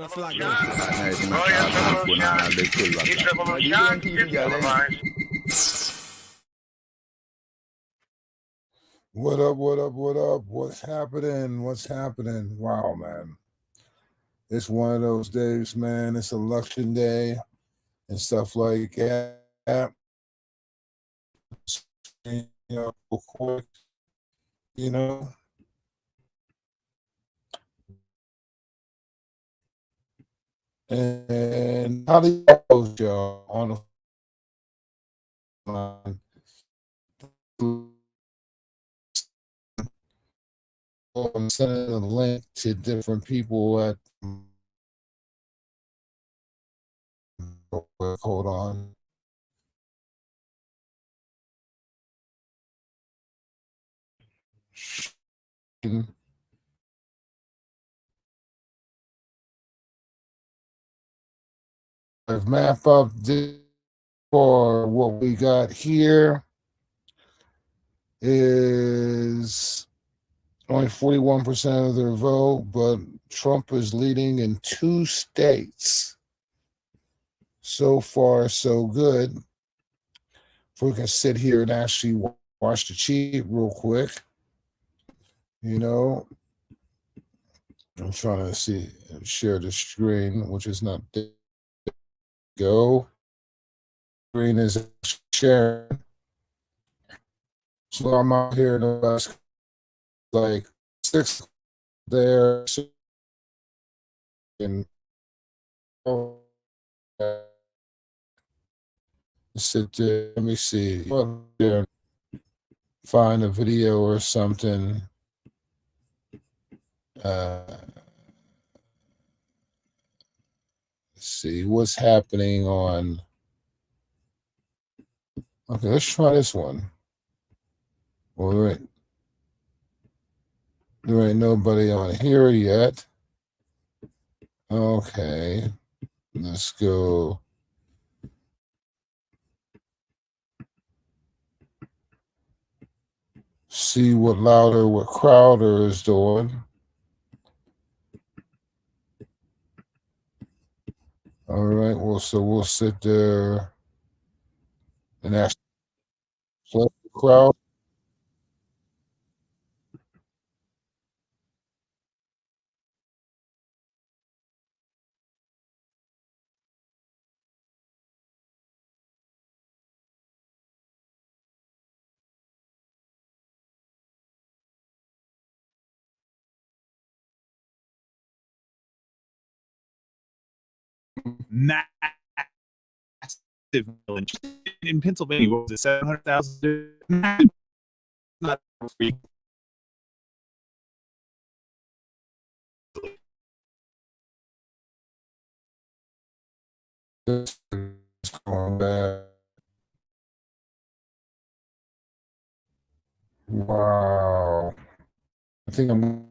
the flag. What up, what up, what up? What's happening? What's happening? Wow, man. It's one of those days, man. It's election day and stuff like that. You know, quick, you know. And how do you post y'all on the line? I'm sending a link to different people at. Hold on. I've mapped up for what we got here is only 41% of their vote, but Trump is leading in 2 states. So far, so good. If we can sit here and actually watch the cheat real quick, you know, I'm trying to share the screen, which is not there. Go. Screen is sharing. So I'm out here in the last like 6 there. And sit there. Let me see. Find a video or something. Let's see what's happening on. Okay, let's try this one. All right. There ain't nobody on here yet. Okay. Let's go. See what Crowder is doing. All right. Well, so we'll sit there and ask the crowd. Massive in Pennsylvania. What was it, 700,000? Not free. This is going bad. Wow. I think I'm.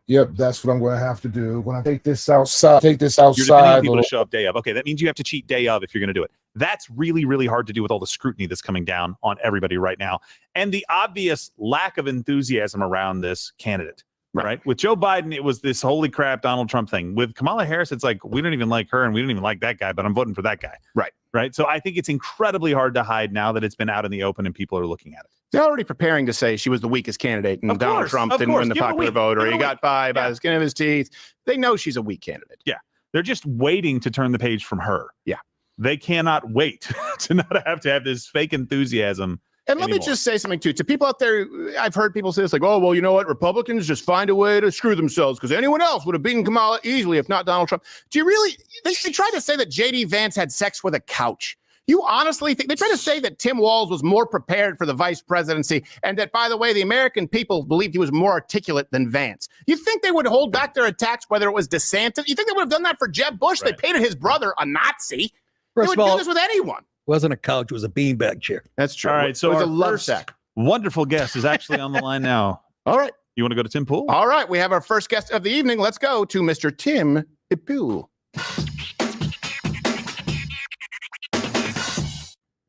Yep, that's what I'm going to have to do. When I take this outside, You're depending on people to show up day of. Okay, that means you have to cheat day of if you're going to do it. That's really, really hard to do with all the scrutiny that's coming down on everybody right now. And the obvious lack of enthusiasm around this candidate, right? With Joe Biden, it was this holy crap Donald Trump thing. With Kamala Harris, it's like, we don't even like her and we don't even like that guy, but I'm voting for that guy. Right. So I think it's incredibly hard to hide now that it's been out in the open and people are looking at it. They're already preparing to say she was the weakest candidate and Donald Trump didn't win the popular vote, or he got by the skin of his teeth. They know she's a weak candidate. Yeah. They're just waiting to turn the page from her. Yeah. They cannot wait to not have to have this fake enthusiasm. And let me just say something, too. To people out there, I've heard people say this, like, oh, well, you know what? Republicans just find a way to screw themselves because anyone else would have beaten Kamala easily if not Donald Trump. Do you really? They tried to say that J.D. Vance had sex with a couch. You honestly think they try to say that Tim Walz was more prepared for the vice presidency and that, by the way, the American people believed he was more articulate than Vance? You think they would hold back their attacks whether it was DeSantis? You think they would have done that for Jeb Bush? Right. They painted his brother a Nazi. They would do this with anyone. Wasn't a couch, it was a beanbag chair. That's true. All right, so it was our a love first sack. Wonderful guest is actually on the line now. All right. You want to go to Tim Pool? All right, we have our first guest of the evening. Let's go to Mr. Tim Pool.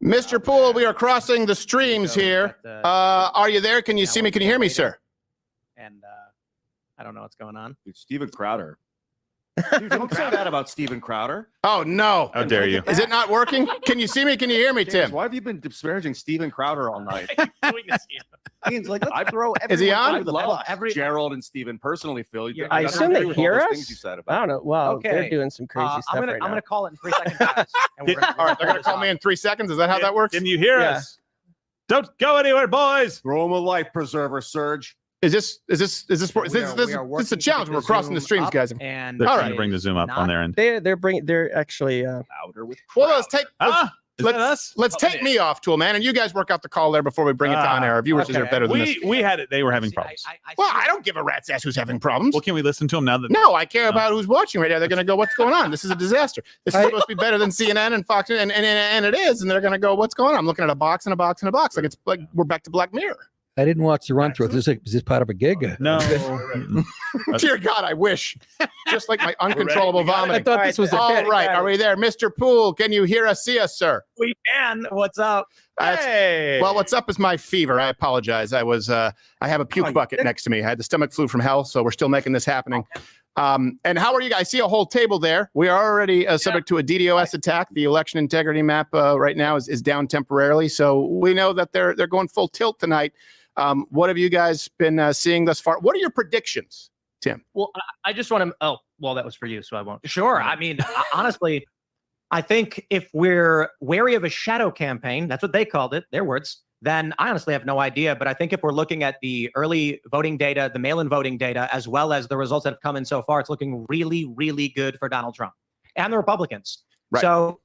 Mr. Poole, we are crossing the streams here. Are you there? Can you see me? Can you hear me, sir? And I don't know what's going on. Dude, Steven Crowder. Dude, don't say that about Steven Crowder. Oh, no. How dare you? Is it not working? Can you see me? Can you hear me, James, Tim? why have you been disparaging Steven Crowder all night? James, Like, I throw Is he everyone on? under the Well, bus. Gerald and Steven personally, Phil. I assume they hear us? Things you said I about don't know. Well, Okay. they're doing some crazy I'm stuff gonna right I'm now. gonna call it in 3 seconds. Guys, and we're All right, they're going to call me in 3 seconds. Is that how that works? Can you hear Yeah. us? Don't go anywhere, boys. Throw him a life preserver, Surge. Is this this We a are challenge? working We're to crossing the zoom streams, up, guys. And They're All trying right. to bring the zoom up on their end. They're actually Louder with Well, let's take Is that us? let's take me off, Tool Man, and you guys work out the call there before we bring it to on air. Our viewers okay. deserve better than this. We had it. They were having problems. Well, I don't give a rat's ass who's having problems. Well, can we listen to them now that? No, I care about who's watching right now. They're going to go, "What's going on? This is a disaster. This is supposed to be better than CNN and Fox, and it is." And they're going to go, "What's going on?" I'm looking at a box and a box and a box. Like it's like we're back to Black Mirror. I didn't watch the run through. Is this part of a gig? No. Dear God, I wish. Just like my uncontrollable I vomiting. thought this was a All bit. right, are we there, Mr. Poole? Can you hear us, see us, sir? We can. What's up? Hey. Well, what's up is my fever. I apologize. I have a puke bucket next to me. I had the stomach flu from hell, so we're still making this happening. And how are you guys? I see a whole table there. We are already subject to a DDoS attack. The election integrity map right now is down temporarily, so we know that they're going full tilt tonight. What have you guys been seeing thus far? What are your predictions, Tim? Well, I just want to. Oh, well, that was for you, so I won't. Sure. I mean, honestly, I think if we're wary of a shadow campaign, that's what they called it, their words, then I honestly have no idea. But I think if we're looking at the early voting data, the mail-in voting data, as well as the results that have come in so far, it's looking really, really good for Donald Trump and the Republicans. Right. So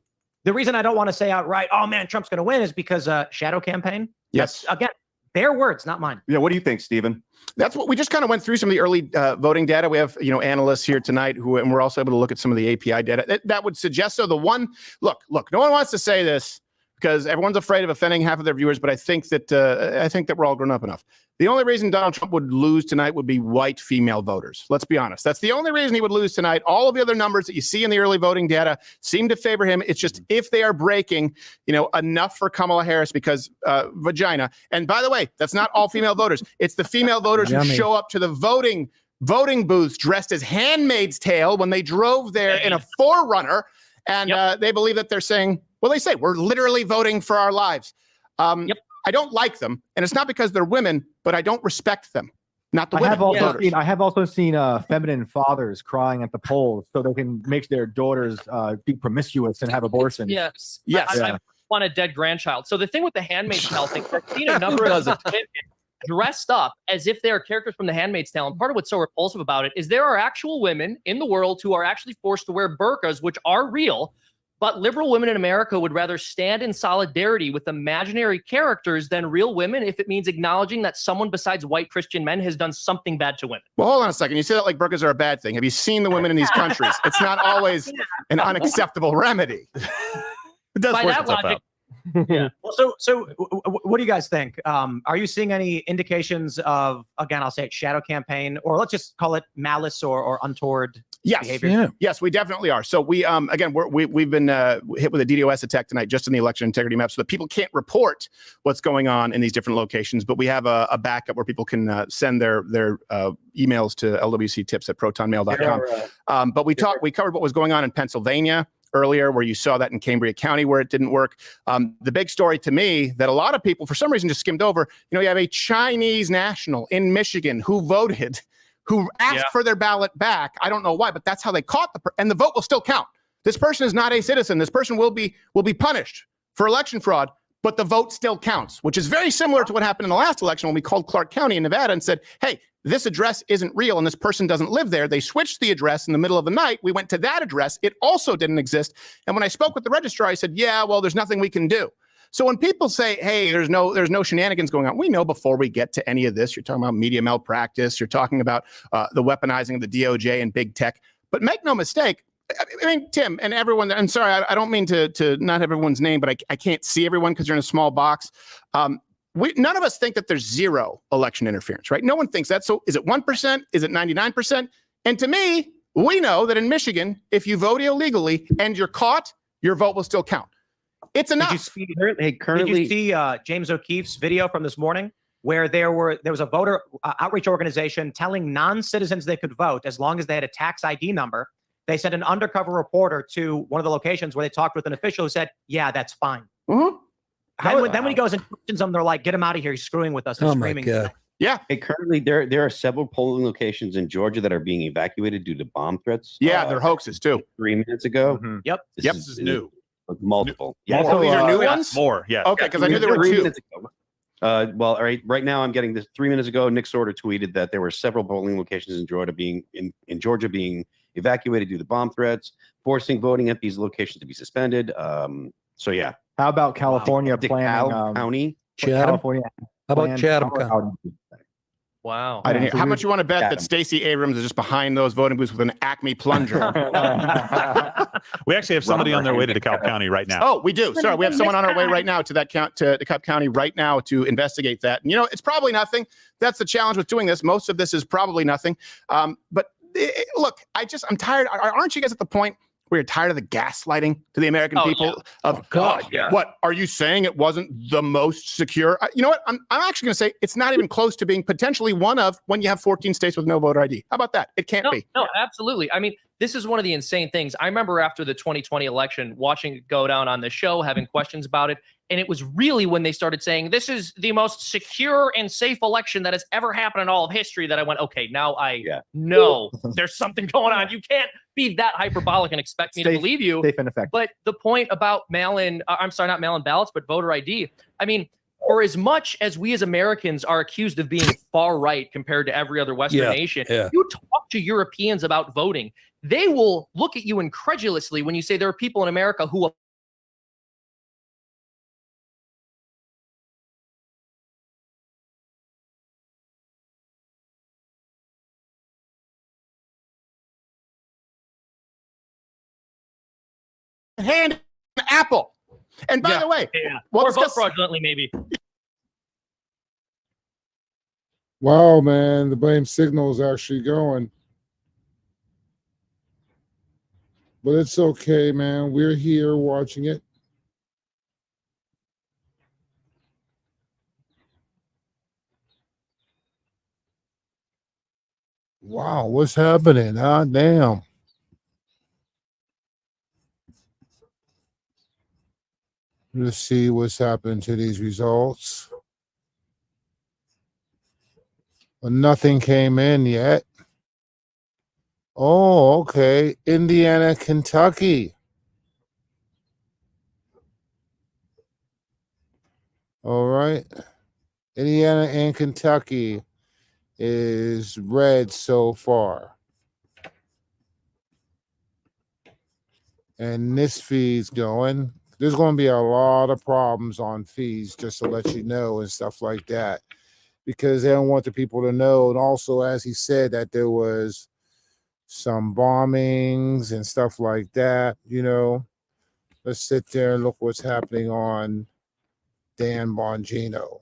the reason I don't want to say outright, oh man, Trump's going to win, is because shadow campaign. Yes. Again, their words, not mine. Yeah, what do you think, Steven? That's what we just kind of went through some of the early voting data. We have, analysts here tonight and we're also able to look at some of the API data. That would suggest so. The one, look, no one wants to say this because everyone's afraid of offending half of their viewers, but I think that we're all grown up enough. The only reason Donald Trump would lose tonight would be white female voters. Let's be honest. That's the only reason he would lose tonight. All of the other numbers that you see in the early voting data seem to favor him. It's just if they are breaking, enough for Kamala Harris because vagina. And by the way, that's not all female voters. It's the female voters who Yummy. show up to the voting booths dressed as Handmaid's Tale when they drove there in a Forerunner. And they believe that they're saying, well, they say we're literally voting for our lives. I don't like them, and it's not because they're women, but I don't respect them. Not the women. I have also seen feminine fathers crying at the polls so they can make their daughters be promiscuous and have abortions. Yes. Yes. I want a dead grandchild. So the thing with the Handmaid's Tale thing, I've seen a number of women dressed up as if they are characters from the Handmaid's Tale. And part of what's so repulsive about it is there are actual women in the world who are actually forced to wear burqas, which are real. But liberal women in America would rather stand in solidarity with imaginary characters than real women if it means acknowledging that someone besides white Christian men has done something bad to women. Well, hold on a second. You say that like burqas are a bad thing. Have you seen the women in these countries? It's not always an unacceptable remedy. It does By work that itself logic, out. Well, so what do you guys think? Are you seeing any indications of, again, I'll say it, shadow campaign, or let's just call it malice or untoward Yes. behavior? Yes, we definitely are. So we, again, we've been hit with a DDoS attack tonight just in the election integrity map so that people can't report what's going on in these different locations. But we have a backup where people can send their emails to lwctips@protonmail.com. But we covered what was going on in Pennsylvania earlier, where you saw that in Cambria County, where it didn't work. The big story to me that a lot of people, for some reason, just skimmed over, you have a Chinese national in Michigan who voted, who asked for their ballot back. I don't know why, but that's how they caught and the vote will still count. This person is not a citizen. This person will be punished for election fraud, but the vote still counts, which is very similar to what happened in the last election when we called Clark County in Nevada and said, hey, this address isn't real and this person doesn't live there. They switched the address in the middle of the night. We went to that address. It also didn't exist. And when I spoke with the registrar, I said, yeah, well, there's nothing we can do. So when people say, hey, there's no shenanigans going on, we know before we get to any of this, you're talking about media malpractice, you're talking about the weaponizing of the DOJ and big tech. But make no mistake, I mean, Tim and everyone, I'm sorry, I don't mean to not have everyone's name, but I can't see everyone because you're in a small box. None of us think that there's zero election interference, right? No one thinks that. So is it 1%? Is it 99%? And to me, we know that in Michigan, if you vote illegally and you're caught, your vote will still count. It's Did you enough. see, Hey, did you currently, see James O'Keefe's video from this morning where there was a voter outreach organization telling non-citizens they could vote as long as they had a tax ID number. They sent an undercover reporter to one of the locations where they talked with an official who said, "Yeah, that's fine." Mhm. Then when he goes and questions them, they're like, "Get him out of here! He's screwing with us." They're Oh my screaming. God. hey, currently there are several polling locations in Georgia that are being evacuated due to bomb threats. Yeah, they're hoaxes too. 3 minutes ago. Mhm. Yep. Yep. This is new. Multiple. Oh, Also, these are new Yeah, ones? more. Yeah. Okay, because I knew there were 3 two. minutes ago. Well, all right now I'm getting this 3 minutes ago. Nick Sorter tweeted that there were several polling locations in Georgia being evacuated due to bomb threats, forcing voting at these locations to be suspended. So yeah, How about California planning? DeKalb County. Chatham? California. How about planned Chatham power County? outages. Wow. I didn't hear. so How we- much you want to bet that Adam. Stacey Abrams is just behind those voting booths with an Acme plunger? We actually have somebody on their way to Robert DeKalb County right now. Oh, we do. Sorry, we have someone on our way right now to DeKalb County right now to investigate that. And, it's probably nothing. That's the challenge with doing this. Most of this is probably nothing. But look, I'm tired. Aren't you guys at the point where you're tired of the gaslighting to the American Oh, people? Of God, yeah. What are you saying? It wasn't the most secure. You know what? I'm actually going to say it's not even close to being potentially one of when you have 14 states with no voter ID. How about that? It can't be. No, absolutely. I mean, this is one of the insane things. I remember after the 2020 election, watching it go down on the show, having questions about it. And it was really when they started saying, this is the most secure and safe election that has ever happened in all of history, that I went, okay, now I know there's something going on. You can't be that hyperbolic and expect me to believe you. Safe and effective. But the point about not mail-in ballots, but voter ID, I mean, for as much as we as Americans are accused of being far right compared to every other Western nation, you talk to Europeans about voting, they will look at you incredulously when you say there are people in America who Hand an apple. And by the way, we'll or vote discuss- fraudulently, maybe. Wow, man, the blame signal is actually going. But it's okay, man. We're here watching it. Wow, what's happening? Ah, damn. Let's see what's happened to these results. Well, nothing came in yet. Oh, okay. Indiana, Kentucky. All right. Indiana and Kentucky is red so far. And this feed's going. There's going to be a lot of problems on fees, just to let you know, and stuff like that, because they don't want the people to know. And also, as he said, that there was some bombings and stuff like that. Let's sit there and look what's happening on Dan Bongino.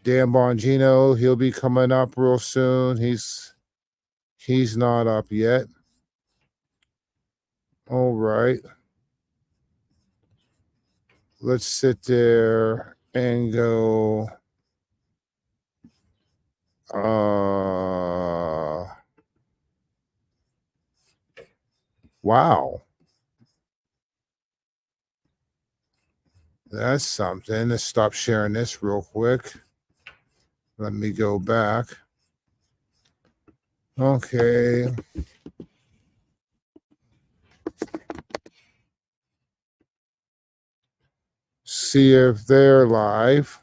Dan Bongino, he'll be coming up real soon. He's not up yet. All right. Let's sit there and go. Wow. That's something. Let's stop sharing this real quick. Let me go back. Okay. See if they're live.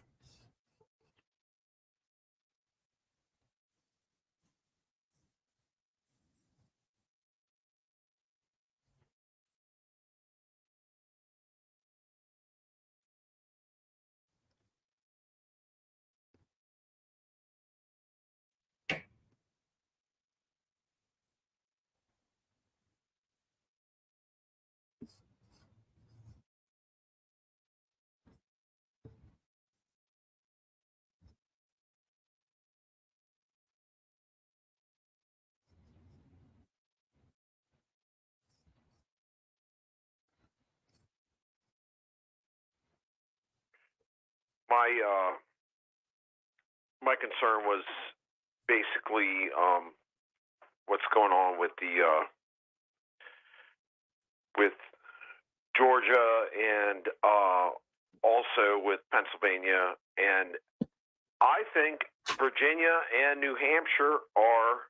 my concern was basically what's going on with with Georgia and also with Pennsylvania, and I think Virginia and New Hampshire are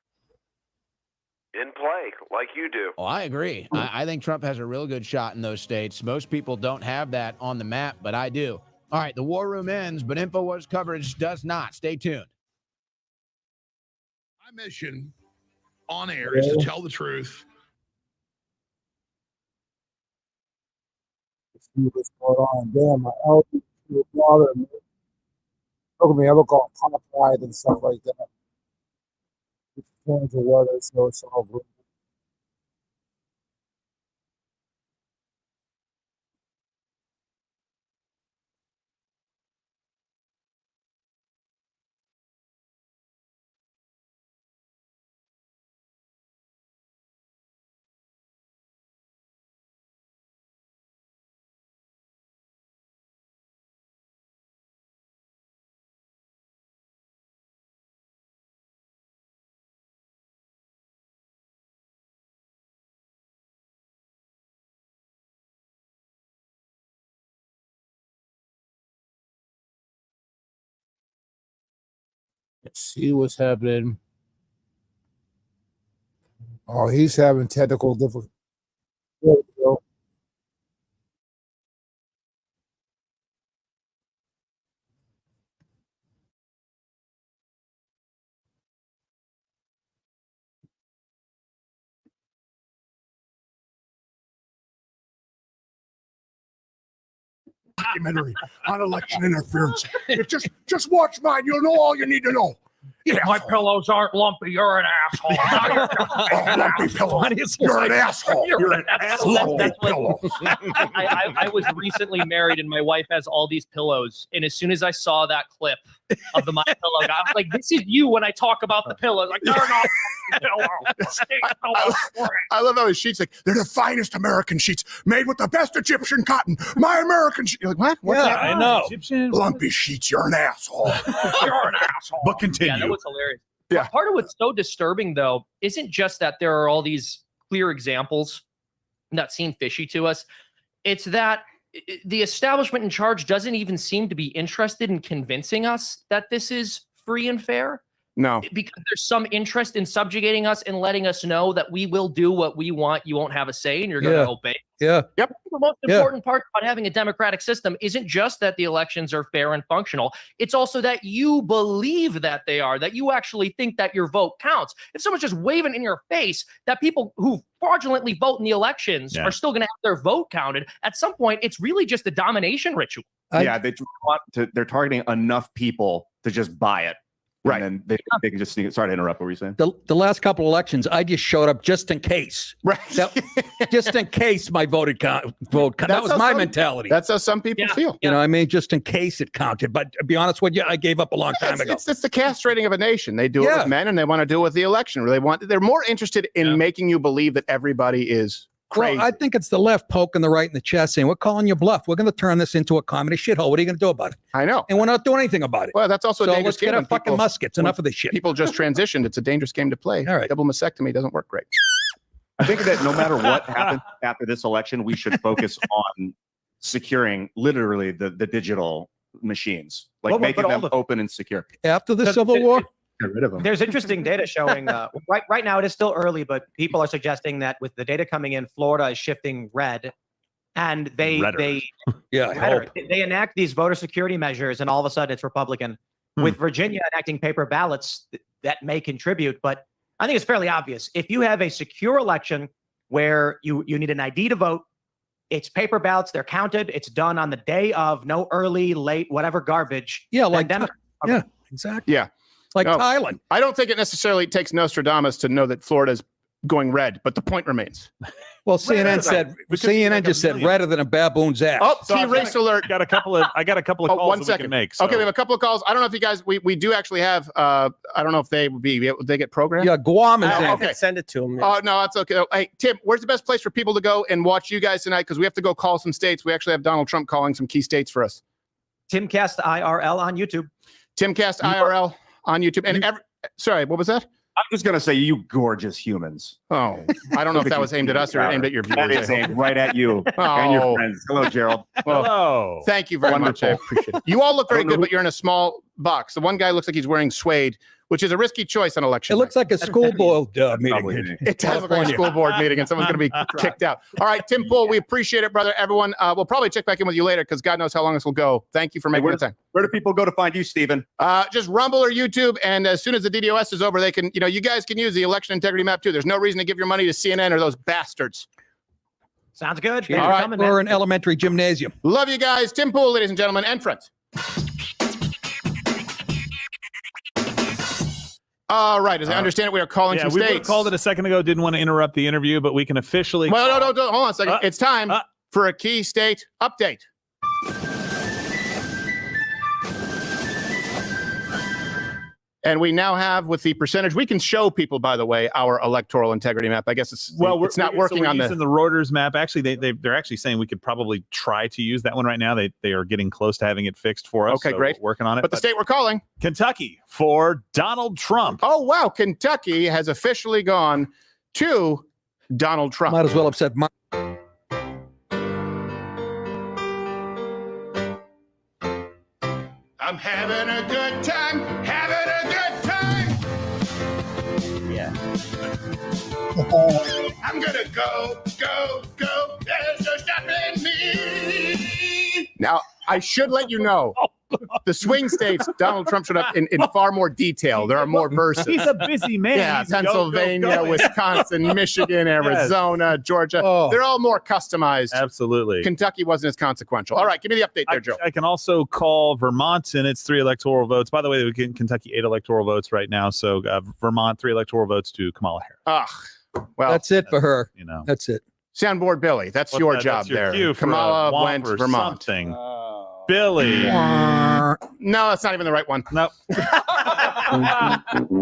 in play, like you do. Oh, I agree. I think Trump has a real good shot in those states. Most people don't have that on the map, but I do. All right, the war room ends, but InfoWars coverage does not. Stay tuned. My mission on air is to tell the truth. See what's going on. Damn, my elder father, look at me, I look all cockeyed and stuff like that. It's change of weather, so it's all good. Let's see what's happening. Oh, he's having technical difficulties. There we go. Documentary on election interference. Just watch mine. You'll know all you need to know. Yeah, My pillows aren't lumpy. You're an asshole. oh, lumpy pillow. You're an asshole. You're an asshole. That's what- Pillow. I was recently married, and my wife has all these pillows. And as soon as I saw that clip of the My Pillow guy, I was like, "This is you when I talk about the pillows." Like, they're not pillows. I love how his sheets like they're the finest American sheets made with the best Egyptian cotton. My American sheets. You're like, what? What's that? I know. Lumpy sheets. You're an asshole. You're an asshole. But continue. Yeah, that was hilarious. Yeah. Part of what's so disturbing, though, isn't just that there are all these clear examples that seem fishy to us. It's that the establishment in charge doesn't even seem to be interested in convincing us that this is free and fair. No. Because there's some interest in subjugating us and letting us know that we will do what we want. You won't have a say and you're going to obey. Yeah. The most important part about having a democratic system isn't just that the elections are fair and functional. It's also that you believe that they are, that you actually think that your vote counts. If someone's just waving in your face that people who fraudulently vote in the elections are still going to have their vote counted, at some point, it's really just a domination ritual. They're targeting enough people to just buy it. Right. And then they can just sorry to interrupt. What were you saying? The last couple of elections, I just showed up just in case. Right. Just in case my vote count. That was my mentality. That's how some people feel. You know what I mean? Just in case it counted. But to be honest with you, I gave up a long time ago. It's the castrating of a nation. They do it with men and they want to do it with the election. They're more interested in making you believe that everybody is crazy. Well, I think it's the left poking the right in the chest saying, we're calling you bluff. We're going to turn this into a comedy shithole. What are you going to do about it? I know. And we're not doing anything about it. Well, that's also a so dangerous let's get game our when fucking people- muskets. Enough of this shit. People just transitioned. It's a dangerous game to play. All right. Double mastectomy doesn't work great. I think that no matter what happens after this election, we should focus on securing literally the digital machines, like making them open and secure. After the Civil War? Get rid of them. There's interesting data showing right now it is still early, but people are suggesting that with the data coming in, Florida is shifting red, and they enact these voter security measures, and all of a sudden it's Republican. With Virginia enacting paper ballots, that may contribute, but I think it's fairly obvious. If you have a secure election where you need an ID to vote, it's paper ballots, they're counted, it's done on the day of, no early, late, whatever garbage. Yeah, like yeah, exactly. Yeah. Like No, Thailand. I don't think it necessarily takes Nostradamus to know that Florida's going red, but the point remains. Well, CNN just said redder than a baboon's ass. Oh, key race alert. I got a couple of calls 1 that second. we can make. Okay, so- we have a couple of calls. I don't know if you guys, we do actually have, I don't know if they would they get programmed? Yeah, Guam is in. Okay. Send it to them. Oh, no, that's okay. Hey, Tim, where's the best place for people to go and watch you guys tonight? Because we have to go call some states. We actually have Donald Trump calling some key states for us. Timcast IRL on YouTube. Timcast IRL on YouTube. And sorry, what was that? I'm just going to say, you gorgeous humans. Oh, I don't know if that was aimed at us or aimed at your viewers. That is aimed right at you and your friends. Hello, Gerald. Well, Hello. thank you very much. I appreciate it. You all look very good, but you're in a small box. The one guy looks like he's wearing suede, which is a risky choice on election It looks like a school board meeting. Probably. It does look like a school board meeting, and someone's going to be kicked out. All right, Tim Pool, we appreciate it, brother. Everyone, we'll probably check back in with you later because God knows how long this will go. Thank you for making the time. Where do people go to find you, Stephen? Just Rumble or YouTube, and as soon as the DDoS is over, they can, you guys can use the election integrity map too. There's no reason to give your money to CNN or those bastards. Sounds good. All right, Or an elementary gymnasium. Love you guys. Tim Pool, ladies and gentlemen, and friends. All right, as I understand it, we are calling some we would've states. called it a second ago. Didn't want to interrupt the interview, but we can officially. Well, no, hold on a second. It's time uh. for a key state update. And we now have, with the percentage, we can show people, by the way, our electoral integrity map. I guess it's not working on the Reuters map. Actually, they're actually saying we could probably try to use that one right now. They are getting close to having it fixed for us. Okay, so great. we're working on it. But the state we're calling, Kentucky, for Donald Trump. Oh, wow. Kentucky has officially gone to Donald Trump. Might as well have said. I'm having a good time, having a good time. Yeah. I'm gonna go. There's no stopping me. Now, I should let you know, the swing states, Donald Trump showed up in far more detail. There are more verses. He's a busy man. Yeah, He's Pennsylvania, go. Wisconsin, Michigan, Arizona, Georgia. They're all more customized. Absolutely. Kentucky wasn't as consequential. All right, give me the update there, Joe. I can also call Vermont, and it's 3 electoral votes. By the way, we get Kentucky 8 electoral votes right now. So Vermont, 3 electoral votes to Kamala Harris. Well, that's it for her. That's it. Soundboard Billy, that's your job that's your there. cue for Kamala a went womp or Vermont. Something. Billy. No, that's not even the right one. Nope.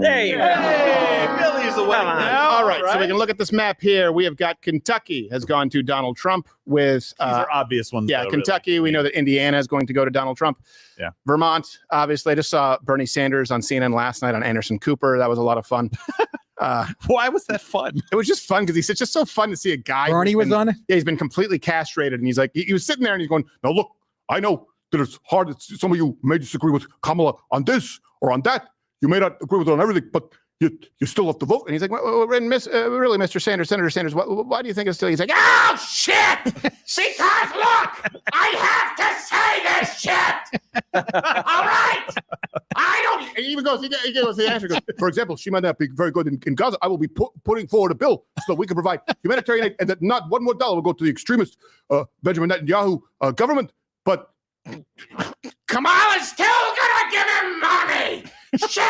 Hey, Billy's away now. All right, so we can look at this map here. We have got Kentucky has gone to Donald Trump with. These are obvious ones. Yeah, though, Kentucky. Really. We know that Indiana is going to go to Donald Trump. Yeah. Vermont, obviously. I just saw Bernie Sanders on CNN last night on Anderson Cooper. That was a lot of fun. Why was that fun? It was just fun because it's just so fun to see a guy. Bernie was on it? Yeah, he's been completely castrated. And he's like, he was sitting there and he's going, now look, I know that it's hard. Some of you may disagree with Kamala on this or on that. You may not agree with her on everything, but you still have to vote. And he's like, really, Mr. Sanders, Senator Sanders, why do you think it's still? He's like, oh, shit! Because look, I have to say this shit! All right! I don't... He even goes, he goes the answer. Goes, for example, she might not be very good in Gaza. I will be putting forward a bill so that we can provide humanitarian aid and that not one more dollar will go to the extremist Benjamin Netanyahu government. But Kamala's still gonna give him money! Shit!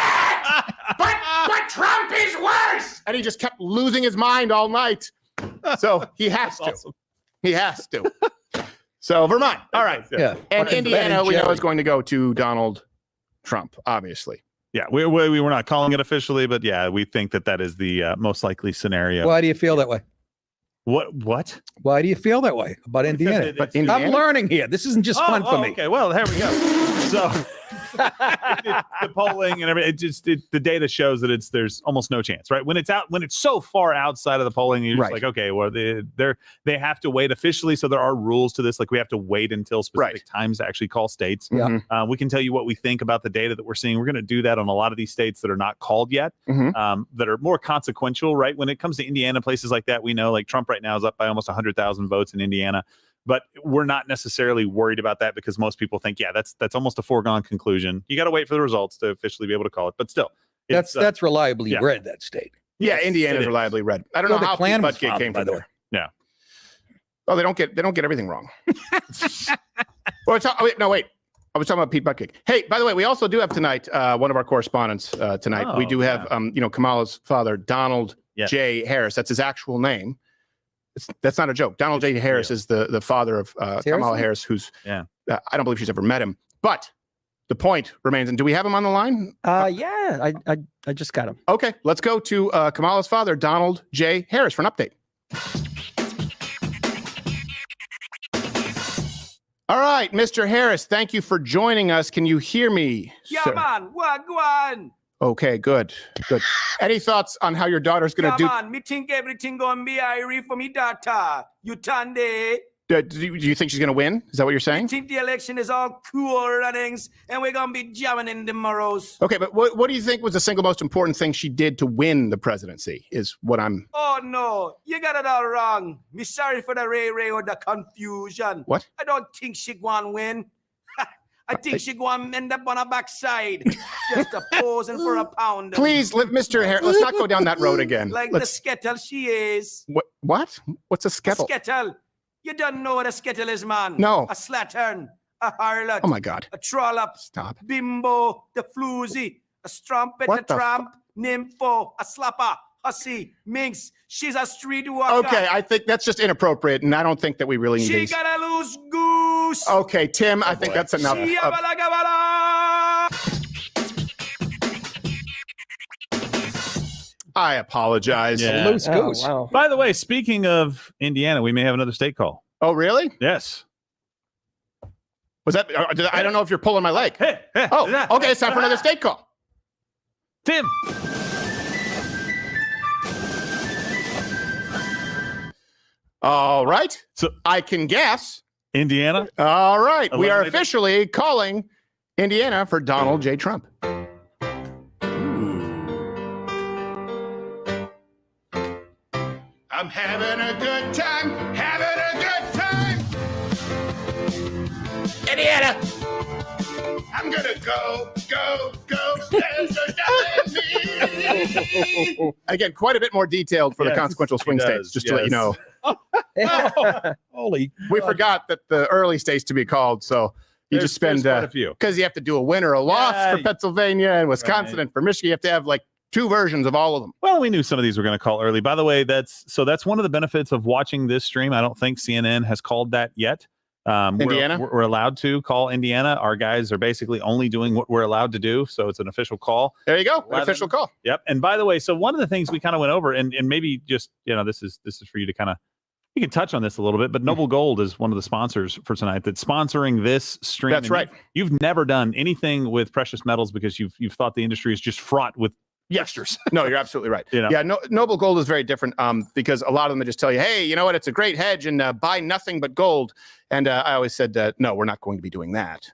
But Trump is worse! And he just kept losing his mind all night. So he has to. Awesome. He has to. So Vermont. All right. Yeah. And Fucking Indiana, Ben and we know Jerry. is going to go to Donald Trump, obviously. Yeah, we were not calling it officially, but yeah, we think that is the most likely scenario. Why do you feel that way? What? Why do you feel that way about Indiana? But Indiana? I'm learning here. This isn't just fun for me. Okay, well, there we go. So the polling and everything, the data shows that there's almost no chance, right? When it's so far outside of the polling, you're just like, okay, well, they have to wait officially, so there are rules to this. Like we have to wait until specific times to actually call states. Yeah. We can tell you what we think about the data that we're seeing. We're going to do that on a lot of these states that are not called yet, that are more consequential, right? When it comes to Indiana, places like that, we know like Trump right now is up by almost 100,000 votes in Indiana. But we're not necessarily worried about that because most people think, yeah, that's almost a foregone conclusion. You got to wait for the results to officially be able to call it. But still, that's reliably read, that state. Yeah, Indiana's reliably read. I don't know how Pete Buttigieg came from there. Yeah. Oh, they don't get everything wrong. Wait. I was talking about Pete Buttigieg. Hey, by the way, we also do have tonight one of our correspondents tonight. We do have Kamala's father, Donald J. Harris. That's his actual name. That's not a joke. Donald J. Harris is the father of Kamala Harris, who's I don't believe she's ever met him. But the point remains, and do we have him on the line? Yeah, I just got him. Okay, let's go to Kamala's father, Donald J. Harris, for an update. All right, Mr. Harris, thank you for joining us. Can you hear me? Yeah, sir? man. Wagwan. Okay, good. Any thoughts on how your daughter's going to do? Man, me think everything going to be airy for me daughter. You tande. Do you think she's going to win? Is that what you're I saying? think the election is all cool runnings, and we're going to be jamming in the morrows. Okay, but what do you think was the single most important thing she did to win the presidency? Is what I'm. Oh, no. You got it all wrong. Me sorry for the ray or the confusion. What? I don't think she going win. I think she going end up on her backside. Just a posing for a pound. Please, Mr. Harris, let's not go down that road again. Like Let's- the skettle she is. What? What's a skettle? A skettle. You don't know what a skettle is, man. No. A slattern, a harlot. Oh my God. A trollop. Stop. Bimbo, the floozy, a strumpet, What a the tramp, nympho, a slapper, hussy, minx. She's a street walker. Okay, I think that's just inappropriate, and I don't think that we really need She these. got a loose goose. Okay, Tim, I think that's enough. She yabala gabala. I apologize. Yeah. Loose goose. wow. By the way, speaking of Indiana, we may have another state call. Oh, really? Yes. Was that? I don't know if you're pulling my leg. Hey, Oh, okay, it's time for another state call. Tim. All right. So I can guess. Indiana. All right. We are Eliminated. officially calling Indiana for Donald J. Trump. I'm having a good time, having a good time. Indiana, I'm gonna go. There's nothing me. Again, quite a bit more detailed for the Yes, consequential swing he states, does, just to let you know. Holy. We forgot that the early states to be called, so you just spend quite a few. because you have to do a win or a loss Yeah, for Pennsylvania and Wisconsin right. and for Michigan. You have to have like 2 versions of all of them. Well, we knew some of these were going to call early. By the way, that's one of the benefits of watching this stream. I don't think CNN has called that yet. Indiana? We're allowed to call Indiana. Our guys are basically only doing what we're allowed to do, so it's an official call. There you go, an 11. official call. Yep. And by the way, so one of the things we kind of went over, and maybe just this is for you to kind of, you can touch on this a little bit, but Noble Gold is one of the sponsors for tonight that's sponsoring this stream. That's And right. You've never done anything with precious metals because you've thought the industry is just fraught with yesters. No, you're absolutely right. You know. Yeah, Noble Gold is very different because a lot of them just tell you, hey, you know what? It's a great hedge and buy nothing but gold. And I always said, no, we're not going to be doing that.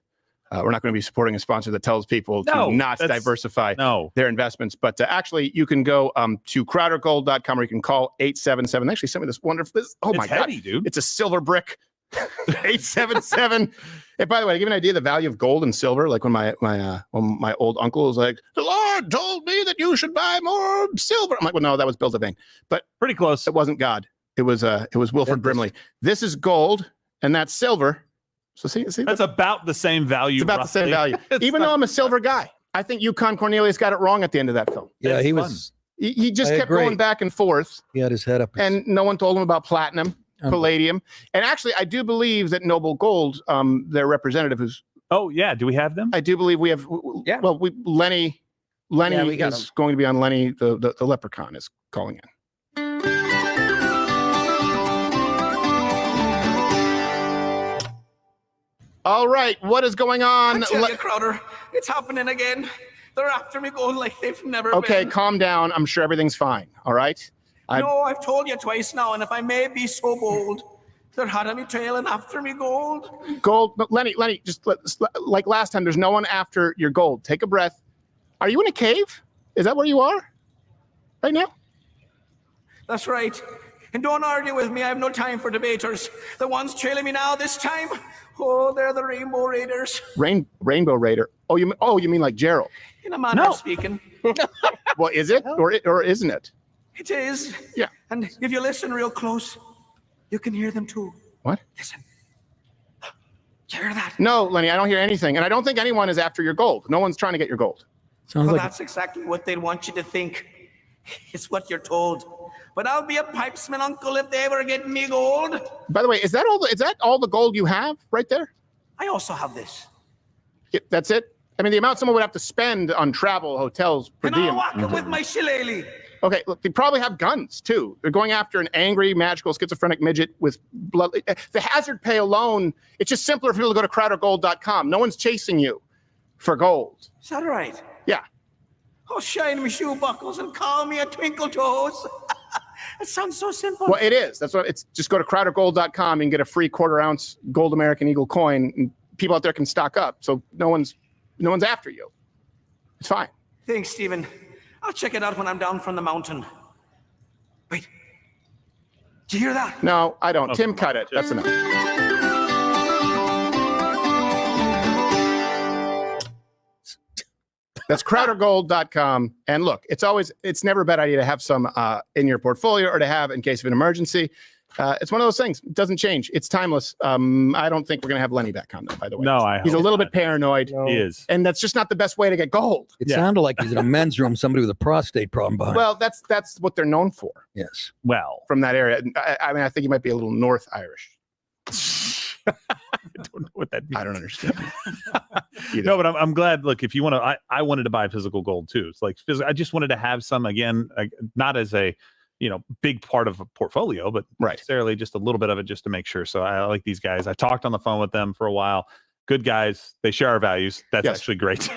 We're not going to be supporting a sponsor that tells people No, to not that's- diversify No. their investments. But actually, you can go to crowdergold.com or you can call 877. They actually sent me this wonderful, oh my It's God. heavy, dude. It's a silver brick. 877. And by the way, to give you an idea of the value of gold and silver, like when my old uncle was like, the Lord told me that you should buy more silver. I'm like, well, no, that was Bill Devane. But Pretty close. it wasn't God. It was Wilford Brimley. This is gold and that's silver. So see, That's about the same value. it's about the same roughly. value. It's Even not- though I'm a silver guy, I think Yukon Cornelius got it wrong at the end of that film. Yeah, It's he fun. was. He just I kept agree. going back and forth, He had his head up. and no one told him about platinum, Um, palladium, and actually, I do believe that Noble Gold, their representative, who's Oh yeah, do we have them? I do believe we have. Yeah. Well, Lenny Yeah, we got is going to be on. Lenny, the leprechaun, is calling in. All right, what is going on? I tell you, Crowder, it's happening again. They're after me going like they've never Okay, been. calm down. I'm sure everything's fine. All right. No, I've told you twice now, and if I may be so bold, they're hot on me tail and after me gold. Gold, no, Lenny, just like last time. There's no one after your gold. Take a breath. Are you in a cave? Is that where you are right now? That's right. And don't argue with me. I have no time for debaters. The ones trailing me now this time, oh, they're the Rainbow Raiders. Rainbow Raider. Oh, you mean like Gerald? In a manner of speaking. Well, is it or isn't it? It is. Yeah. And if you listen real close, you can hear them too. What? Listen. You hear that? No, Lenny, I don't hear anything, and I don't think anyone is after your gold. No one's trying to get your gold. Sounds Well, like that's exactly what they'd want you to think. It's what you're told. But I'll be a pipesman, uncle, if they ever get me gold. By the way, is that all the gold you have right there? I also have this. Yeah, that's it. I mean, the amount someone would have to spend on travel, hotels, per And I'll diem. walk it with my shillelagh. Okay, look, they probably have guns too. They're going after an angry, magical, schizophrenic midget with blood. The hazard pay alone, it's just simpler for people to go to crowdergold.com. No one's chasing you for gold. Is that right? Yeah. Oh, shine me shoe buckles and call me a twinkle toes. It sounds so simple. Well, it is. That's what it's. Just go to crowdergold.com and get a free 1/4 ounce gold American Eagle coin. And people out there can stock up, so no one's after you. It's fine. Thanks, Stephen. I'll check it out when I'm down from the mountain. Wait. Did you hear that? No, I don't. Tim, cut it. That's enough. That's crowdergold.com. And look, it's never a bad idea to have some in your portfolio or to have in case of an emergency. It's one of those things. It doesn't change. It's timeless. I don't think we're going to have Lenny back on, though, by the way. No, he's a little bit paranoid. He is. And that's just not the best way to get gold. It sounded like he's in a men's room, somebody with a prostate problem behind. Well, that's what they're known for. Yes. Well, from that area. I mean, I think he might be a little North Irish. I don't know what that means. I don't understand. No, but I'm glad. Look, if you want to, I wanted to buy physical gold too. It's like I just wanted to have some again, not as a big part of a portfolio, but necessarily just a little bit of it just to make sure. So I like these guys. I talked on the phone with them for a while. Good guys. They share our values. That's actually great.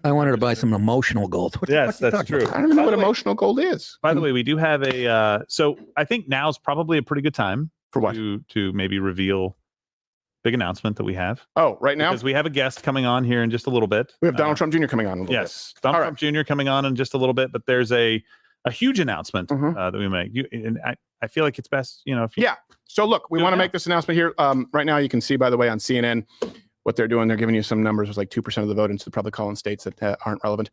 I wanted to buy some emotional gold. Yes, that's true. I don't even know what emotional gold is. By the way, we do have a. So I think now's probably a pretty good time for what to maybe reveal. Big announcement that we have. Oh, right now? Because we have a guest coming on here in just a little bit. We have Donald Trump Jr. coming on in a little bit. Donald Trump Jr. coming on in just a little bit, but there's a huge announcement that we make. And I feel like it's best, if you... Yeah. So look, we want to make this announcement here. Right now, you can see, by the way, on CNN, what they're doing. They're giving you some numbers. It was like 2% of the vote into the probably calling states that aren't relevant.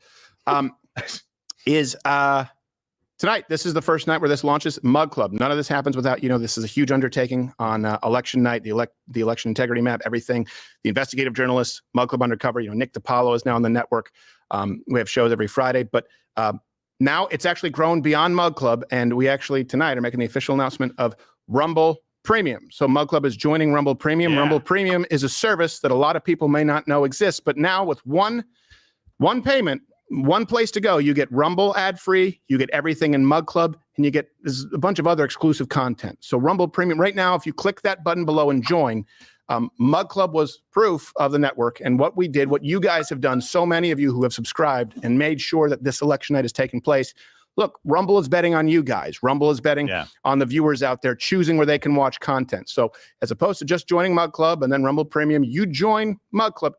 Tonight, this is the first night where this launches. Mug Club. None of this happens without, this is a huge undertaking on election night, the election integrity map, everything. The investigative journalists, Mug Club Undercover, Nick DiPaolo is now on the network. We have shows every Friday, but now it's actually grown beyond Mug Club. And we actually tonight are making the official announcement of Rumble Premium. So Mug Club is joining Rumble Premium. Yeah. Rumble Premium is a service that a lot of people may not know exists, but now with one payment, one place to go. You get Rumble ad-free, you get everything in Mug Club, and you get a bunch of other exclusive content. So Rumble Premium, right now, if you click that button below and join, Mug Club was proof of the network. And what we did, what you guys have done, so many of you who have subscribed and made sure that this election night is taking place. Look, Rumble is betting on you guys. Rumble is betting on the viewers out there, choosing where they can watch content. So as opposed to just joining Mug Club and then Rumble Premium, you join Mug Club.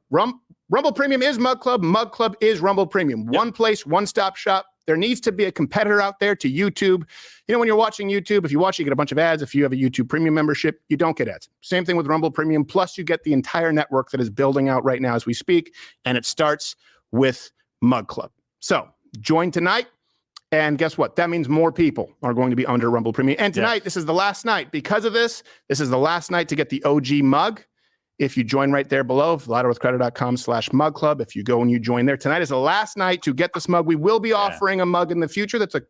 Rumble Premium is Mug Club. Mug Club is Rumble Premium. One place, one-stop shop. There needs to be a competitor out there to YouTube. When you're watching YouTube, if you watch, you get a bunch of ads. If you have a YouTube Premium membership, you don't get ads. Same thing with Rumble Premium. Plus, you get the entire network that is building out right now as we speak, and it starts with Mug Club. So join tonight, and guess what? That means more people are going to be under Rumble Premium. And tonight, this is the last night. Because of this is the last night to get the OG mug. If you join right there below, louderwithcrowder.com/mug club. If you go and you join there, tonight is the last night to get this mug. We will be offering a mug in the future. That's a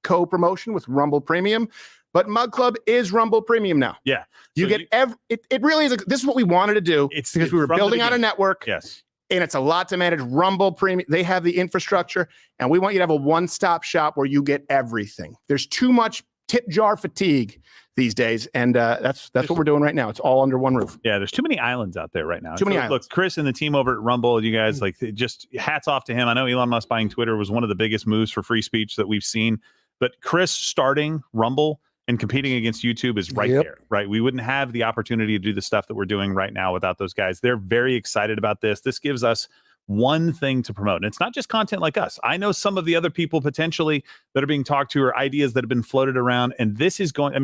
co-promotion with Rumble Premium, but Mug Club is Rumble Premium now. Yeah. You get it really is. This is what we wanted to do. It's because we were building out a network. Yes. And it's a lot to manage. Rumble Premium, they have the infrastructure, and we want you to have a one-stop shop where you get everything. There's too much tip jar fatigue these days, and that's what we're doing right now. It's all under one roof. Yeah, there's too many islands out there right now. Too many islands. Look, Chris and the team over at Rumble, you guys, just hats off to him. I know Elon Musk buying Twitter was one of the biggest moves for free speech that we've seen, but Chris starting Rumble and competing against YouTube is right there, right? We wouldn't have the opportunity to do the stuff that we're doing right now without those guys. They're very excited about this. This gives us one thing to promote. And it's not just content like us. I know some of the other people potentially that are being talked to are ideas that have been floated around. And this is going,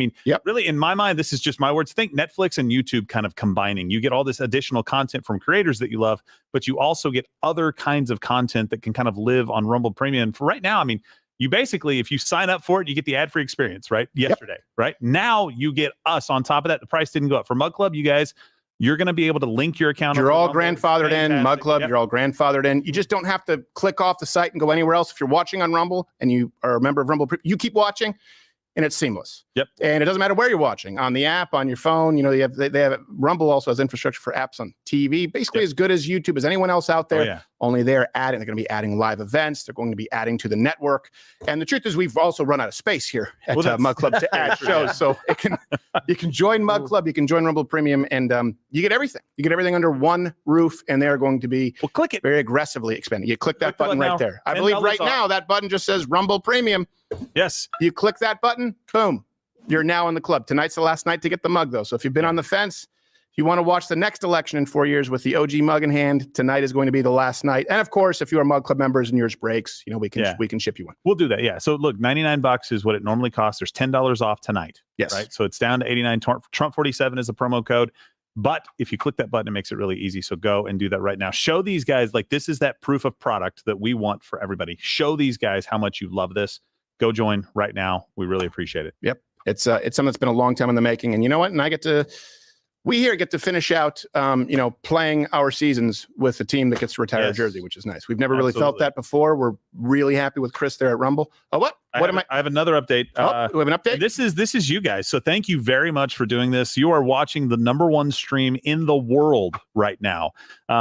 really, in my mind, this is just my words. Think Netflix and YouTube kind of combining. You get all this additional content from creators that you love, but you also get other kinds of content that can kind of live on Rumble Premium. For right now, you basically, if you sign up for it, you get the ad-free experience, right? Yesterday, right? Now you get us on top of that. The price didn't go up. For Mug Club, you guys, you're going to be able to link your account. You're all grandfathered in. Mug Club, you're all grandfathered in. You just don't have to click off the site and go anywhere else. If you're watching on Rumble and you are a member of Rumble, you keep watching. and it's seamless. Yep. And it doesn't matter where you're watching, on the app, on your phone. You know, they have Rumble also has infrastructure for apps on TV, basically as good as YouTube as anyone else out there. Oh, yeah. Only they're going to be adding live events. They're going to be adding to the network. And the truth is, we've also run out of space here at Mug Club to add shows. So you can join Mug Club, you can join Rumble Premium, and you get everything. You get everything under one roof, and they're going to be click it. Very aggressively expanding. You click that button right there. I believe right now that button just says Rumble Premium. Yes. You click that button, boom, you're now in the club. Tonight's the last night to get the mug, though. So if you've been on the fence, if you want to watch the next election in 4 years with the OG mug in hand, tonight is going to be the last night. And of course, if you are Mug Club members and yours breaks, you know, we can ship you one. We'll do that. Yeah. So look, $99 is what it normally costs. There's $10 off tonight. Yes. Right. So it's down to 89. Trump 47 is the promo code. But if you click that button, it makes it really easy. So go and do that right now. Show these guys, like, this is that proof of product that we want for everybody. Show these guys how much you love this. Go join right now. We really appreciate it. Yep. It's something that's been a long time in the making. And you know what? And we here get to finish out, playing our seasons with the team that gets to retire a jersey, which is nice. We've never really felt that before. We're really happy with Chris there at Rumble. Oh, what? I have another update. We have an update. This is you guys. So thank you very much for doing this. You are watching the #1 stream in the world right now.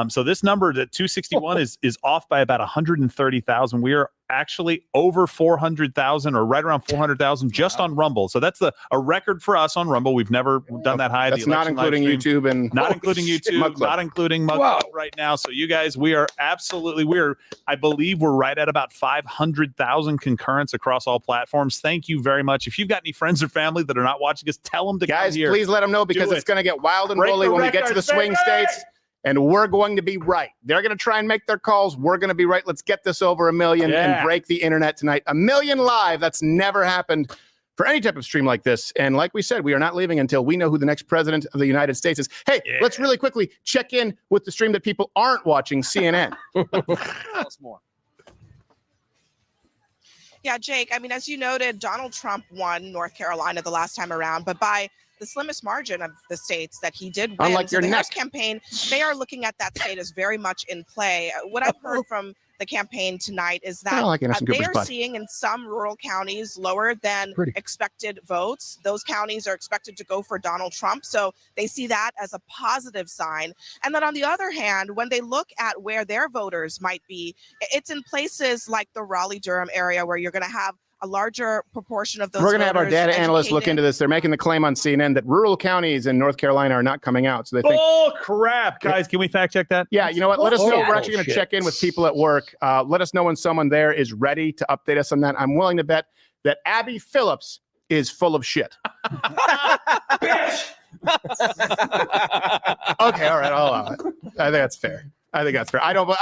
So this number at 261 is off by about 130,000. We are actually over 400,000 or right around 400,000 just on Rumble. So that's a record for us on Rumble. We've never done that high. That's not including YouTube and not including YouTube, not including Mug Club right now. So you guys, I believe we're right at about 500,000 concurrents across all platforms. Thank you very much. If you've got any friends or family that are not watching us, tell them to come here. Please let them know, because it's going to get wild and woolly when we get to the swing states. And we're going to be right. They're going to try and make their calls. We're going to be right. Let's get this over 1 million and break the internet tonight. 1 million live. That's never happened for any type of stream like this. And like we said, we are not leaving until we know who the next president of the United States is. Hey, let's really quickly check in with the stream that people aren't watching, CNN. Tell us more. Yeah, Jake, I mean, as you noted, Donald Trump won North Carolina the last time around, but by the slimmest margin of the states that he did win. Unlike your the neck. Harris campaign, they are looking at that state as very much in play. What I've heard from the campaign tonight is that they are seeing in some rural counties lower than expected votes. Those counties are expected to go for Donald Trump. So they see that as a positive sign. And then on the other hand, when they look at where their voters might be, it's in places like the Raleigh-Durham area where you're going to have a larger proportion of those. We're going to have our data voters analysts look into this. They're making the claim on CNN that rural counties in North Carolina are not coming out. So they think, oh, crap. Guys, can we fact check that? yeah, you know what? Let us know. We're actually going to check in with people at work. Let us know when someone there is ready to update us on that. I'm willing to bet that Abby Phillips is full of shit. Okay, all right, I'll allow it. I think that's fair. I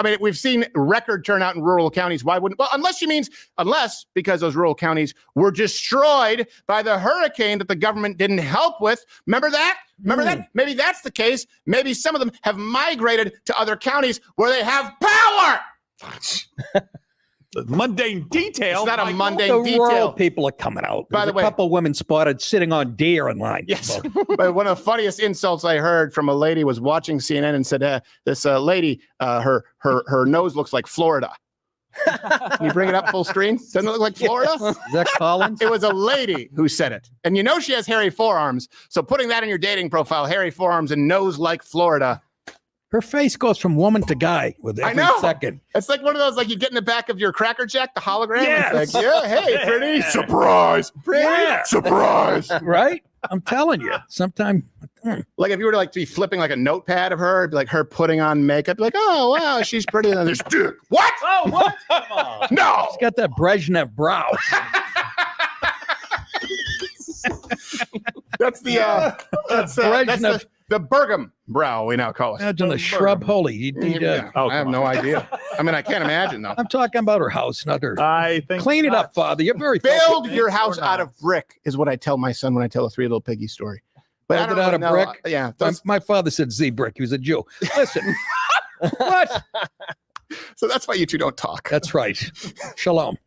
mean, we've seen record turnout in rural counties. Why wouldn't? Well, unless because those rural counties were destroyed by the hurricane that the government didn't help with. Remember that? Maybe that's the case. Maybe some of them have migrated to other counties where they have power. The mundane detail. It's not a mundane the detail. rural people are coming out. By There's the way, a couple women spotted sitting on deer in line. Yes, but one of the funniest insults I heard from a lady was watching CNN and said, "This lady, her nose looks like Florida." Can you bring it up full screen? Doesn't it look like Florida? Is that Collins? It was a lady who said it, and you know she has hairy forearms. So putting that in your dating profile, hairy forearms and nose like Florida. Her face goes from woman to guy with every second. It's like one of those, like you get in the back of your Cracker Jack, the hologram. Yes. It's like, yeah, hey, pretty surprise, surprise, right? I'm telling you, sometime. Like if you were to be flipping like a notepad of her, it'd be like her putting on makeup, like, oh wow, she's pretty. And then there's what? Oh, what? Come on. No, she's got that Brezhnev brow. That's the Bergam brow, we now call it. Imagine the shrub holy. I have no idea. I mean, I can't imagine though. I'm talking about her house, not her. I think clean it up, Father. You're very build your house out of brick is what I tell my son when I tell a 3 Little Piggy story. But build it out of brick. Yeah, my father said Z brick. He was a Jew. Listen, what? So that's why you two don't talk. That's right. Shalom.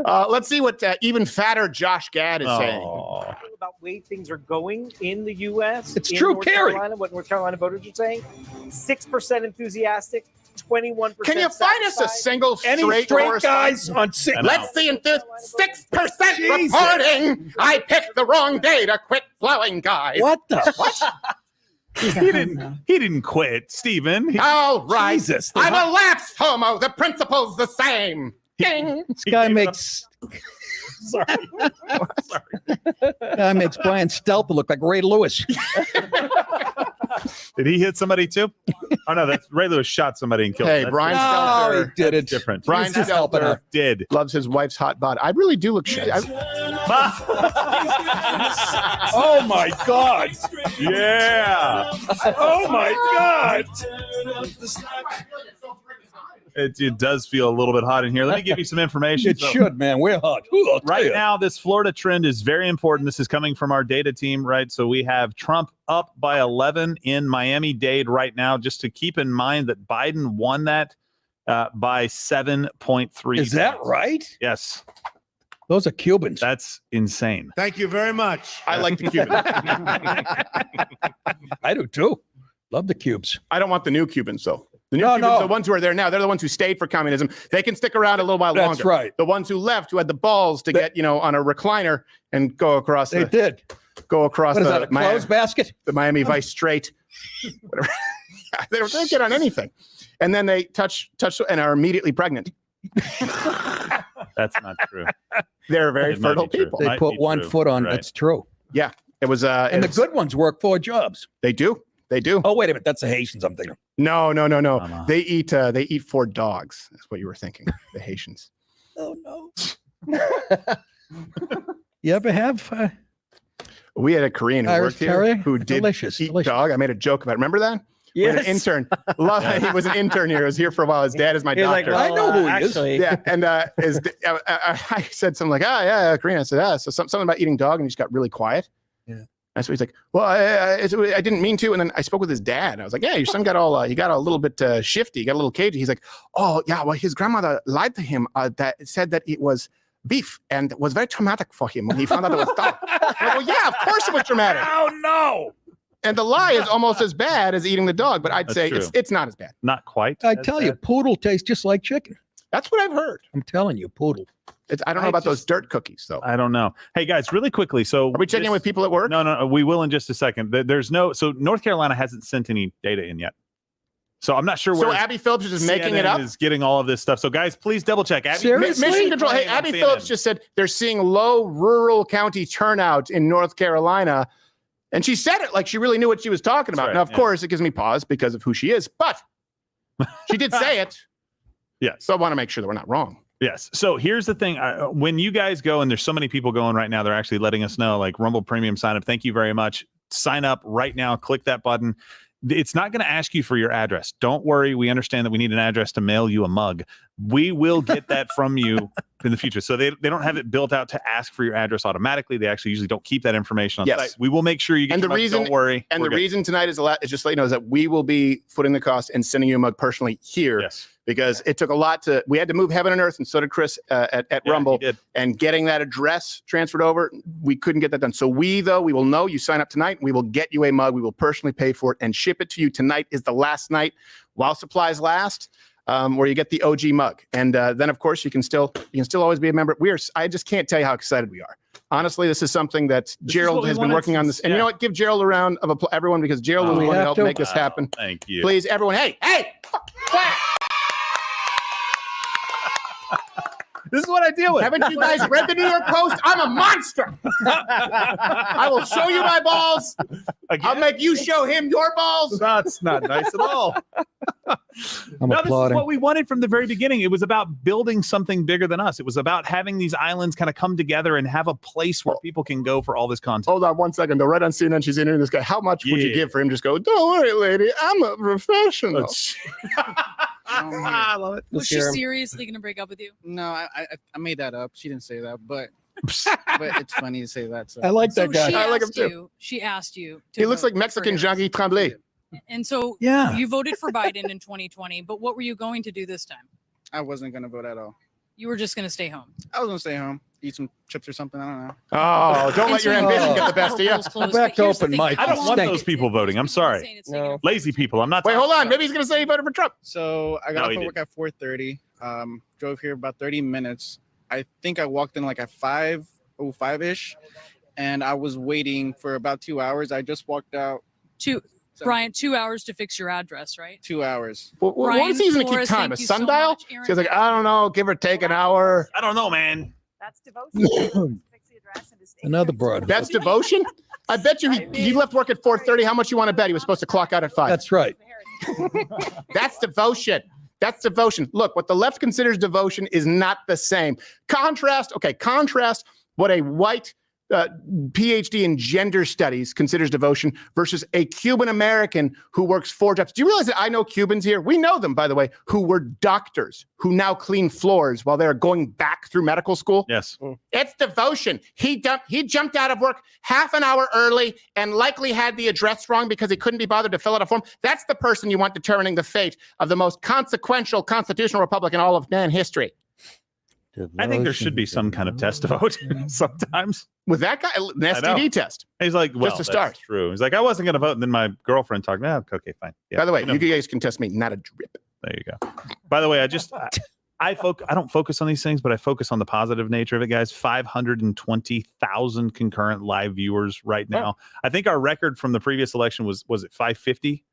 Let's see what even fatter Josh Gad is saying. About the way things are going in the U.S. It's in true, North Carrie. Carolina, what North Carolina voters are saying. 6% enthusiastic, 21%. Can you find us a single Any straight guys on six? Let's see, 6% reporting. I picked the wrong day to quit blowing, guys. What the? What? He didn't quit, Stephen. All right. Jesus. I'm a lapsed homo. The principle's the same. Ding. This guy makes Sorry. guy makes Brian Stelter look like Ray Lewis. Did he hit somebody too? Oh no, that's Ray Lewis shot somebody and killed him. Hey, That's Brian different. No, Stelter. he did it. Different. Brian just helping Stelter her. Did. loves his wife's hot bod. I really do look shit. Oh my God. Yeah. Oh my God. It does feel a little bit hot in here. Let me give you some information. It So, should, man. We're hot. Ooh, I'll tell right you. now, this Florida trend is very important. This is coming from our data team, right? So we have Trump up by 11 in Miami-Dade right now. Just to keep in mind that Biden won that by 7.3. Is that points. right? Yes. Those are Cubans. That's insane. Thank you very much. I like the Cubans. I do too. Love the cubes. I don't want the new Cubans, though. The new No, Cubans, no. the ones who are there now, they're the ones who stayed for communism. They can stick around a little while That's longer. right. The ones who left, who had the balls to get, on a recliner and go across They did. go across What is the that, a clothes basket? the Miami Vice Strait. Whatever. they don't get on anything. And then they touch and are immediately pregnant. That's not true. They're very It might fertile be true. people. They Might put be one true. foot on. Right. That's true. Yeah. It was And the good ones work 4 jobs. They do. They do. Oh, wait a minute. That's the Haitians I'm thinking. No. Come on. They eat 4 dogs. That's what you were thinking. The Haitians. Oh, no. You ever have We had a Korean who Irish worked here Terrier? who did Delicious, eat delicious. dog. I made a joke about it. Remember that? We had an intern. He was an intern here. He was here for a while. His dad is my He was like, doctor. I know who he is. actually, Yeah, and I said something like, yeah, Korean. I said, so something about eating dog, and he just got really quiet. Yeah. And so he's like, well, I didn't mean to. And then I spoke with his dad. I was like, yeah, your son got he got a little bit shifty. He got a little cagey. He's like, oh, yeah, well, his grandmother lied to him that said that it was beef and was very traumatic for him when he found out it was dog. I'm like, well, yeah, of course it was traumatic. Oh no. And the lie is almost as bad as eating the dog, but I'd That's say true. it's not as bad. Not quite. I as tell you, bad. poodle tastes just like chicken. That's what I've heard. I'm telling you, poodle. I don't know about those dirt cookies, though. I don't know. Hey guys, really quickly. So Are we checking in with people at work? No, we will in just a second. There's no. So North Carolina hasn't sent any data in yet. So I'm not sure So where. Abby Phillips is just making it CNN up? is getting all of this stuff. So guys, please double check. Abby, Seriously? Mission Control. Hey, Playing on Abby CNN. Phillips just said they're seeing low rural county turnout in North Carolina. And she said it like she really knew what she was talking about. right, Now, of yeah. course, it gives me pause because of who she is, but she did say it. Yes. So I want to make sure that we're not wrong. Yes. So here's the thing. When you guys go, and there's so many people going right now, they're actually letting us know, like Rumble Premium sign up. Thank you very much. Sign up right now. Click that button. It's not going to ask you for your address. Don't worry. We understand that we need an address to mail you a mug. We will get that from you in the future. So they don't have it built out to ask for your address automatically. They actually usually don't keep that information on Yes. site. We will make sure you get And your the mug. reason- Don't worry. And We're the good. reason tonight is just to let you know is that we will be footing the cost and sending you a mug personally here. Yes. Because it took a lot we had to move heaven and earth, and so did Chris at Yeah, Rumble. he did. And getting that address transferred over, we couldn't get that done. So we will know you sign up tonight. We will get you a mug. We will personally pay for it and ship it to you. Tonight is the last night while supplies last, where you get the OG mug. And then, of course, you can still always be a member. I just can't tell you how excited we are. Honestly, this is something that Gerald what we has been wanted working on since- this. And you know what? Give Gerald a round of applause, everyone, because Gerald was Oh, the one we to have help to? make this happen. Thank you. Please, everyone. Hey, clap. This is what I deal with. Haven't you guys read the New York Post? I'm a monster. I will show you my balls. I'll make you show him your balls. That's not nice at all. I'm No, this is applauding. what we wanted from the very beginning. It was about building something bigger than us. It was about having these islands kind of come together and have a place where people can go for all this content. Hold on 1 second. Though, right on CNN, she's interviewing this guy. How much would you Yeah. give for him? Just go, don't worry, lady. I'm a professional. I love it. Was she seriously going to break up with you? No, I made that up. She didn't say that, but it's funny to say that. So. I like that So guy. she I like him asked too. you. She asked you. To He looks vote like Mexican for Jean-Guy Tremblay. And so Yeah. you voted for Biden in 2020, but what were you going to do this time? I wasn't gonna vote at all. You were just going to stay home. I was gonna stay home. eat some chips or something. I don't know. Oh, don't let your ambition get the best of you. Go back to open mic. I don't want those people voting. I'm sorry. No. Lazy people. I'm not. Wait, talking hold on. about- Maybe he's going to say he voted for Trump. So I No, got he off of work at 4:30. Drove here about 30 minutes. I think I walked in like at 5:05-ish, and I was waiting for about 2 hours. I just walked out. Brian, 2 hours to fix your address, right? 2 hours. What Brian is he going to keep Flores, time? A thank you so sundial? much. Aaron, She's like, I don't know. Give or take an hour. I don't know, man. That's devotion. Another broad. That's devotion? I bet you he left work at 4:30. How much you want to bet he was supposed to clock out at 5? That's right. That's devotion. That's devotion. Look, what the left considers devotion is not the same. Contrast what a white PhD in gender studies considers devotion versus a Cuban American who works 4 jobs. Do you realize that I know Cubans here? We know them, by the way, who were doctors who now clean floors while they're going back through medical school. Yes. It's devotion. He jumped out of work half an hour early and likely had the address wrong because he couldn't be bothered to fill out a form. That's the person you want determining the fate of the most consequential constitutional republic in all of man history. I think there should be some kind of test vote sometimes. With that guy, an I know. STD test. He's like, well, Just to start. that's true. He's like, I wasn't going to vote. And then my girlfriend talked. Okay, fine. Yeah, By the way, you know, you guys can test me, not a drip. there you go. By the way, I don't focus on these things, but I focus on the positive nature of it, guys. 520,000 concurrent live viewers right now. I think our record from the previous election was it 550?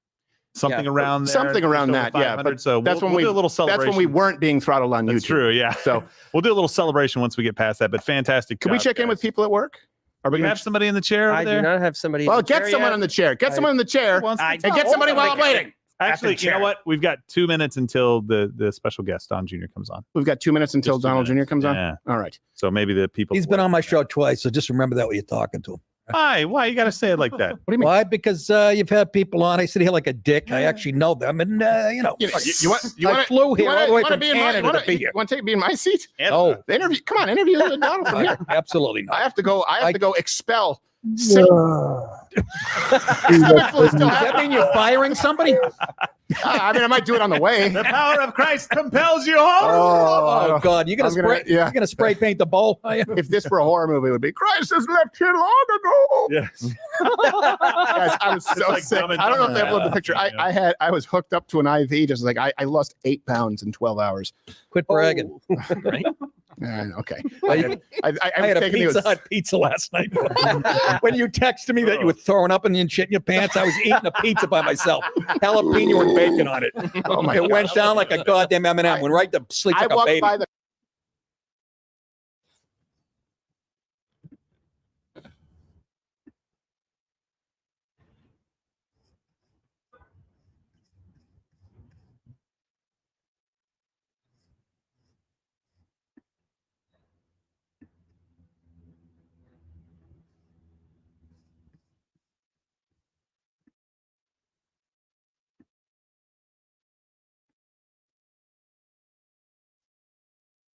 Something around there. Something around just over that, yeah. 500. But So that's we'll when do a little celebration. That's when we weren't being throttled on That's YouTube. true, yeah. So we'll do a little celebration once we get past that. But fantastic. can we job, check in guys. with people at work? Are we Do you going have somebody in the chair over I there? do not have somebody. Well, in the get chair someone yet. in the chair. Get someone in the chair. wants to And talk? get somebody while I'm waiting. Actually, you know what? We've got 2 minutes until the special guest, Don Jr., comes on. We've got 2 minutes until Just 2 Donald Jr. minutes. comes on. Yeah. All right. So maybe the people. He's been on my show twice, so just remember that when you're talking to him. Why? You got to say it like that. What do you mean? Why? Because you've had people on. I sit here like a dick. I actually know them, and You I flew here all the way from be in my, Canada to be here. Want to be in my seat? No, The interview. Come on, interview Donald from here. absolutely not. I have to go expel. Does that mean you're firing somebody? I mean, I might do it on the way. The power of Christ compels you home. Oh God, you're gonna I'm gonna- spray. yeah. You're gonna spray paint the bowl. Are you? If this were a horror movie, it would be Christ has left here long ago. Yes. Guys, I was so like sick. Dumb and I don't know if they Dumber. uploaded the picture. Yeah. I was hooked up to an IV. Just like I lost 8 pounds in 12 hours. Quit bragging. Right? Okay. I I had was a taking Pizza Hut pizza last night. When you texted me that you were throwing up and shit in your pants, I was eating a pizza by myself, jalapeno and bacon on it. Oh my It went down like a goddamn M&M. Went right to sleep I like a walked baby. by the.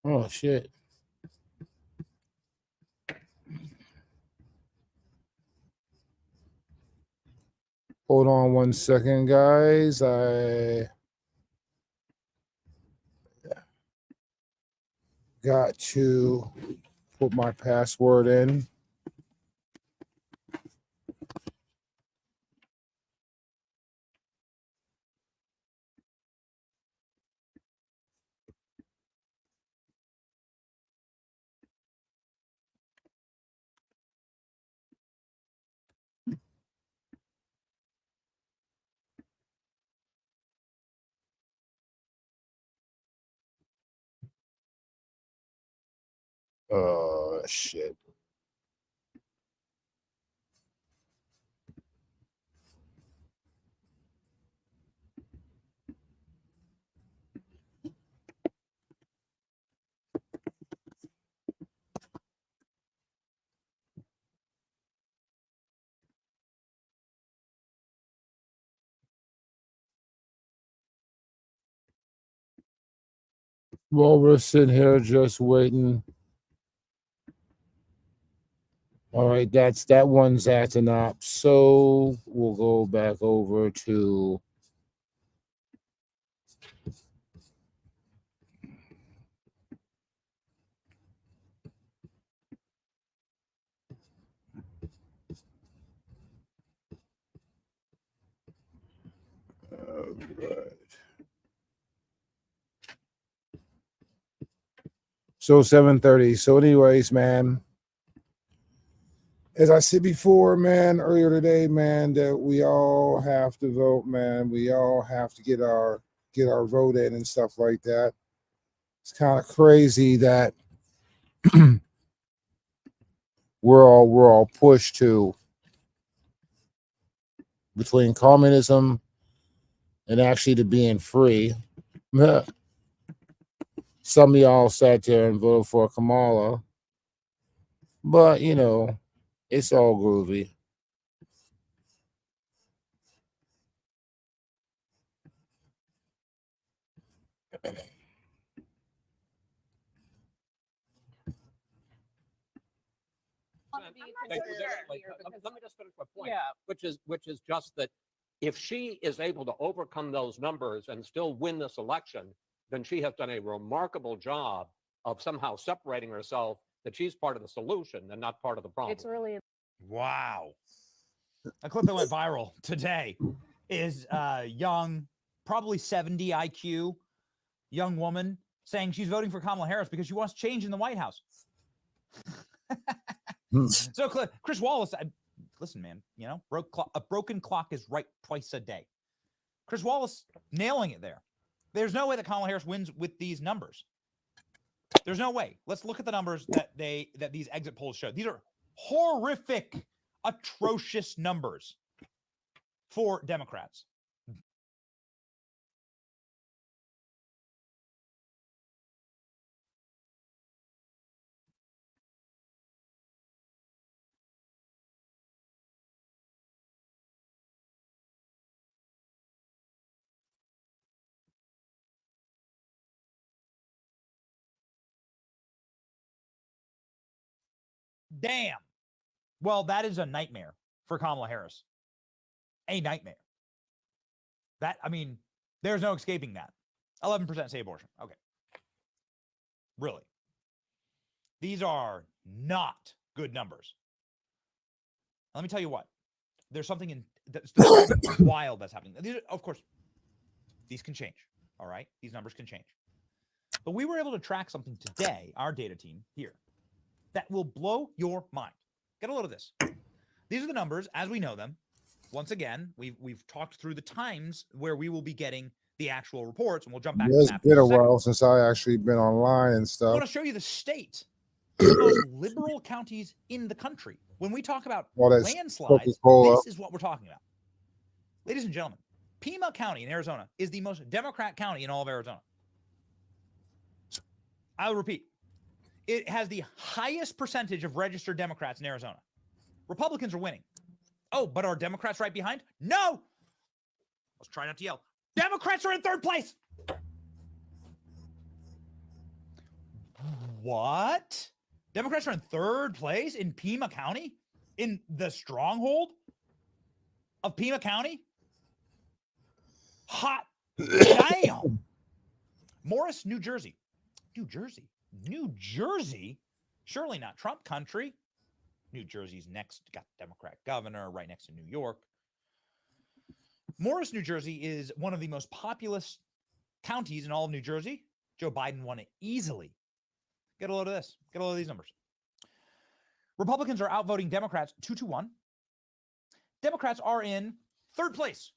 Oh shit. Hold on 1 second, guys. I got to put my password in. Oh shit. Well, we're sitting here just waiting. All right, that one's acting up. So we'll go back over to So 7:30. So, anyways, man, as I said before, man, earlier today, man, that we all have to vote, man. We all have to get our vote in and stuff like that. It's kind of crazy that we're all pushed to between communism and actually to being free. Some of y'all sat there and voted for Kamala, but you know, it's all groovy. Let me just finish my point. Yeah, which is just that if she is able to overcome those numbers and still win this election, then she has done a remarkable job of somehow separating herself that she's part of the solution and not part of the problem. It's really Wow. A clip that went viral today is young, probably 70 IQ, young woman saying she's voting for Kamala Harris because she wants change in the White House. So Chris Wallace, listen, man, you know, a broken clock is right twice a day. Chris Wallace nailing it there. There's no way that Kamala Harris wins with these numbers. There's no way. Let's look at the numbers that these exit polls show. These are horrific, atrocious numbers for Democrats. Damn. Well, that is a nightmare for Kamala Harris. A nightmare. That, I mean, there's no escaping that. 11% say abortion. Okay. Really. These are not good numbers. Let me tell you what. There's something that's wild that's happening. These are, of course, these can change. All right? These numbers can change. But we were able to track something today, our data team here, that will blow your mind. Get a load of this. These are the numbers as we know them. Once again, we've talked through the times where we will be getting the actual reports, and we'll jump back to It's that. been a while since I actually been online and I stuff. want to show you the state, the most liberal counties in the country. When we talk about All that landslides, Coca-Cola. this is what we're talking about. Ladies and gentlemen, Pima County in Arizona is the most Democrat county in all of Arizona. I'll repeat. It has the highest percentage of registered Democrats in Arizona. Republicans are winning. Oh, but are Democrats right behind? No. Let's try not to yell. Democrats are in third place. What? Democrats are in third place in Pima County? In the stronghold of Pima County? Hot damn. Morris, New Jersey. New Jersey? Surely not Trump country. New Jersey's next, got Democrat governor right next to New York. Morris, New Jersey is one of the most populous counties in all of New Jersey. Joe Biden won it easily. Get a load of this. Get a load of these numbers. Republicans are outvoting Democrats 2-1. Democrats are in third place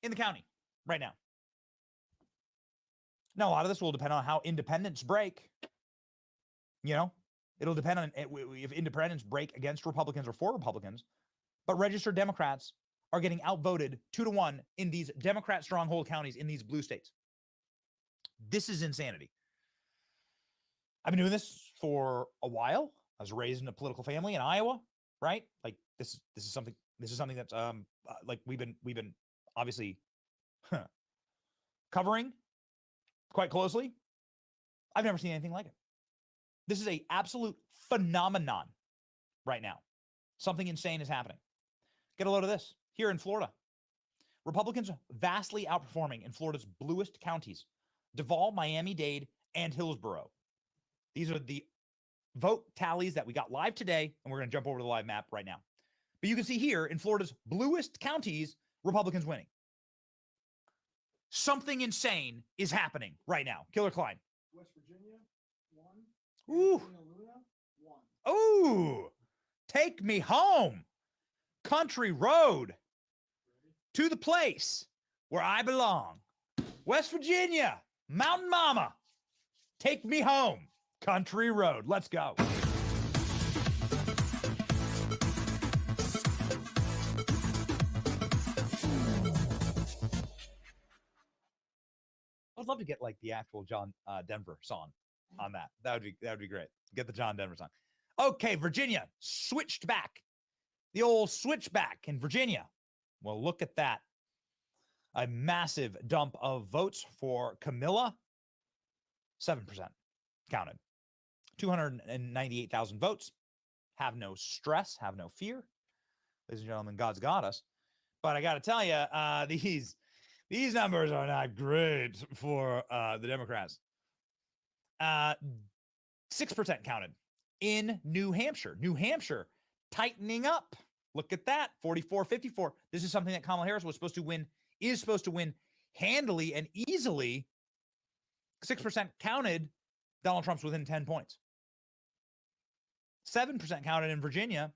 in the county right now. Now, a lot of this will depend on how independents break. You know, it'll depend on if independents break against Republicans or for Republicans. But registered Democrats are getting outvoted 2-1 in these Democrat stronghold counties in these blue states. This is insanity. I've been doing this for a while. I was raised in a political family in Iowa, right? Like this is something that's like we've been obviously covering quite closely. I've never seen anything like it. This is a absolute phenomenon right now. Something insane is happening. Get a load of this. Here in Florida, Republicans vastly outperforming in Florida's bluest counties, Duval, Miami-Dade, and Hillsborough. These are the vote tallies that we got live today, and we're going to jump over to the live map right now. But you can see here in Florida's bluest counties, Republicans winning. Something insane is happening right now. Killer Klein. West Virginia, 1. Ooh. Luna, 1. Ooh. Take me home. Country road to the place where I belong. West Virginia, Mountain Mama. Take me home. Country road. Let's go. I'd love to get like the actual John Denver song on that. That would be great. Get the John Denver song. Okay, Virginia switched back. The old switchback in Virginia. Well, look at that. A massive dump of votes for Camilla. 7% counted. 298,000 votes. Have no stress, have no fear. Ladies and gentlemen, God's got us. But I got to tell you, these numbers are not great for the Democrats. 6% counted in New Hampshire. New Hampshire tightening up. Look at that. 44-54. This is something that Kamala Harris was supposed to win, is supposed to win handily and easily. 6% counted. Donald Trump's within 10 points. 7% counted in Virginia.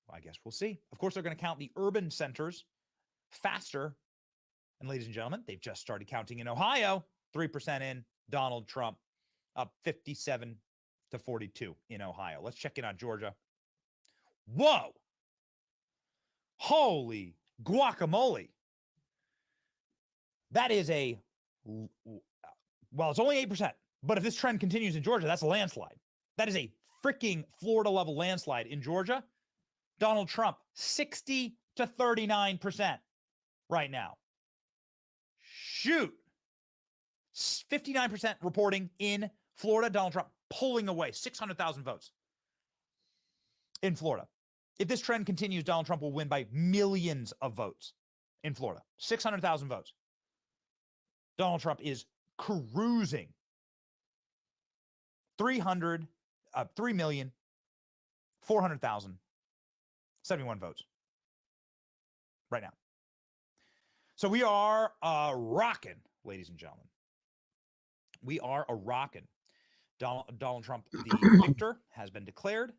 Well, I guess we'll see. Of course, they're going to count the urban centers faster. And ladies and gentlemen, they've just started counting in Ohio. 3% in. Donald Trump up 57-42 in Ohio. Let's check in on Georgia. Whoa. Holy guacamole. That is well, it's only 8%. But if this trend continues in Georgia, that's a landslide. That is a freaking Florida level landslide in Georgia. Donald Trump, 60 to 39% right now. Shoot. 59% reporting in Florida. Donald Trump pulling away 600,000 votes in Florida. If this trend continues, Donald Trump will win by millions of votes in Florida. 600,000 votes. Donald Trump is cruising. 3,400,071 votes right now. So we are rocking, ladies and gentlemen. We are rocking. Donald Trump, the victor, has been declared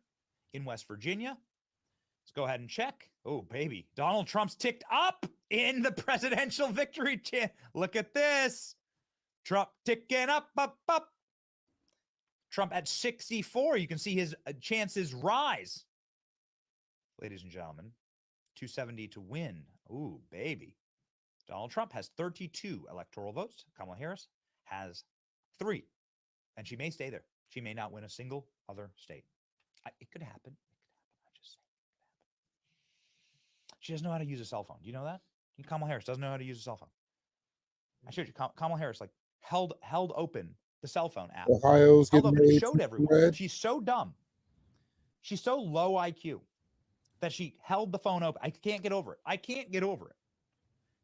in West Virginia. Let's go ahead and check. Oh, baby. Donald Trump's ticked up in the presidential victory. Look at this. Trump ticking up, up, up. Trump at 64. You can see his chances rise. Ladies and gentlemen, 270 to win. Ooh, baby. Donald Trump has 32 electoral votes. Kamala Harris has 3. And she may stay there. She may not win a single other state. It could happen. I just say it could happen. She doesn't know how to use a cell phone. Do you know that? Kamala Harris doesn't know how to use a cell phone. I showed you. Kamala Harris like held open the cell phone app. Ohio's getting ready showed to everyone. spread. She's so dumb. She's so low IQ that she held the phone open. I can't get over it. I can't get over it.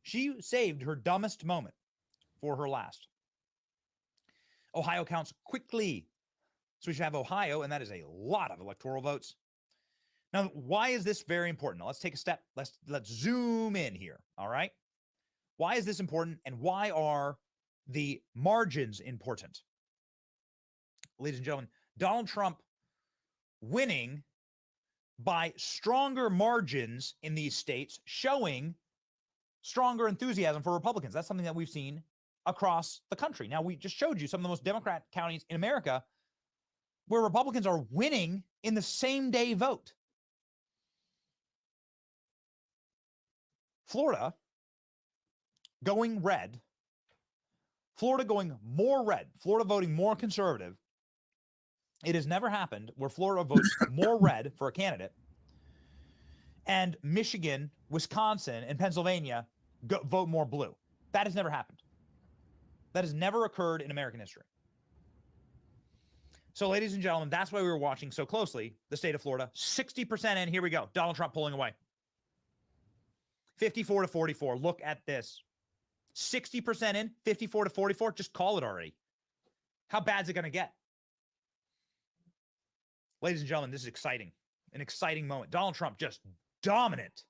She saved her dumbest moment for her last. Ohio counts quickly. So we should have Ohio, and that is a lot of electoral votes. Now, why is this very important? Now, let's take a step. Let's zoom in here, all right? Why is this important, and why are the margins important? Ladies and gentlemen, Donald Trump winning by stronger margins in these states, showing stronger enthusiasm for Republicans. That's something that we've seen across the country. Now, we just showed you some of the most Democrat counties in America where Republicans are winning in the same day vote. Florida going red. Florida going more red. Florida voting more conservative. It has never happened where Florida votes more red for a candidate and Michigan, Wisconsin, and Pennsylvania vote more blue. That has never happened. That has never occurred in American history. So, ladies and gentlemen, that's why we were watching so closely the state of Florida. 60% in. Here we go. Donald Trump pulling away. 54 to 44. Look at this. 60% in, 54 to 44. Just call it already. How bad is it going to get? Ladies and gentlemen, this is exciting. An exciting moment. Donald Trump just dominant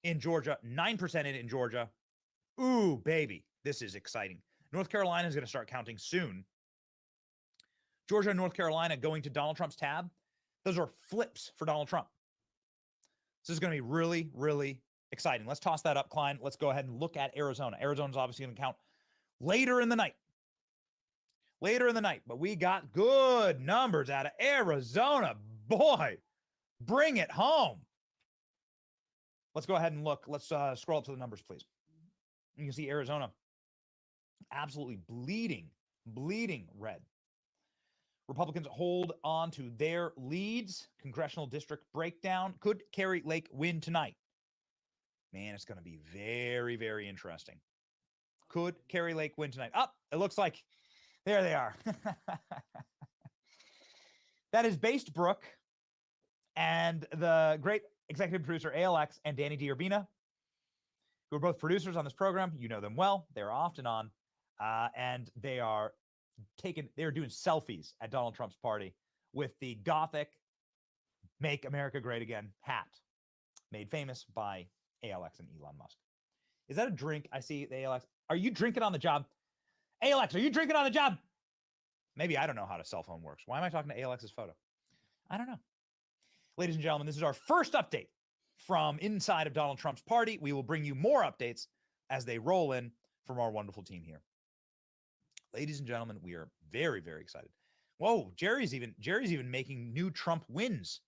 in Georgia. 9% in Georgia. Ooh, baby. This is exciting. North Carolina is going to start counting soon. Georgia and North Carolina going to Donald Trump's tab. Those are flips for Donald Trump. This is going to be really, really exciting. Let's toss that up, Klein. Let's go ahead and look at Arizona. Arizona's obviously going to count later in the night. But we got good numbers out of Arizona. Boy, bring it home. Let's go ahead and look. Let's scroll up to the numbers, please. You can see Arizona absolutely bleeding red. Republicans hold on to their leads. Congressional district breakdown. Could Kari Lake win tonight? Man, it's going to be very, very interesting. Could Kari Lake win tonight? It looks like there they are. That is Based Brook and the great executive producer ALX and Danny D'Urbina, who are both producers on this program. You know them well. They're often on, and they are doing selfies at Donald Trump's party with the Gothic "Make America Great Again" hat, made famous by ALX and Elon Musk. Is that a drink I see the ALX? Are you drinking on the job? ALX, are you drinking on the job? Maybe I don't know how a cell phone works. Why am I talking to ALX's photo? I don't know. Ladies and gentlemen, this is our first update from inside of Donald Trump's party. We will bring you more updates as they roll in from our wonderful team here. Ladies and gentlemen, we are very, very excited. Whoa, Jerry's even making new Trump wins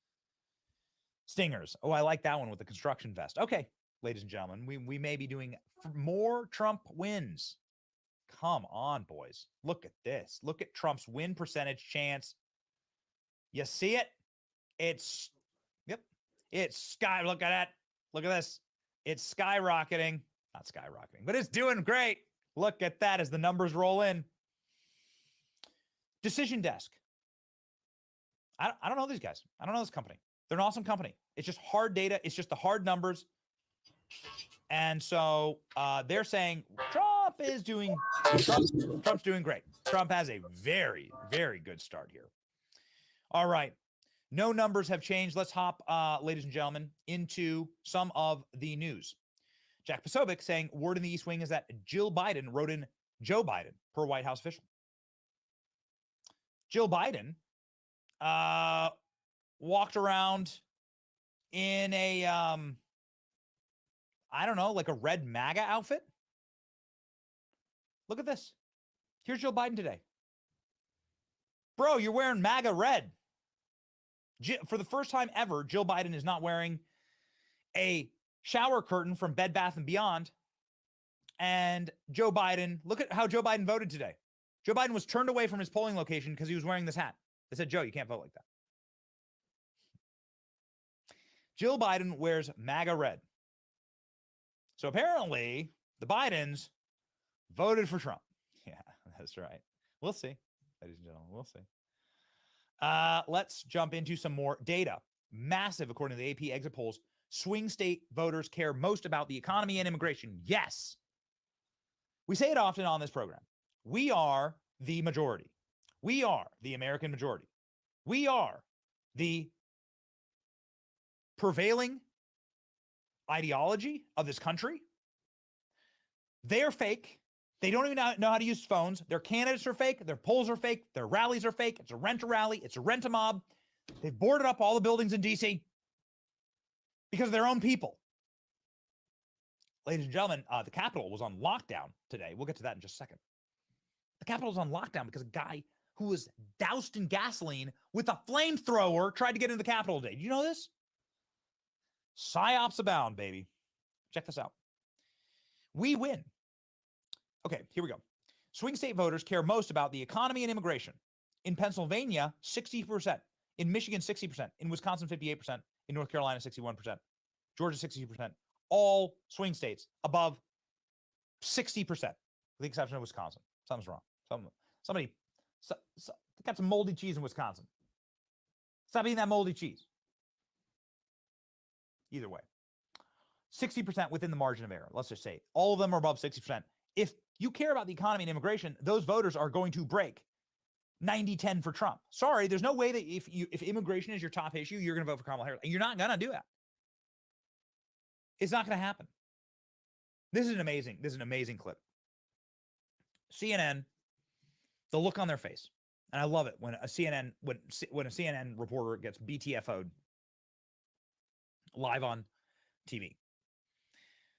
stingers. Oh, I like that one with the construction vest. Okay, ladies and gentlemen, we may be doing more Trump wins. Come on, boys. Look at this. Look at Trump's win percentage chance. You see it? It's sky. Look at that. Look at this. It's skyrocketing. Not skyrocketing, but it's doing great. Look at that as the numbers roll in. Decision Desk. I don't know these guys. I don't know this company. They're an awesome company. It's just hard data. It's just the hard numbers. And so they're saying Trump's doing great. Trump has a very, very good start here. All right. No numbers have changed. Let's hop, ladies and gentlemen, into some of the news. Jack Posobiec saying word in the East Wing is that Jill Biden wrote in Joe Biden per White House official. Jill Biden walked around in a, I don't know, like a red MAGA outfit. Look at this. Here's Joe Biden today. Bro, you're wearing MAGA red. For the first time ever, Jill Biden is not wearing a shower curtain from Bed Bath & Beyond. And Joe Biden, look at how Joe Biden voted today. Joe Biden was turned away from his polling location because he was wearing this hat. They said, Joe, you can't vote like that. Jill Biden wears MAGA red. So apparently, the Bidens voted for Trump. Yeah, that's right. We'll see, ladies and gentlemen. We'll see. Let's jump into some more data. Massive, according to the AP exit polls, swing state voters care most about the economy and immigration. Yes. We say it often on this program. We are the majority. We are the American majority. We are the prevailing ideology of this country. They're fake. They don't even know how to use phones. Their candidates are fake. Their polls are fake. Their rallies are fake. It's a rent-a-rally. It's a rent-a-mob. They've boarded up all the buildings in D.C. because of their own people. Ladies and gentlemen, the Capitol was on lockdown today. We'll get to that in just a second. The Capitol was on lockdown because a guy who was doused in gasoline with a flamethrower tried to get into the Capitol today. Do you know this? Psyops abound, baby. Check this out. We win. Okay, here we go. Swing state voters care most about the economy and immigration. In Pennsylvania, 60%. In Michigan, 60%. In Wisconsin, 58%. In North Carolina, 61%. Georgia, 60%. All swing states above 60%, with the exception of Wisconsin. Something's wrong. Somebody got some moldy cheese in Wisconsin. Stop eating that moldy cheese. Either way, 60% within the margin of error. Let's just say all of them are above 60%. If you care about the economy and immigration, those voters are going to break 90-10 for Trump. Sorry, there's no way that if immigration is your top issue, you're going to vote for Kamala Harris. And you're not going to do that. It's not going to happen. This is an amazing clip. CNN, the look on their face, and I love it when a CNN reporter gets BTFO'd live on TV.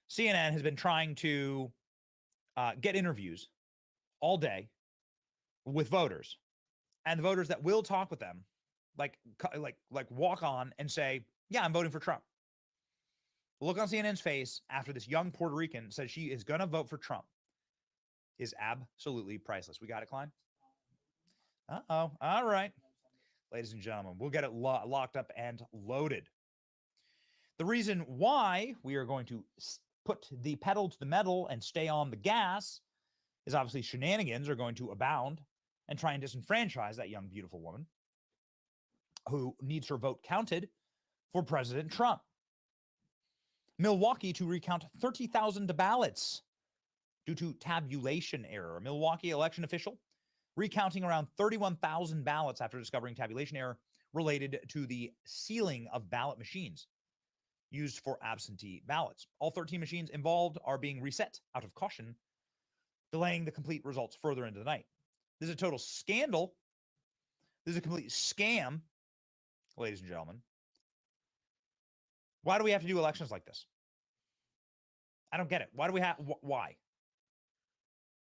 CNN has been trying to get interviews all day with voters, and the voters that will talk with them, like walk on and say, "Yeah, I'm voting for Trump." The look on CNN's face after this young Puerto Rican says she is going to vote for Trump is absolutely priceless. We got it, Klein? Uh-oh. All right. Ladies and gentlemen, we'll get it locked up and loaded. The reason why we are going to put the pedal to the metal and stay on the gas is obviously shenanigans are going to abound and try and disenfranchise that young, beautiful woman who needs her vote counted for President Trump. Milwaukee to recount 30,000 ballots due to tabulation error. A Milwaukee election official recounting around 31,000 ballots after discovering tabulation error related to the sealing of ballot machines used for absentee ballots. All 13 machines involved are being reset out of caution, delaying the complete results further into the night. This is a total scandal. This is a complete scam, ladies and gentlemen. Why do we have to do elections like this? I don't get it. Why do we have, why?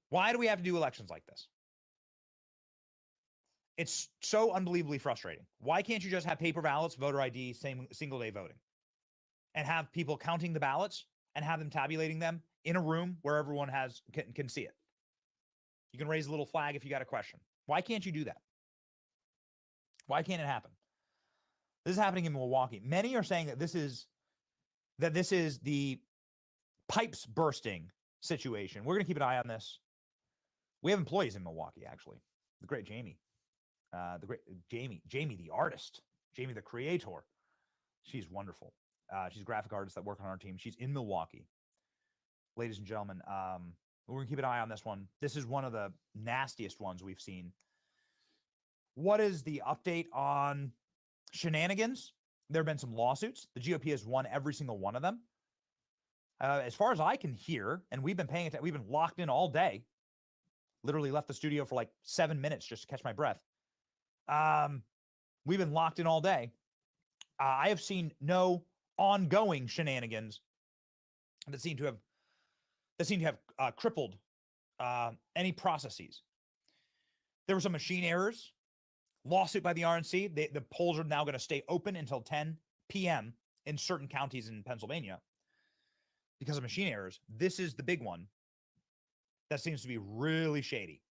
Why do we have to do elections like this? It's so unbelievably frustrating. Why can't you just have paper ballots, voter ID, single day voting, and have people counting the ballots and have them tabulating them in a room where everyone can see it? You can raise a little flag if you got a question. Why can't you do that? Why can't it happen? This is happening in Milwaukee. Many are saying that this is the pipes bursting situation. We're going to keep an eye on this. We have employees in Milwaukee, actually. The great Jamie. Jamie, the artist. Jamie, the creator. She's wonderful. She's a graphic artist that works on our team. She's in Milwaukee. Ladies and gentlemen, we're going to keep an eye on this one. This is one of the nastiest ones we've seen. What is the update on shenanigans? There have been some lawsuits. The GOP has won every single one of them. As far as I can hear, and we've been paying attention, we've been locked in all day. Literally left the studio for like 7 minutes just to catch my breath. We've been locked in all day. I have seen no ongoing shenanigans that seem to have crippled any processes. There were some machine errors. Lawsuit by the RNC. The polls are now going to stay open until 10 p.m. in certain counties in Pennsylvania because of machine errors. This is the big one that seems to be really shady.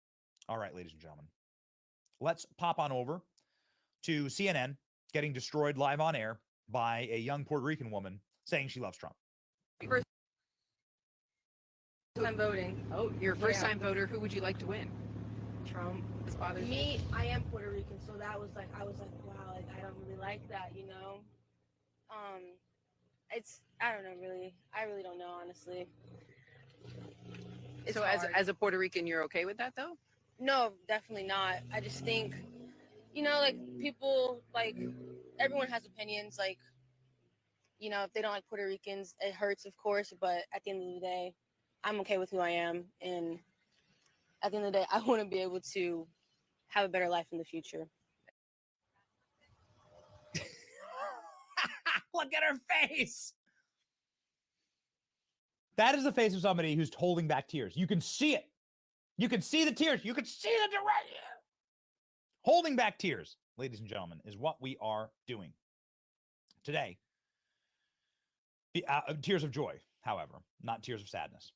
All right, ladies and gentlemen, let's pop on over to CNN getting destroyed live on air by a young Puerto Rican woman saying she loves Trump. First time voting. Oh, you're a first-time voter. Who would you like to win? Trump. This bothers Me, I am Puerto Rican, so that was like, I was like, wow, like I don't really like that, you know. I don't know, really. I really don't know, honestly. So as a Puerto Rican, you're okay with that though? No, definitely not. I just think, you know, like people, like everyone has opinions. Like, you know, if they don't like Puerto Ricans, it hurts, of course. But at the end of the day, I'm okay with who I am, and at the end of the day, I want to be able to have a better life in the future. Look at her face. That is the face of somebody who's holding back tears. You can see it. You can see the tears. You can see the direct. Holding back tears, ladies and gentlemen, is what we are doing today. The tears of joy, however, not tears of sadness.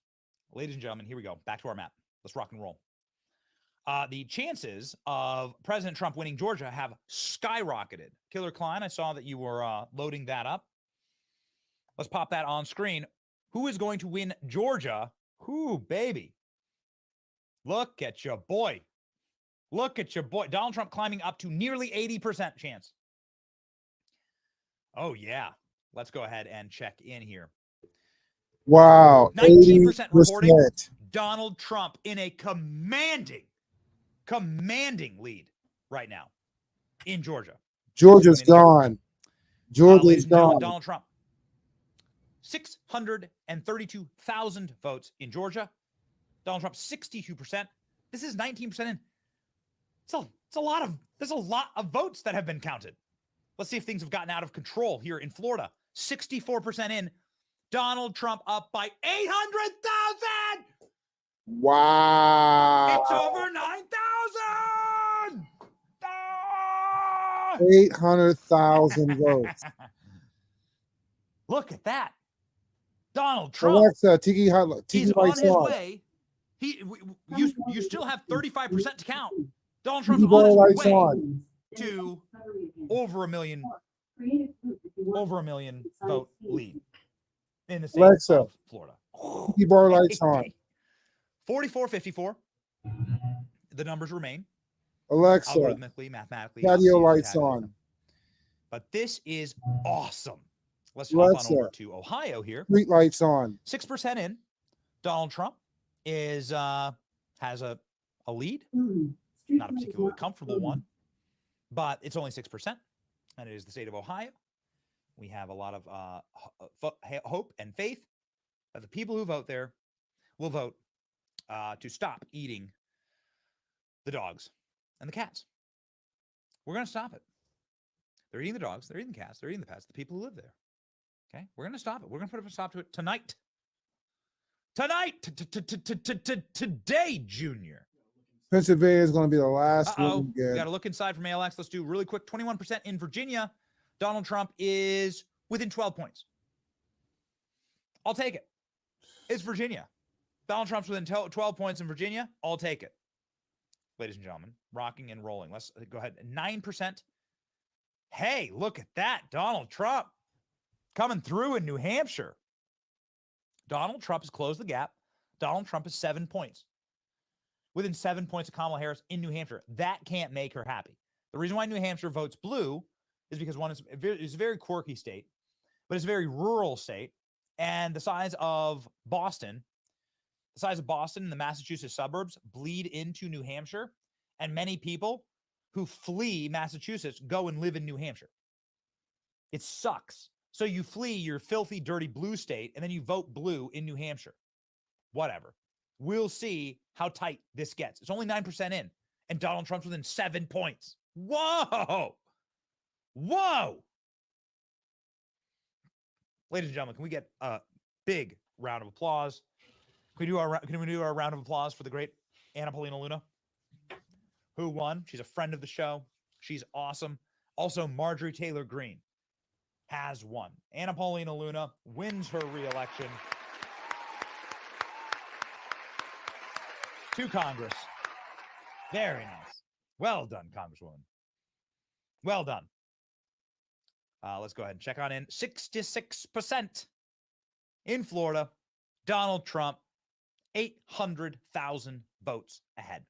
Ladies and gentlemen, here we go. Back to our map. Let's rock and roll. The chances of President Trump winning Georgia have skyrocketed. Killer Klein, I saw that you were loading that up. Let's pop that on screen. Who is going to win Georgia? Who, baby? Look at your boy. Look at your boy. Donald Trump climbing up to nearly 80% chance. Oh, yeah. Let's go ahead and check in here. Wow. 19% reporting 80%. Donald Trump in a commanding lead right now in Georgia. Georgia's gone. Georgia's gone. Donald Trump. 632,000 votes in Georgia. Donald Trump, 62%. This is 19% in. There's a lot of votes that have been counted. Let's see if things have gotten out of control here in Florida. 64% in. Donald Trump up by 800,000. Wow. It's over 9,000. 800,000 votes. Look at that. Donald Trump Alexa, Tiki is on lights his on. way. You still have 35% to count. Donald Tiki Trump's on bar his lights way on. to over a million vote lead in the state Alexa, of Florida. Tiki bar lights on. 44-54. The numbers remain. Alexa, Algorithmically, mathematically. patio obviously, lights tabulate on. them. But this is awesome. Let's hop on Alexa, over to Ohio here. street lights on. 6% in. Donald Trump has a lead. Not a particularly comfortable one, but it's only 6%. And it is the state of Ohio. We have a lot of hope and faith that the people who vote there will vote to stop eating the dogs and the cats. We're going to stop it. They're eating the dogs. They're eating the cats. They're eating the pets. The people who live there. Okay? We're going to stop it. We're going to put a stop to it tonight. Today, Junior. Pennsylvania is going to be the last Uh-oh. one We got again. to look inside from ALX. Let's do really quick. 21% in Virginia. Donald Trump is within 12 points. I'll take it. It's Virginia. Donald Trump's within 12 points in Virginia. I'll take it. Ladies and gentlemen, rocking and rolling. Let's go ahead. 9%. Hey, look at that. Donald Trump coming through in New Hampshire. Donald Trump has closed the gap. Donald Trump is 7 points. Within 7 points of Kamala Harris in New Hampshire. That can't make her happy. The reason why New Hampshire votes blue is because one, it's a very quirky state, but it's a very rural state. And the size of Boston and the Massachusetts suburbs bleed into New Hampshire. And many people who flee Massachusetts go and live in New Hampshire. It sucks. So you flee your filthy, dirty blue state, and then you vote blue in New Hampshire. Whatever. We'll see how tight this gets. It's only 9% in, and Donald Trump's within 7 points. Whoa! Whoa! Ladies and gentlemen, can we get a big round of applause? Can we do our round of applause for the great Anna Paulina Luna, who won? She's a friend of the show. She's awesome. Also, Marjorie Taylor Greene has won. Anna Paulina Luna wins her re-election to Congress. Very nice. Well done, Congresswoman. Well done. Let's go ahead and check on in. 66% in Florida. Donald Trump, 800,000 votes ahead.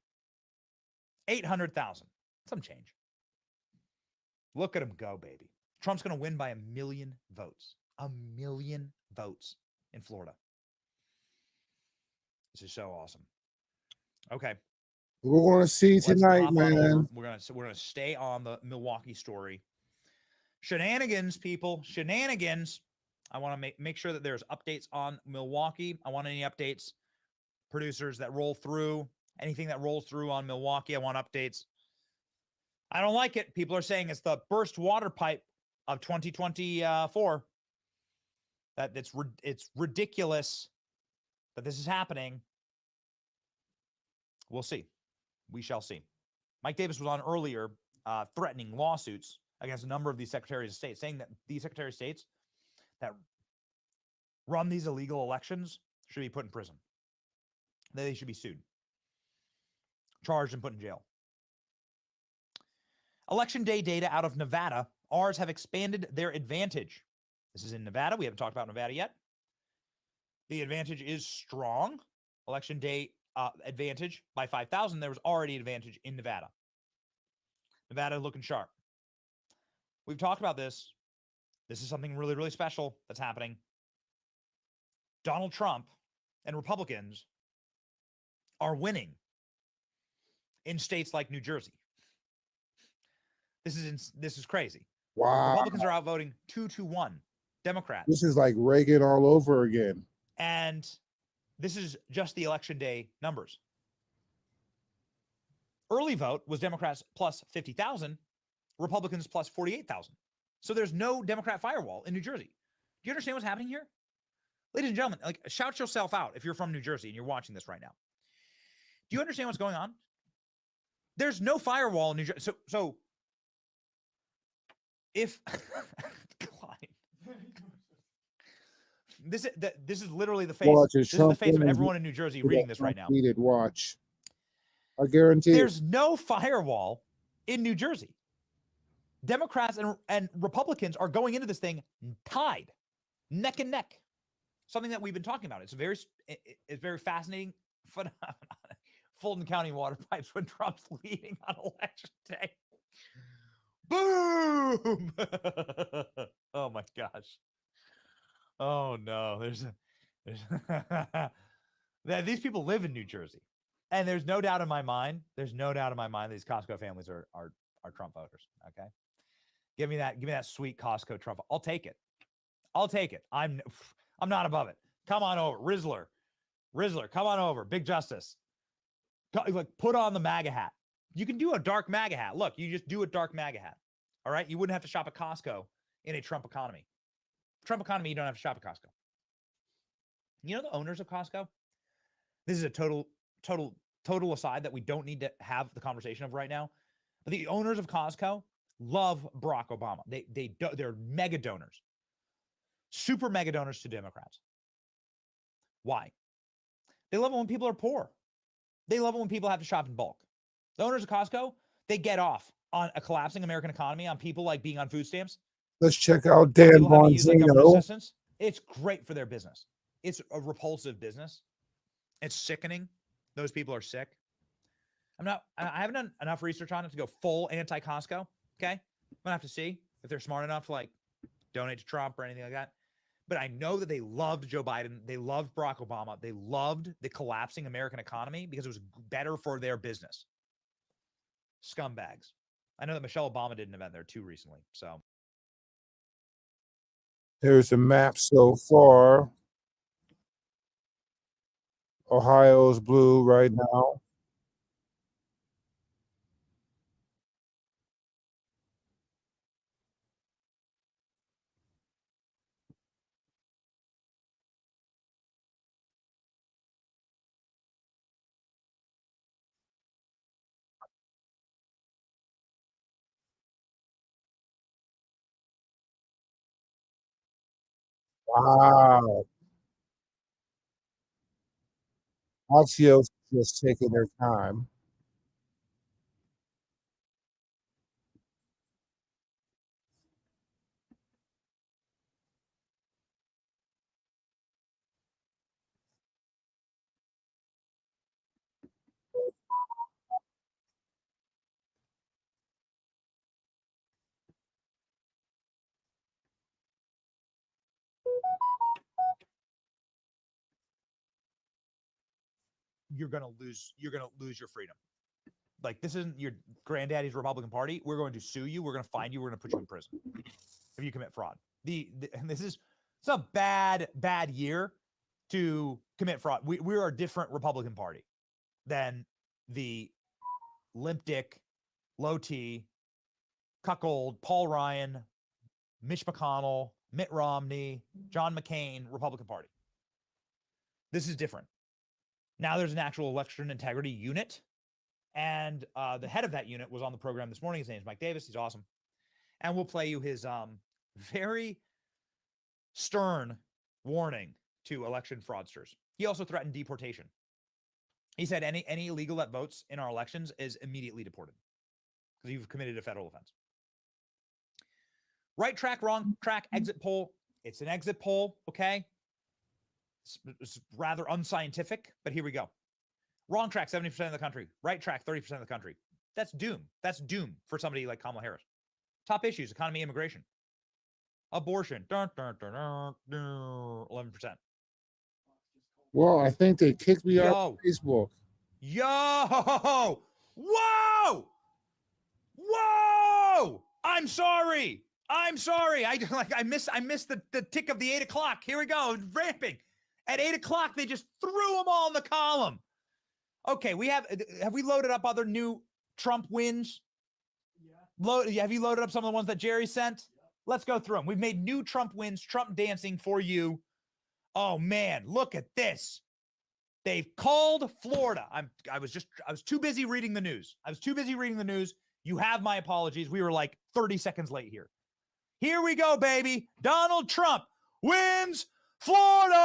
800,000. Some change. Look at him go, baby. Trump's going to win by 1 million votes. 1 million votes in Florida. This is so awesome. Okay. We're going to see Let's tonight, hop on over. man. We're gonna stay on the Milwaukee story. Shenanigans, people. Shenanigans. I want to make sure that there's updates on Milwaukee. I want any updates. Producers that roll through. Anything that rolls through on Milwaukee, I want updates. I don't like it. People are saying it's the burst water pipe of 2024. That it's ridiculous that this is happening. We'll see. We shall see. Mike Davis was on earlier threatening lawsuits against a number of these secretaries of state, saying that these secretaries of states that run these illegal elections should be put in prison. That they should be sued, charged, and put in jail. Election day data out of Nevada. Ours have expanded their advantage. This is in Nevada. We haven't talked about Nevada yet. The advantage is strong. Election day advantage by 5,000. There was already advantage in Nevada. Nevada looking sharp. We've talked about this. This is something really, really special that's happening. Donald Trump and Republicans are winning in states like New Jersey. This is crazy. Wow. Republicans are outvoting 2-1 Democrats. This is like Reagan all over again. And this is just the election day numbers. Early vote was Democrats plus 50,000, Republicans plus 48,000. So there's no Democrat firewall in New Jersey. Do you understand what's happening here? Ladies and gentlemen, like, shout yourself out if you're from New Jersey and you're watching this right now. Do you understand what's going on? There's no firewall in New Jersey. So if this is literally the face. Watch, this is the face of everyone in New Jersey reading this right now. Watch. I guarantee There's no firewall in New Jersey. Democrats and Republicans are going into this thing tied, neck and neck. Something that we've been talking about. It's very fascinating phenomenon. Fulton County water pipes when Trump's leading on election day. Boom! Oh my gosh. Oh no, there's these people live in New Jersey. And there's no doubt in my mind, these Costco families are Trump voters. Okay. Give me that sweet Costco Trump. I'll take it. I'm not above it. Come on over. Rizzler, come on over. Big Justice. Like, put on the MAGA hat. You can do a dark MAGA hat. Look, you just do a dark MAGA hat. All right. You wouldn't have to shop at Costco in a Trump economy. Trump economy, you don't have to shop at Costco. You know the owners of Costco? This is a total aside that we don't need to have the conversation of right now. But the owners of Costco love Barack Obama. They're mega donors. Super mega donors to Democrats. Why? They love it when people are poor. They love it when people have to shop in bulk. The owners of Costco, they get off on a collapsing American economy, on people like being on food stamps. Let's check out Dan Bongino. It's great for their business. It's a repulsive business. It's sickening. Those people are sick. I haven't done enough research on it to go full anti-Costco. Okay. I'm gonna have to see if they're smart enough to like donate to Trump or anything like that. But I know that they loved Joe Biden. They loved Barack Obama. They loved the collapsing American economy because it was better for their business. Scumbags. I know that Michelle Obama did an event there too recently. So Here's the map so far. Ohio's blue right now. Wow. Axios just taking their time. you're gonna lose your freedom. Like, this isn't your granddaddy's Republican Party. We're going to sue you. We're going to find you. We're going to put you in prison if you commit fraud. And it's a bad year to commit fraud. We are a different Republican Party than the limp dick, low T, cuckold, Paul Ryan, Mitch McConnell, Mitt Romney, John McCain Republican Party. This is different. Now there's an actual election integrity unit. And the head of that unit was on the program this morning. His name is Mike Davis. He's awesome. And we'll play you his very stern warning to election fraudsters. He also threatened deportation. He said any illegal that votes in our elections is immediately deported because you've committed a federal offense. Right track, wrong track, exit poll. It's an exit poll, okay? It's rather unscientific, but here we go. Wrong track, 70% of the country. Right track, 30% of the country. That's doom. That's doom for somebody like Kamala Harris. Top issues, economy, immigration. Abortion, 11%. Well, I think they kicked me off Facebook. Yo! Whoa! Whoa! I'm sorry. I missed the tick of the 8 o'clock. Here we go. Ramping. At 8 o'clock, they just threw them all in the column. Okay, have we loaded up other new Trump wins? Have you loaded up some of the ones that Jerry sent? Let's go through them. We've made new Trump wins, Trump dancing for you. Oh man, look at this. They've called Florida. I was too busy reading the news. You have my apologies. We were like 30 seconds late here. Here we go, baby. Donald Trump wins Florida.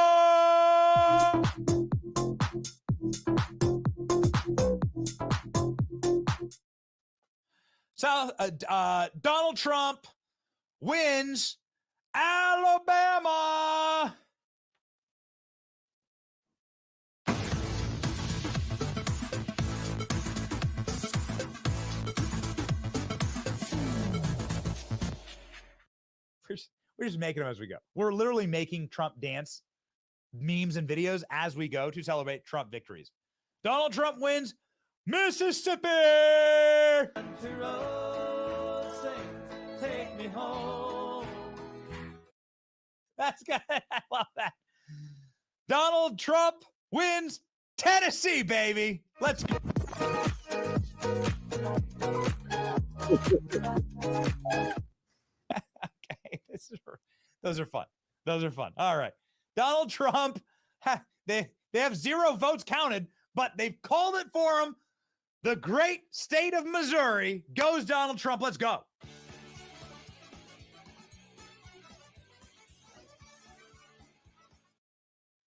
Donald Trump wins Alabama. We're just making them as we go. We're literally making Trump dance memes and videos as we go to celebrate Trump victories. Donald Trump wins Mississippi. Take me home. That's good. I love that. Donald Trump wins Tennessee, baby. Let's go. Okay, those are fun. All right. Donald Trump, they have 0 votes counted, but they've called it for him. The great state of Missouri goes Donald Trump. Let's go.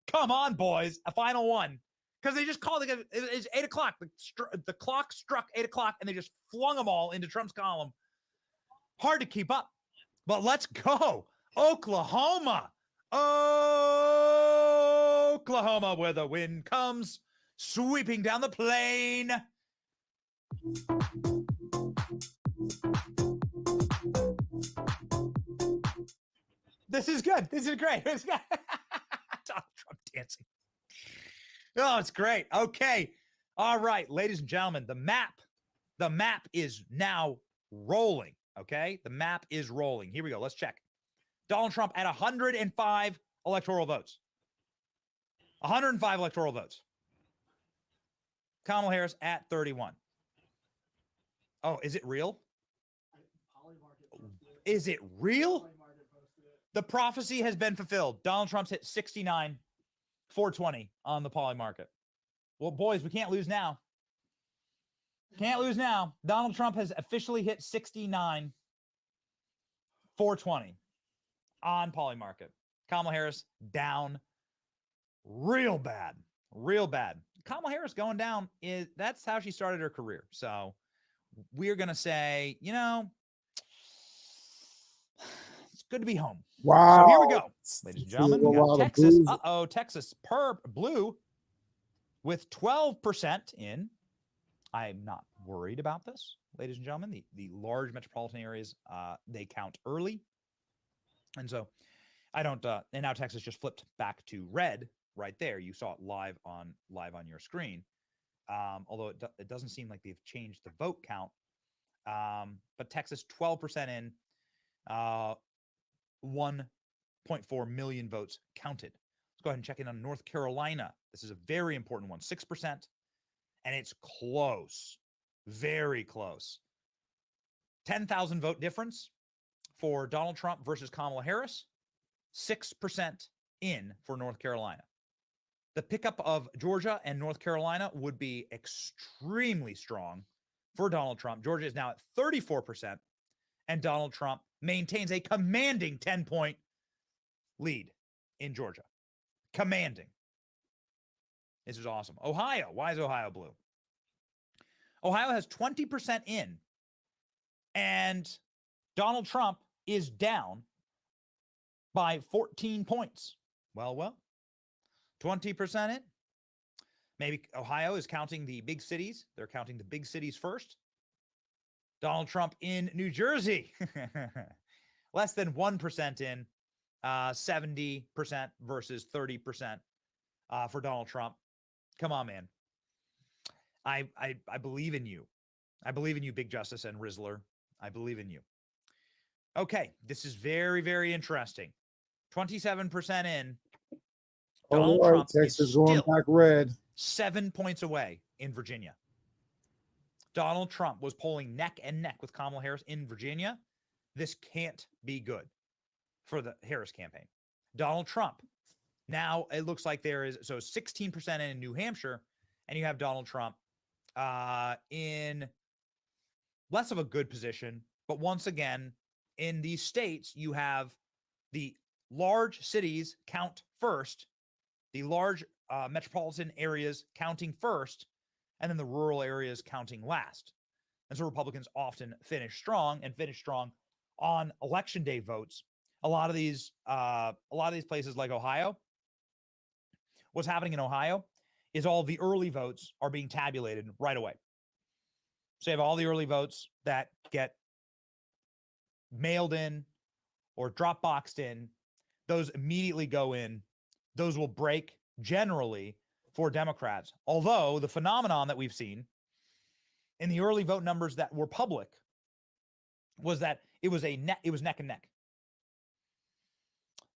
Come on, boys. A final one. Because they just called it. It's 8 o'clock. The clock struck 8 o'clock, and they just flung them all into Trump's column. Hard to keep up. But let's go. Oklahoma. Oklahoma, where the wind comes sweeping down the plain. This is good. This is great. Donald Trump dancing. Oh, it's great. Okay. All right, ladies and gentlemen, the map is now rolling. Okay. The map is rolling. Here we go. Let's check. Donald Trump at 105 electoral votes. 105 electoral votes. Kamala Harris at 31. Oh, is it real? Is it real? The prophecy has been fulfilled. Donald Trump's hit 69, 420 on the Poly market. Well, boys, we can't lose now. Can't lose now. Donald Trump has officially hit 69, 420 on Poly market. Kamala Harris down real bad. Real bad. Kamala Harris going down, that's how she started her career. So we're going to say, you know, it's good to be home. Wow. So here we go. Ladies and gentlemen, we got Texas. Texas blue with 12% in. I'm not worried about this, ladies and gentlemen. The large metropolitan areas, they count early. And so I don't, and now Texas just flipped back to red right there. You saw it live on your screen. Although it doesn't seem like they've changed the vote count. But Texas 12% in, 1.4 million votes counted. Let's go ahead and check in on North Carolina. This is a very important one, 6%. And it's close, very close. 10,000 vote difference for Donald Trump versus Kamala Harris, 6% in for North Carolina. The pickup of Georgia and North Carolina would be extremely strong for Donald Trump. Georgia is now at 34%, and Donald Trump maintains a commanding 10-point lead in Georgia. Commanding. This is awesome. Ohio. Why is Ohio blue? Ohio has 20% in, and Donald Trump is down by 14 points. Well, 20% in. Maybe Ohio is counting the big cities. They're counting the big cities first. Donald Trump in New Jersey, less than 1% in, 70% versus 30% for Donald Trump. Come on, man. I believe in you. I believe in you, Big Justice and Rizzler. I believe in you. Okay, this is very, very interesting. 27% in. Donald Trump Texas is going still back red. 7 points away in Virginia. Donald Trump was polling neck and neck with Kamala Harris in Virginia, this can't be good for the Harris campaign. Donald Trump, now it looks like there is, so 16% in New Hampshire, and you have Donald Trump in less of a good position. But once again, in these states, you have the large cities count first, the large metropolitan areas counting first, and then the rural areas counting last. And so Republicans often finish strong on election day votes. A lot of these places like Ohio, what's happening in Ohio is all the early votes are being tabulated right away. So you have all the early votes that get mailed in or drop boxed in. Those immediately go in. Those will break generally for Democrats. Although the phenomenon that we've seen in the early vote numbers that were public was that it was neck and neck.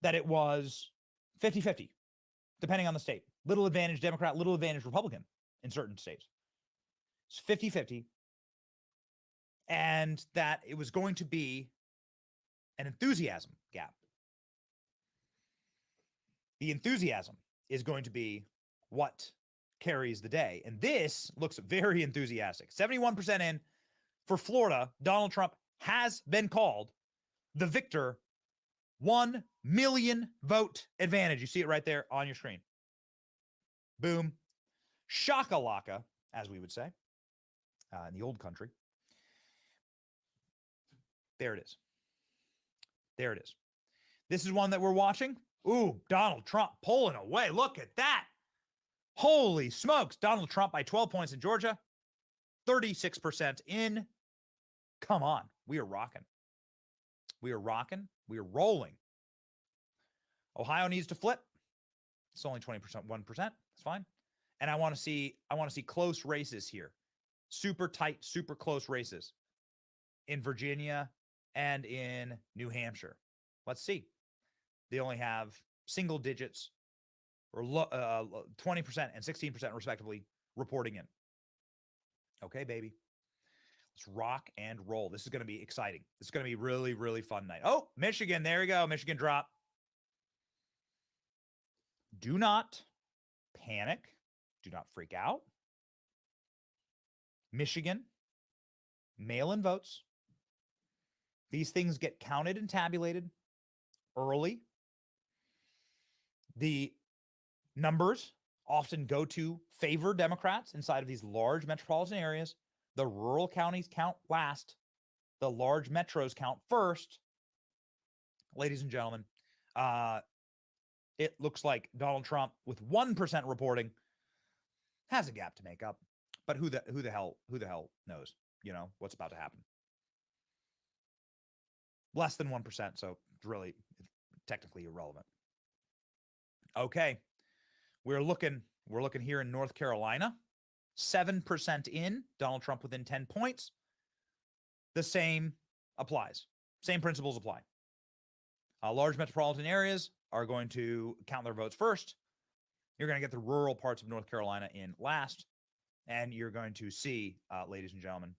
That it was 50-50, depending on the state. Little advantage Democrat, little advantage Republican in certain states. It's 50-50. And that it was going to be an enthusiasm gap. The enthusiasm is going to be what carries the day. And this looks very enthusiastic. 71% in for Florida. Donald Trump has been called the victor. 1 million vote advantage. You see it right there on your screen. Boom. Shakalaka, as we would say in the old country. There it is. There it is. This is one that we're watching. Ooh, Donald Trump pulling away. Look at that. Holy smokes. Donald Trump by 12 points in Georgia. 36% in. Come on. We are rocking. We are rocking. We are rolling. Ohio needs to flip. It's only 20%, 1%. That's fine. And I want to see close races here. Super tight, super close races in Virginia and in New Hampshire. Let's see. They only have single digits or 20% and 16% respectively reporting in. Okay, baby. Let's rock and roll. This is going to be exciting. This is going to be really, really fun night. Oh, Michigan. There you go. Michigan drop. Do not panic. Do not freak out. Michigan, mail-in votes. These things get counted and tabulated early. The numbers often go to favor Democrats inside of these large metropolitan areas. The rural counties count last. The large metros count first. Ladies and gentlemen, it looks like Donald Trump, with 1% reporting, has a gap to make up. But who the hell knows? You know what's about to happen. Less than 1%, so it's technically irrelevant. Okay, we're looking here in North Carolina. 7% in, Donald Trump within 10 points. The same applies. Same principles apply. Large metropolitan areas are going to count their votes first. You're going to get the rural parts of North Carolina in last. And you're going to see, ladies and gentlemen,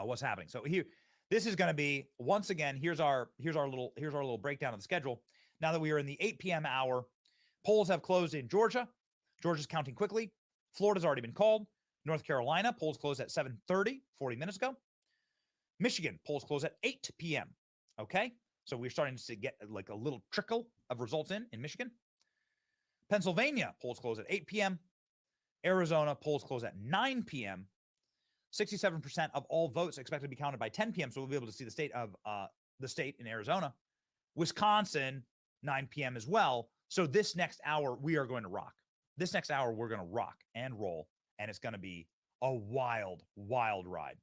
what's happening. So here, this is going to be, once again, here's our little breakdown of the schedule. Now that we are in the 8 p.m. hour, polls have closed in Georgia. Georgia's counting quickly. Florida's already been called. North Carolina, polls closed at 7:30, 40 minutes ago. Michigan, polls close at 8 p.m. Okay, so we're starting to get like a little trickle of results in Michigan. Pennsylvania, polls close at 8 p.m. Arizona, polls close at 9 p.m. 67% of all votes expected to be counted by 10 p.m. So we'll be able to see the state in Arizona. Wisconsin, 9 p.m. as well. So this next hour, we are going to rock. This next hour, we're going to rock and roll, and it's going to be a wild, wild ride.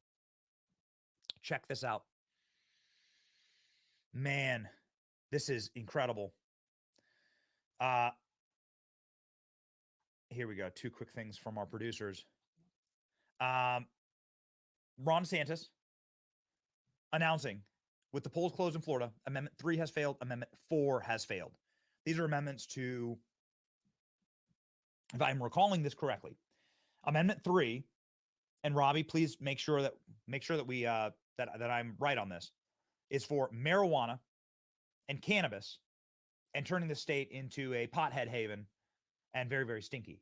Check this out. Man, this is incredible. Here we go. 2 quick things from our producers. Ron DeSantis announcing, with the polls closed in Florida, Amendment 3 has failed, Amendment 4 has failed. These are amendments to, if I'm recalling this correctly, Amendment 3 and Robbie, please make sure that we that I'm right on this, is for marijuana and cannabis and turning the state into a pothead haven and very, very stinky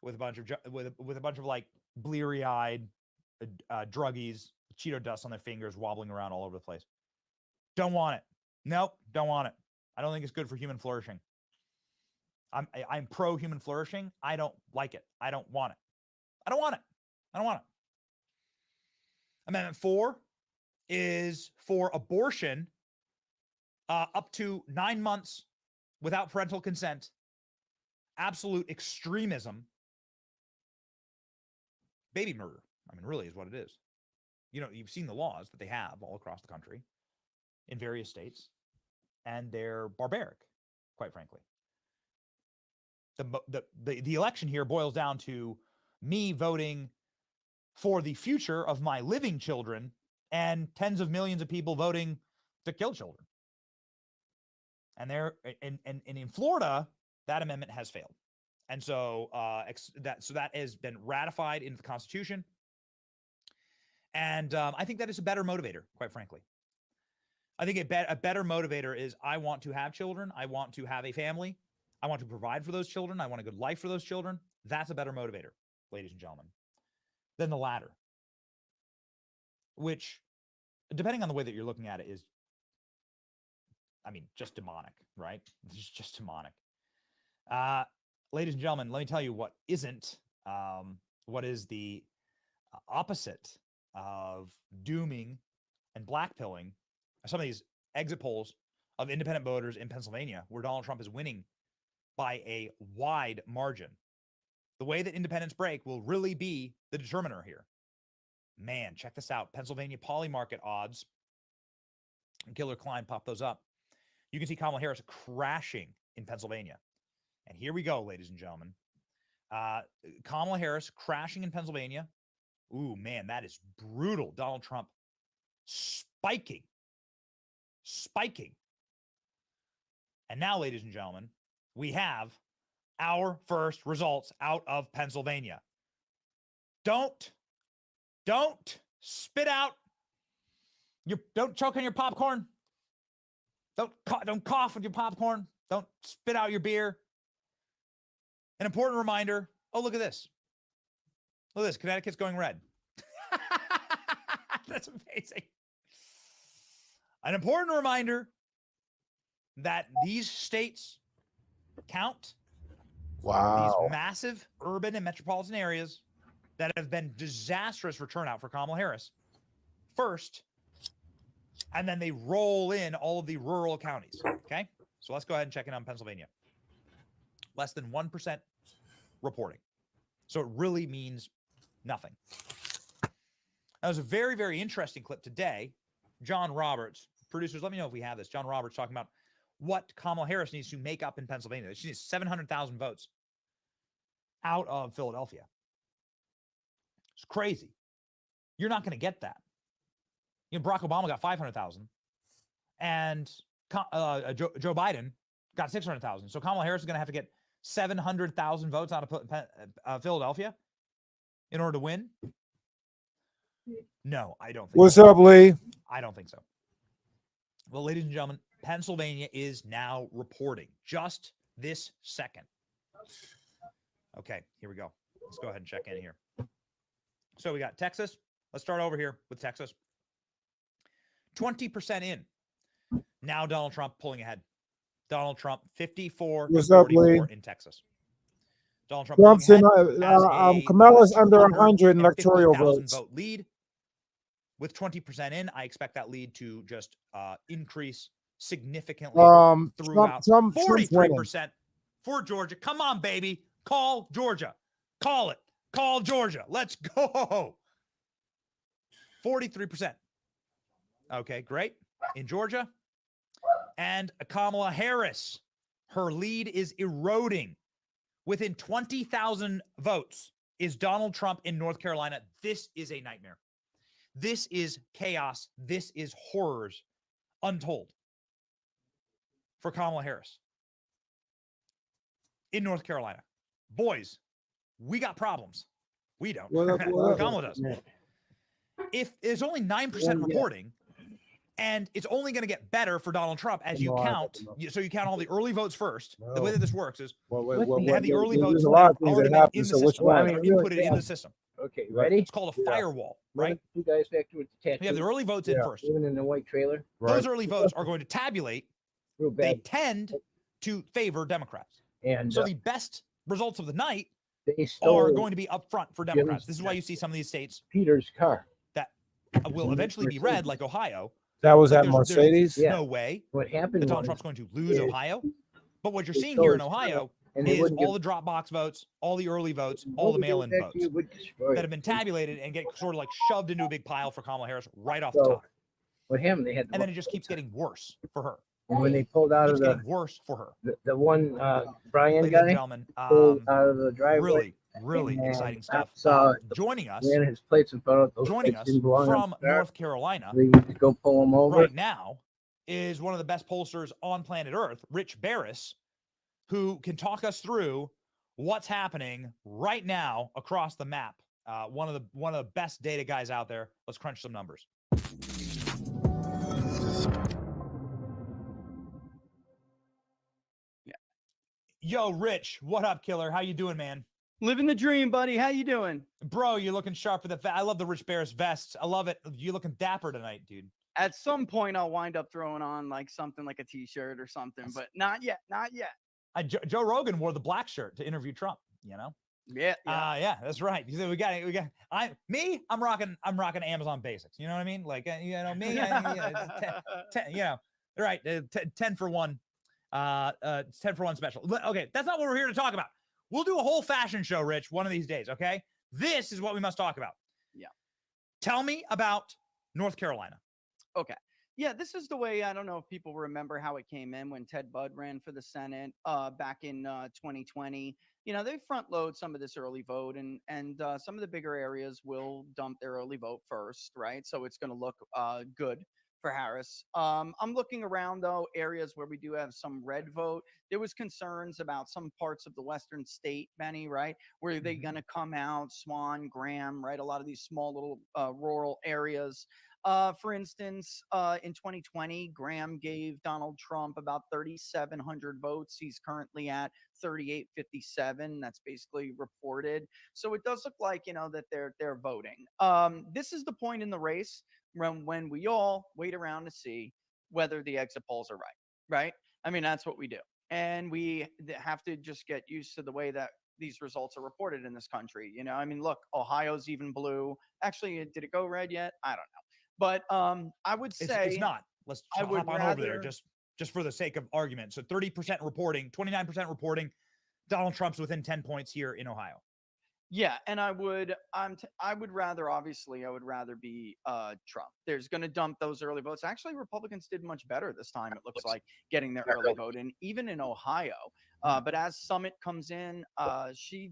with a bunch of with a bunch of like bleary-eyed druggies, Cheeto dust on their fingers, wobbling around all over the place. Don't want it. Nope, don't want it. I don't think it's good for human flourishing. I'm pro human flourishing. I don't like it. I don't want it. I don't want it. I don't want it. Amendment 4 is for abortion up to 9 months without parental consent. Absolute extremism. Baby murder. I mean, really is what it is. You know, you've seen the laws that they have all across the country in various states, and they're barbaric, quite frankly. The election here boils down to me voting for the future of my living children and tens of millions of people voting to kill children. And in Florida, that amendment has failed. And so that has been ratified into the Constitution. And I think that is a better motivator, quite frankly. I think a better motivator is I want to have children. I want to have a family. I want to provide for those children. I want a good life for those children. That's a better motivator, ladies and gentlemen, than the latter, which, depending on the way that you're looking at it, is, I mean, just demonic, right? It's just demonic. Ladies and gentlemen, let me tell you what isn't, what is the opposite of dooming and blackpilling some of these exit polls of independent voters in Pennsylvania, where Donald Trump is winning by a wide margin. The way that independents break will really be the determiner here. Man, check this out. Pennsylvania poly market odds. And Killer Klein popped those up. You can see Kamala Harris crashing in Pennsylvania. And here we go, ladies and gentlemen. Kamala Harris crashing in Pennsylvania. Ooh, man, that is brutal. Donald Trump spiking. And now, ladies and gentlemen, we have our first results out of Pennsylvania. Don't spit out don't choke on your popcorn. Don't cough with your popcorn. Don't spit out your beer. An important reminder. Oh, look at this. Look at this. Connecticut's going red. That's amazing. An important reminder that these states count. Wow. These massive urban and metropolitan areas that have been disastrous for turnout for Kamala Harris first, and then they roll in all of the rural counties. Okay? So let's go ahead and check in on Pennsylvania. Less than 1% reporting. So it really means nothing. That was a very, very interesting clip today. John Roberts, producers, let me know if we have this. John Roberts talking about what Kamala Harris needs to make up in Pennsylvania. She needs 700,000 votes out of Philadelphia. It's crazy. You're not going to get that. You know, Barack Obama got 500,000, and Joe Biden got 600,000. So Kamala Harris is going to have to get 700,000 votes out of Philadelphia in order to win. No, I don't think What's so. up, Lee? I don't think so. Well, ladies and gentlemen, Pennsylvania is now reporting just this second. Okay, here we go. Let's go ahead and check in here. So we got Texas. Let's start over here with Texas. 20% in. Now Donald Trump pulling ahead. Donald Trump 54 What's up, Lee? in Texas. Donald Trump Trump's in, pulling Kamala's under 100 in electoral votes. vote lead. With 20% in, I expect that lead to just increase significantly throughout. Trump's 43% for Georgia. Come on, baby. Call Georgia. Call it. Call Georgia. Let's go. 43%. Okay, great. In Georgia. And Kamala Harris, her lead is eroding. Within 20,000 votes is Donald Trump in North Carolina. This is a nightmare. This is chaos. This is horrors untold for Kamala Harris in North Carolina. Boys, we got problems. We don't. What up, what up? Kamala does. If there's only 9% reporting, and it's only going to get better for Donald Trump as you count. So you count all the early votes first. The way that this works is they have the early votes already in the system. Inputted in the system. Okay, ready? It's called a firewall, right? You guys back to the You have the early votes in first. Living in the white trailer. Those early votes are going to tabulate. Real They bad. tend to favor Democrats. And so the best results of the night they are stole going to be up front for Democrats. This is why you see some of these states Peter's car that will eventually be red, like Ohio. That was But at there's Mercedes? no way What happened that Donald was- Trump's going to lose Yeah. Ohio. But what you're They seeing stole here in his Ohio car, and they is wouldn't all give- the drop box votes, all the early votes, What all the would give mail-in back to votes you would destroy that it. have been tabulated and get sort of like shoved into a big pile for Kamala Harris right off So, the top. What happened? They had And then it just keeps getting worse for her. and when they pulled out Keeps of getting the worse for her. the one Brian Ladies and guy gentlemen, pulled out of the driveway. really and exciting I stuff. saw Joining us, ran his plates and found out those joining plates us didn't belong on from the car. North Carolina They used to go pull them over. right now is one of the best pollsters on planet Earth, Rich Barris, who can talk us through what's happening right now across the map. One of the best data guys out there. Let's crunch some numbers. Yo, Rich, what up, killer? How you doing, man? Living the dream, buddy. How you doing? Bro, you're looking sharp with the I love the Rich Barris vests. I love it. You looking dapper tonight, dude. At some point, I'll wind up throwing on like something like a t-shirt or something, but not yet. Not yet. Joe Rogan wore the black shirt to interview Trump, you know? Yeah. Yeah, that's right. We got I'm rocking Amazon Basics. You know what I mean? Like, me, it's 10, you know, right. 10 for one, 10 for one special. Okay. That's not what we're here to talk about. We'll do a whole fashion show, Rich, one of these days. Okay. This is what we must talk about. Yeah. Tell me about North Carolina. Okay. Yeah, this is the way. I don't know if people remember how it came in when Ted Budd ran for the Senate back in 2020. You know, they front load some of this early vote, and some of the bigger areas will dump their early vote first, right? So it's going to look good for Harris. I'm looking around though, areas where we do have some red vote. There was concerns about some parts of the western state, Benny, right? Where are they going to come out? Swan, Graham, right? A lot of these small little rural areas. For instance, in 2020, Graham gave Donald Trump about 3,700 votes. He's currently at 3,857. That's basically reported. So it does look like, you know, that they're voting. This is the point in the race when we all wait around to see whether the exit polls are right? I mean, that's what we do. And we have to just get used to the way that these results are reported in this country. You know, I mean, look, Ohio's even blue. Actually, did it go red yet? I don't know. But I would say it's not. Let's hop on over there just for the sake of argument. So 30% reporting, 29% reporting. Donald Trump's within 10 points here in Ohio. Yeah, and I would rather be Trump. There's going to dump those early votes. Actually, Republicans did much better this time. It looks like getting their early vote in, even in Ohio. But as Summit comes in,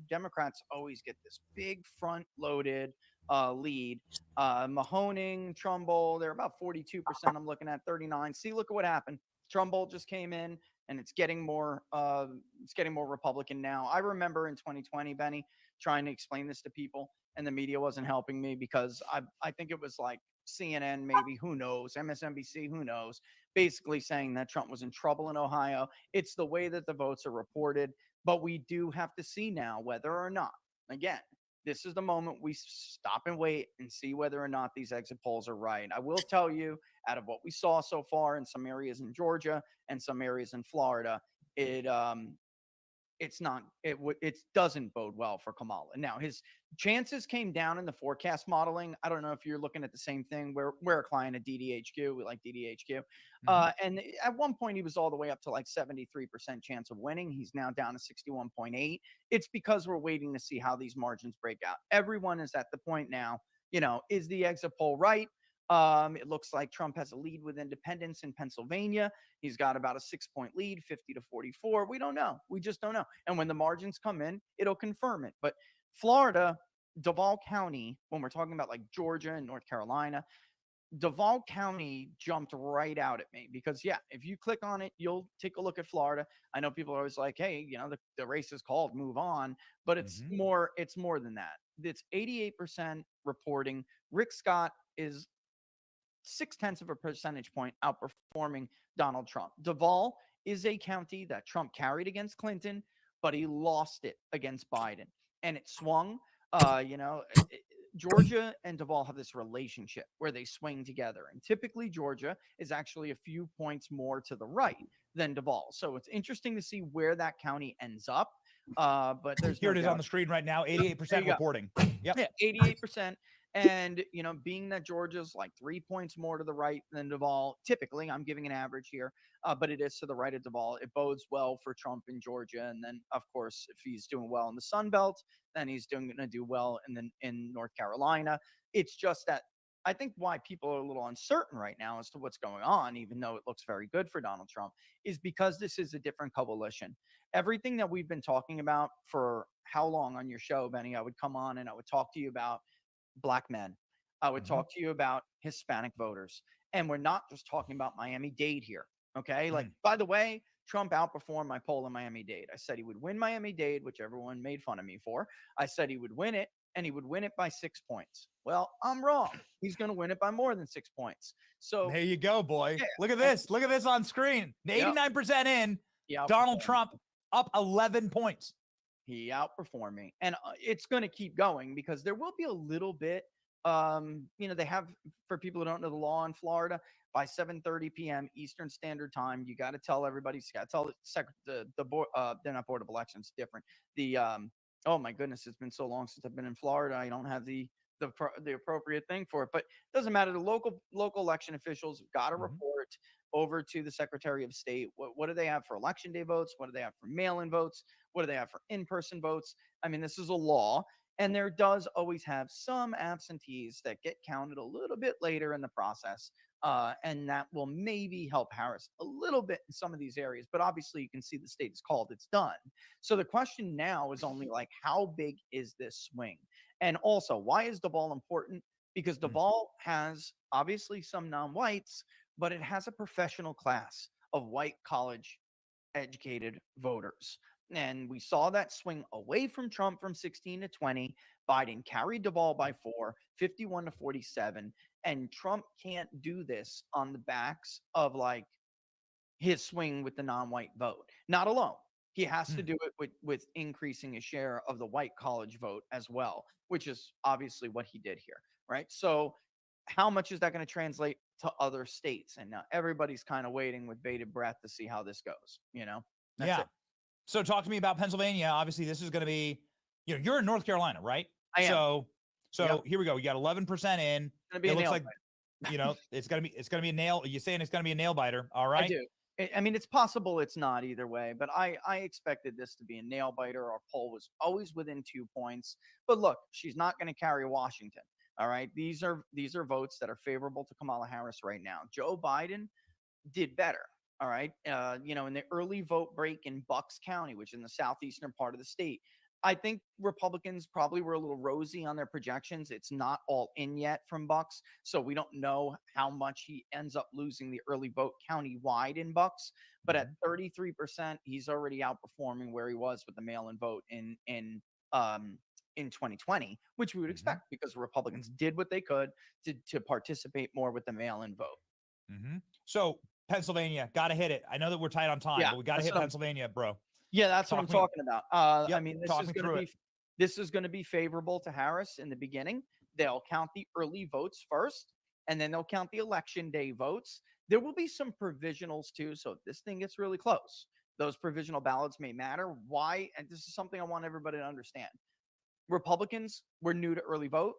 Democrats always get this big front-loaded lead. Mahoning, Trumbull, they're about 42%. I'm looking at 39. See, look at what happened. Trumbull just came in, and it's getting more Republican now. I remember in 2020, Benny, trying to explain this to people, and the media wasn't helping me because I think it was like CNN, maybe, who knows, MSNBC, who knows, basically saying that Trump was in trouble in Ohio. It's the way that the votes are reported, but we do have to see now whether or not, again, this is the moment we stop and wait and see whether or not these exit polls are right. I will tell you, out of what we saw so far in some areas in Georgia and some areas in Florida, it doesn't bode well for Kamala. Now, his chances came down in the forecast modeling. I don't know if you're looking at the same thing. We're a client of DDHQ. We like DDHQ. And at one point, he was all the way up to like 73% chance of winning. He's now down to 61.8. It's because we're waiting to see how these margins break out. Everyone is at the point now, you know, is the exit poll right? It looks like Trump has a lead with independents in Pennsylvania. He's got about a 6-point lead, 50 to 44. We don't know. We just don't know. And when the margins come in, it'll confirm it. But Florida, Duval County, when we're talking about like Georgia and North Carolina, Duval County jumped right out at me because, yeah, if you click on it, you'll take a look at Florida. I know people are always like, hey, the race is called, move on, but it's more than that. It's 88% reporting. Rick Scott is 0.6 of a percentage point outperforming Donald Trump. Duval is a county that Trump carried against Clinton, but he lost it against Biden, and it swung. Georgia and Duval have this relationship where they swing together, and typically Georgia is actually a few points more to the right than Duval. So it's interesting to see where that county ends up. But there's here it is on the screen right now. 88% reporting. Yep. Yeah, 88%. And, being that Georgia's like 3 points more to the right than Duval, typically, I'm giving an average here, but it is to the right of Duval. It bodes well for Trump in Georgia. And then, of course, if he's doing well in the Sun Belt, then he's going to do well in North Carolina. It's just that I think why people are a little uncertain right now as to what's going on, even though it looks very good for Donald Trump, is because this is a different coalition. Everything that we've been talking about for how long on your show, Benny, I would come on and I would talk to you about Black men. I would talk to you about Hispanic voters. And we're not just talking about Miami-Dade here. Okay. Like, by the way, Trump outperformed my poll in Miami-Dade. I said he would win Miami-Dade, which everyone made fun of me for. I said he would win it, and he would win it by 6 points. Well, I'm wrong. He's going to win it by more than 6 points. So there you go, boy. Yeah. Look at this. Look at this on screen. 89% in. Donald Trump up 11 points. He outperformed me, and it's going to keep going because there will be a little bit. They have, for people who don't know the law in Florida, by 7:30 p.m. Eastern Standard Time, you got to tell everybody. You got to tell the board. They're not Board of Elections. Different. Oh my goodness, it's been so long since I've been in Florida. I don't have the appropriate thing for it, but it doesn't matter. The local election officials have got to report over to the Secretary of State. What do they have for election day votes? What do they have for mail-in votes? What do they have for in-person votes? I mean, this is a law, and there does always have some absentees that get counted a little bit later in the process, and that will maybe help Harris a little bit in some of these areas. But obviously, you can see the state is called. It's done. So the question now is only like, how big is this swing? And also, why is Duval important? Because Duval has obviously some non-whites, but it has a professional class of white college educated voters. And we saw that swing away from Trump from 16 to 20. Biden carried Duval by 4, 51 to 47. And Trump can't do this on the backs of like his swing with the non-white vote. Not alone. He has to do it with increasing a share of the white college vote as well, which is obviously what he did here, right? So how much is that going to translate to other states? And now everybody's kind of waiting with bated breath to see how this goes, That's it. So talk to me about Pennsylvania. Obviously, this is going to be, you're in North Carolina, right? I am. So here we go. We got 11% in. It looks like, it's going to be a nail. You're saying it's going to be a nail biter. All right. I do. I mean, it's possible it's not either way, but I expected this to be a nail biter. Our poll was always within 2 points. But look, she's not going to carry Washington. All right. These are votes that are favorable to Kamala Harris right now. Joe Biden did better. All right. In the early vote break in Bucks County, which is in the southeastern part of the state, I think Republicans probably were a little rosy on their projections. It's not all in yet from Bucks, so we don't know how much he ends up losing the early vote county-wide in Bucks. But at 33%, he's already outperforming where he was with the mail-in vote in 2020, which we would expect because the Republicans did what they could to participate more with the mail-in vote. So Pennsylvania, got to hit it. I know that we're tight on time, but we got to hit Pennsylvania, bro. Yeah, that's what I'm talking about. I mean, this is going to be favorable to Harris in the beginning. They'll count the early votes first, and then they'll count the election day votes. There will be some provisionals too. So if this thing gets really close, those provisional ballots may matter. Why? And this is something I want everybody to understand. Republicans were new to early vote.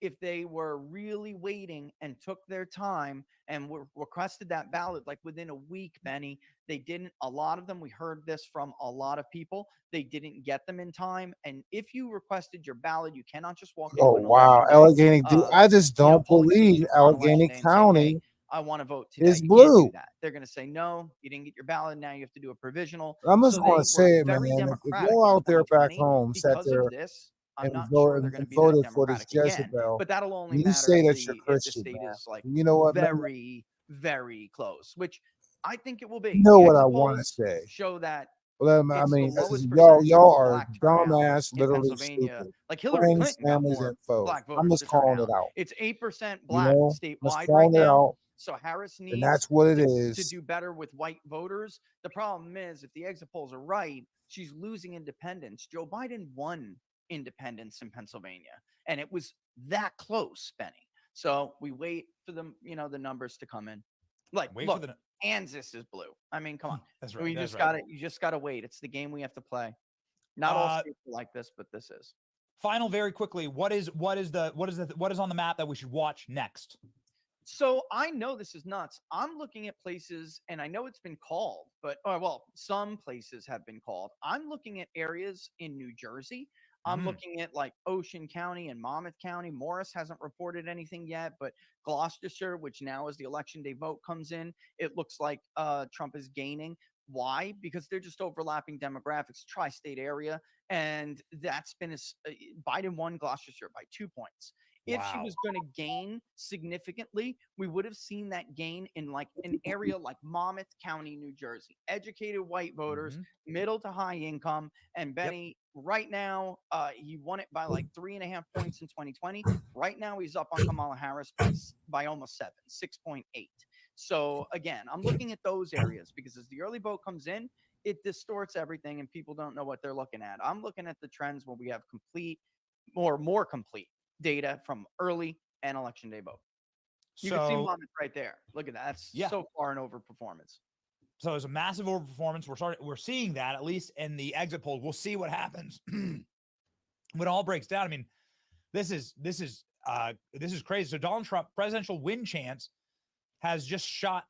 If they were really waiting and took their time and requested that ballot like within a week, Benny, they didn't. A lot of them, we heard this from a lot of people, they didn't get them in time. And if you requested your ballot, you cannot just walk Oh, wow. Allegheny, I just don't believe Allegheny County I want to vote today. is blue. They're going to say, no, you didn't get your ballot. Now you have to do a provisional. I'm just going to say it, man. If you're out there back home, sat there I'm and not vote- sure they're going to and be that voted for this democratic again. Jezebel, But that'll only you matter say if that the, you're if the Christian, state man. is like You know what, man? very, very close, which I think it will be. You know The what I exit want to polls say. Show that Well, I it's the mean, lowest y'all percentage y'all of are black turnout dumbass, in literally Pennsylvania. stupid. Like Hillary Friends, Clinton got families, more and foes. black I'm voters just to turn calling out. it out. It's 8% You black know, just statewide right calling it now. out. So Harris And needs that's what it to is. do better with white voters. The problem is, if the exit polls are right, she's losing independents. Joe Biden won independents in Pennsylvania, and it was that close, Benny. So we wait for them, the numbers to come in. Like, Wait look, for the. Kansas is blue. I mean, come on. That's We right. That's just right. got to You just got to wait. It's the game we have to play. Not all states are like this, but this is. Final, very quickly. What is on the map that we should watch next? So I know this is nuts. I'm looking at places, and I know it's been called, but some places have been called. I'm looking at areas in New Jersey. I'm looking at like Ocean County and Monmouth County. Morris hasn't reported anything yet, but Gloucestershire, which now as the election day vote comes in, it looks like Trump is gaining. Why? Because they're just overlapping demographics, tri-state area, and that's been Biden won Gloucestershire by 2 points. If she was going to gain significantly, we would have seen that gain in like an area like Monmouth County, New Jersey. Educated white voters, middle to high income. And Benny, right now, he won it by like 3.5 points in 2020. Right now, he's up on Kamala Harris by almost 6.8. So again, I'm looking at those areas because as the early vote comes in, it distorts everything and people don't know what they're looking at. I'm looking at the trends where we have more complete data from early and election day vote. You can see Monmouth right there. Look at that. That's so far an overperformance. So it's a massive overperformance. We're seeing that at least in the exit polls. We'll see what happens when it all breaks down. I mean, this is crazy. So Donald Trump presidential win chance has shot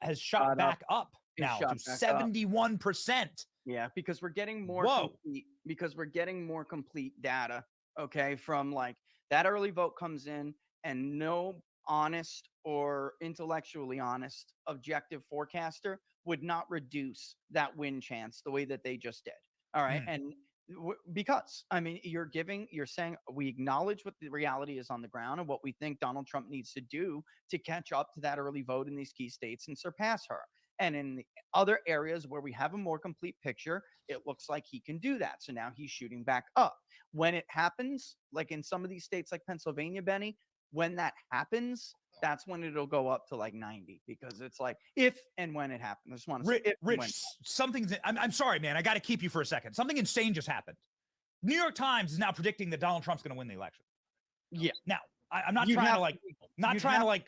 back up now to 71%. Yeah, because we're getting more complete data. Okay, from like that early vote comes in, and no honest or intellectually honest objective forecaster would not reduce that win chance the way that they just did. All right. And because I mean, you're saying we acknowledge what the reality is on the ground and what we think Donald Trump needs to do to catch up to that early vote in these key states and surpass her. And in the other areas where we have a more complete picture, it looks like he can do that. So now he's shooting back up. When it happens, like in some of these states like Pennsylvania, Benny, when that happens, that's when it'll go up to like 90 because it's like if and when it happens. I just want to say Rich, I'm sorry, man. I got to keep you for a second. Something insane just happened. New York Times is now predicting that Donald Trump's going to win the election. Yeah. Now, I'm not trying to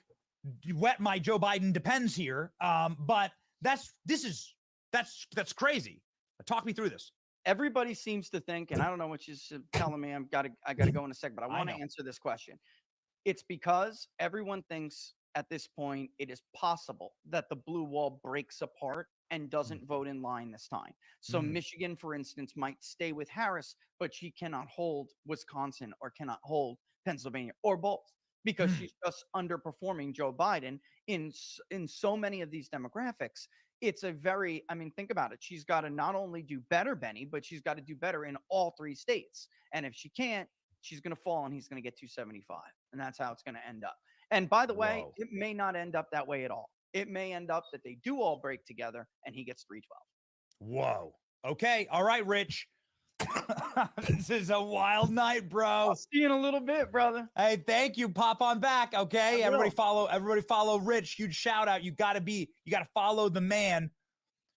wet my Joe Biden depends here. But that's crazy. Talk me through this. Everybody seems to think, and I don't know what she's telling me. I got to go in a sec, but I want to answer this question. It's because everyone thinks at this point it is possible that the blue wall breaks apart and doesn't vote in line this time. So Michigan, for instance, might stay with Harris, but she cannot hold Wisconsin or cannot hold Pennsylvania or both because she's just underperforming Joe Biden in so many of these demographics. It's think about it. She's got to not only do better, Benny, but she's got to do better in all 3 states. And if she can't, she's going to fall and he's going to get 275. And that's how it's going to end up. And by the way, it may not end up that way at all. It may end up that they do all break together and he gets 312. Whoa. Okay. All right, Rich. This is a wild night, bro. I'll see you in a little bit, brother. Hey, thank you. Pop on back. Okay. Everybody follow Rich. Huge shout out. You got to follow the man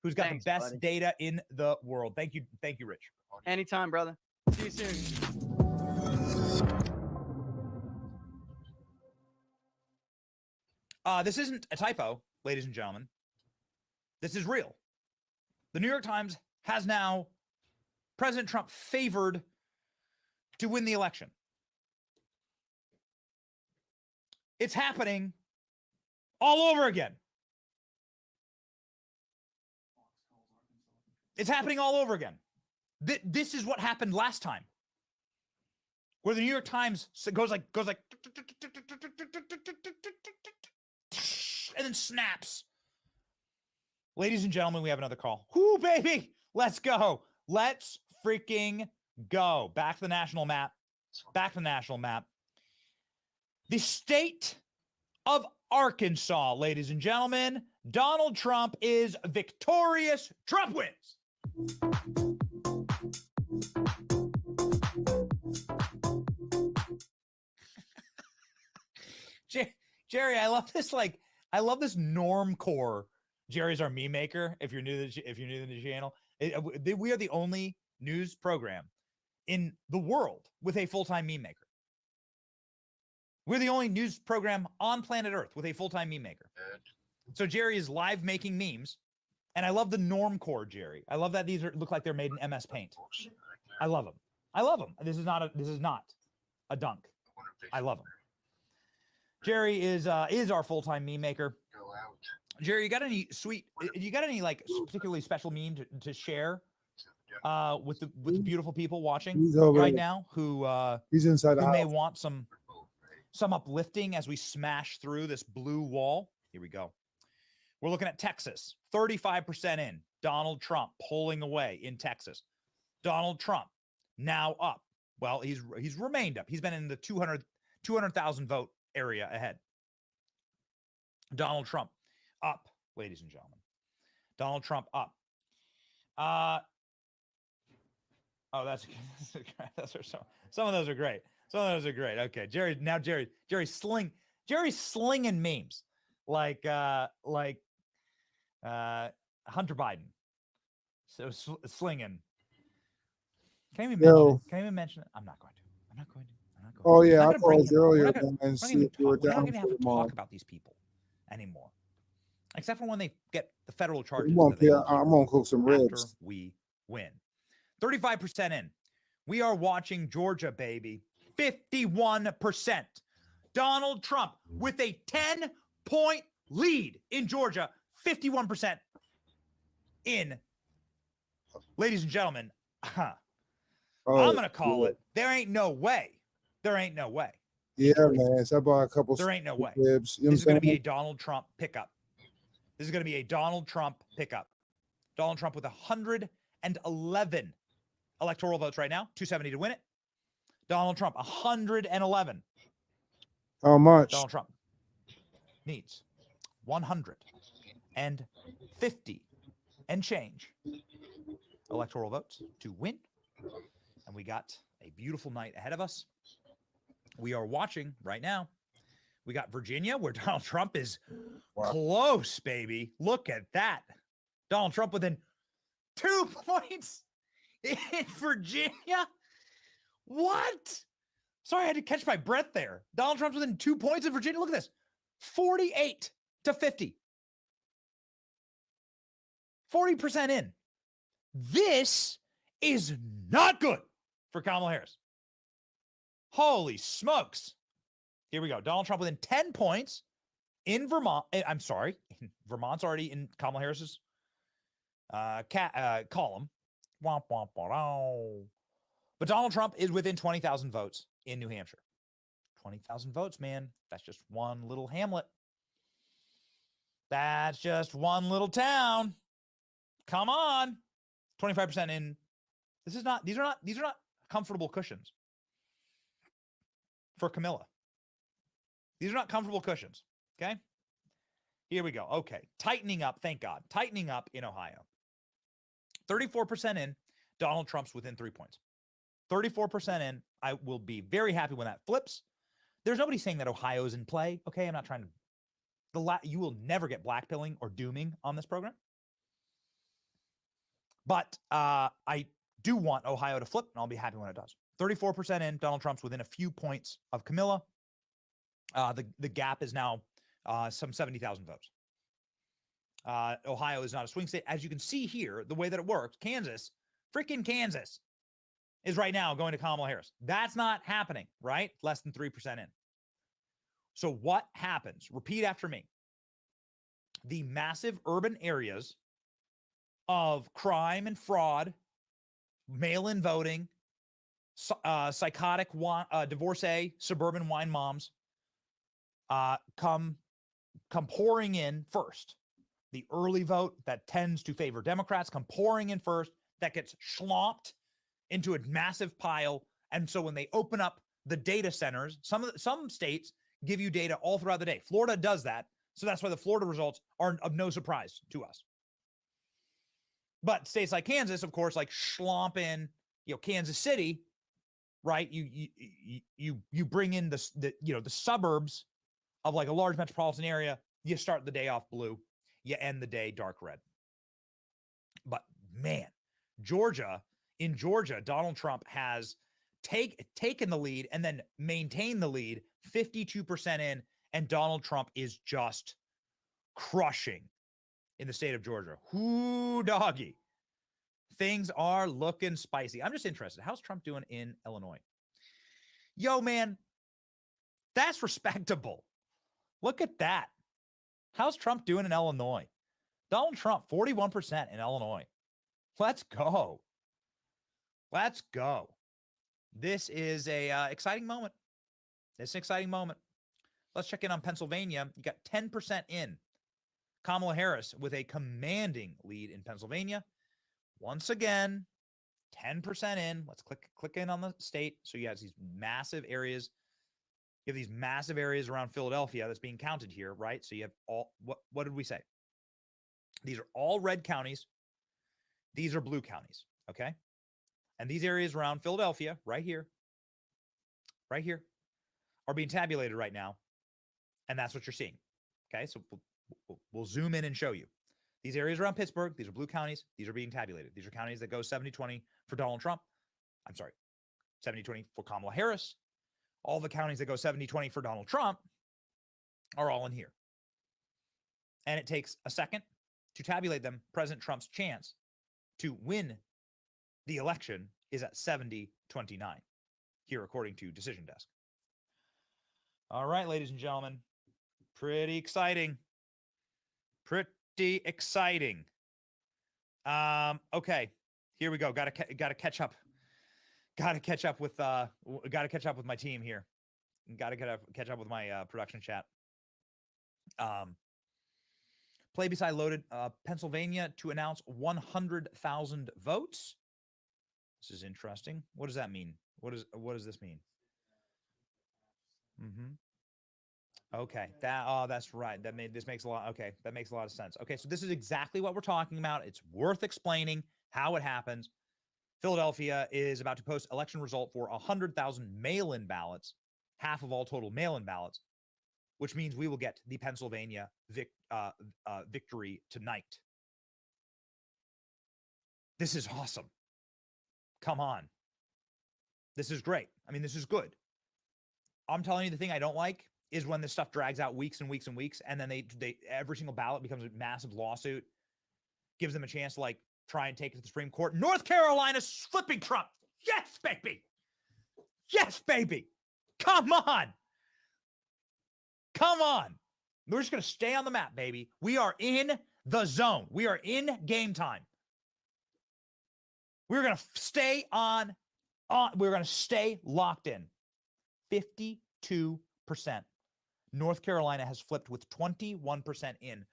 who's got the best data in the world. Thank you. Thank you, Rich. Anytime, brother. See you soon. This isn't a typo, ladies and gentlemen. This is real. The New York Times has now President Trump favored to win the election. It's happening all over again. It's happening all over again. This is what happened last time, where the New York Times goes like, and then snaps. Ladies and gentlemen, we have another call. Whoo, baby. Let's go. Let's freaking go. Back to the national map. back to the national map. The state of Arkansas, ladies and gentlemen. Donald Trump is victorious. Trump wins. Jerry, I love this. I love this normcore. Jerry's our meme maker. If you're new to the channel, we are the only news program in the world with a full-time meme maker. We're the only news program on planet Earth with a full-time meme maker. So Jerry is live making memes, and I love the normcore Jerry. I love that these look like they're made in MS Paint. I love them. I love them. This is not a dunk. I love them. Jerry is our full-time meme maker. Jerry, you got any particularly special meme to share with the beautiful people watching right now who he's inside the who may house. want some uplifting as we smash through this blue wall? Here we go. We're looking at Texas, 35% in. Donald Trump pulling away in Texas. Donald Trump now up. Well, he's remained up. He's been in the 200,000 vote area ahead. Donald Trump up, ladies and gentlemen. Donald Trump up. That's some of those are great. Some of those are great. Okay, Jerry's slinging memes like Hunter Biden. So slinging. Can you even mention it? I'm not going to. Oh yeah, I I'm not gonna bring called him- you we're earlier not gonna- and we're not see gonna if you were talk- we're not down gonna have for to tomorrow. talk about these people anymore, except for when they get the federal charges. I'm gonna that they will I'm gonna cook some after ribs. we win. 35% in. We are watching Georgia, baby. 51%. Donald Trump with a 10-point lead in Georgia. 51% in. Ladies and gentlemen, I'm going to call it. There ain't no way. There ain't no way. Yeah, man. So I bought a couple. There ain't no way. Ribs. You know This is going to be a what Donald Trump pickup. This is going to be a Donald Trump pickup. Donald Trump with 111 electoral votes right now, 270 to win it. Donald Trump, 111. How much? Donald Trump needs 150 and change electoral votes to win. And we got a beautiful night ahead of us. We are watching right now. We got Virginia, where Donald Trump is close, baby. Look at that. Donald Trump within 2 points in Virginia. What? Sorry, I had to catch my breath there. Donald Trump's within 2 points in Virginia. Look at this. 48 to 50. 40% in. This is not good for Kamala Harris. Holy smokes. Here we go. Donald Trump within 10 points in Vermont. I'm sorry. Vermont's already in Kamala Harris's column. Womp, womp, womp. But Donald Trump is within 20,000 votes in New Hampshire. 20,000 votes, man. That's just one little hamlet. That's just one little town. Come on. 25% in. These are not comfortable cushions for Camilla. These are not comfortable cushions. Okay. Here we go. Okay. Tightening up. Thank God. Tightening up in Ohio. 34% in. Donald Trump's within 3 points. 34% in. I will be very happy when that flips. There's nobody saying that Ohio is in play. Okay. I'm not trying to. You will never get blackpilling or dooming on this program. But I do want Ohio to flip, and I'll be happy when it does. 34% in. Donald Trump's within a few points of Camilla. The gap is now some 70,000 votes. Ohio is not a swing state. As you can see here, the way that it works, freaking Kansas, is right now going to Kamala Harris. That's not happening, right? Less than 3% in. So what happens? Repeat after me. The massive urban areas of crime and fraud, mail-in voting, psychotic divorcee, suburban wine moms come pouring in first. The early vote that tends to favor Democrats come pouring in first. That gets schlomped into a massive pile. And so when they open up the data centers. Some states give you data all throughout the day. Florida does that. So that's why the Florida results are of no surprise to us. But states like Kansas, of course, like schlomping, Kansas City, right? You bring in the suburbs of like a large metropolitan area. You start the day off blue, you end the day dark red. But man, in Georgia, Donald Trump has taken the lead and then maintained the lead, 52% in, and Donald Trump is just crushing in the state of Georgia. Whoo, doggy. Things are looking spicy. I'm just interested. How's Trump doing in Illinois? Yo, man, that's respectable. Look at that. How's Trump doing in Illinois? Donald Trump, 41% in Illinois. Let's go. Let's go. This is a exciting moment. It's an exciting moment. Let's check in on Pennsylvania. You got 10% in. Kamala Harris with a commanding lead in Pennsylvania. Once again, 10% in. Let's click in on the state. So you have these massive areas. You have these massive areas around Philadelphia that's being counted here, right? So you have all, what did we say? These are all red counties. These are blue counties, okay? And these areas around Philadelphia, right here, are being tabulated right now. And that's what you're seeing, okay? So we'll zoom in and show you. These areas around Pittsburgh, these are blue counties. These are being tabulated. These are counties that go 70-20 for Donald Trump. I'm sorry, 70-20 for Kamala Harris. All the counties that go 70-20 for Donald Trump are all in here. And it takes a second to tabulate them. President Trump's chance to win the election is at 70-29 here, according to Decision Desk. All right, ladies and gentlemen, pretty exciting. Pretty exciting. Okay, here we go. Got to catch up. Got to catch up with my team here. Got to catch up with my production chat. Play beside loaded. Pennsylvania to announce 100,000 votes. This is interesting. What does that mean? What does this mean? Okay, that's right. This makes a lot. Okay, that makes a lot of sense. Okay, so this is exactly what we're talking about. It's worth explaining how it happens. Philadelphia is about to post election result for 100,000 mail-in ballots, half of all total mail-in ballots, which means we will get the Pennsylvania victory tonight. This is awesome. Come on. This is great. I mean, this is good. I'm telling you, the thing I don't like is when this stuff drags out weeks and weeks and weeks, and then they every single ballot becomes a massive lawsuit, gives them a chance to like try and take it to the Supreme Court. North Carolina's flipping Trump. Yes, baby. Yes, baby. Come on. Come on. We're just going to stay on the map, baby. We are in the zone. We are in game time. We're going to stay on. We're going to stay locked in. 52%. North Carolina has flipped with 21% in.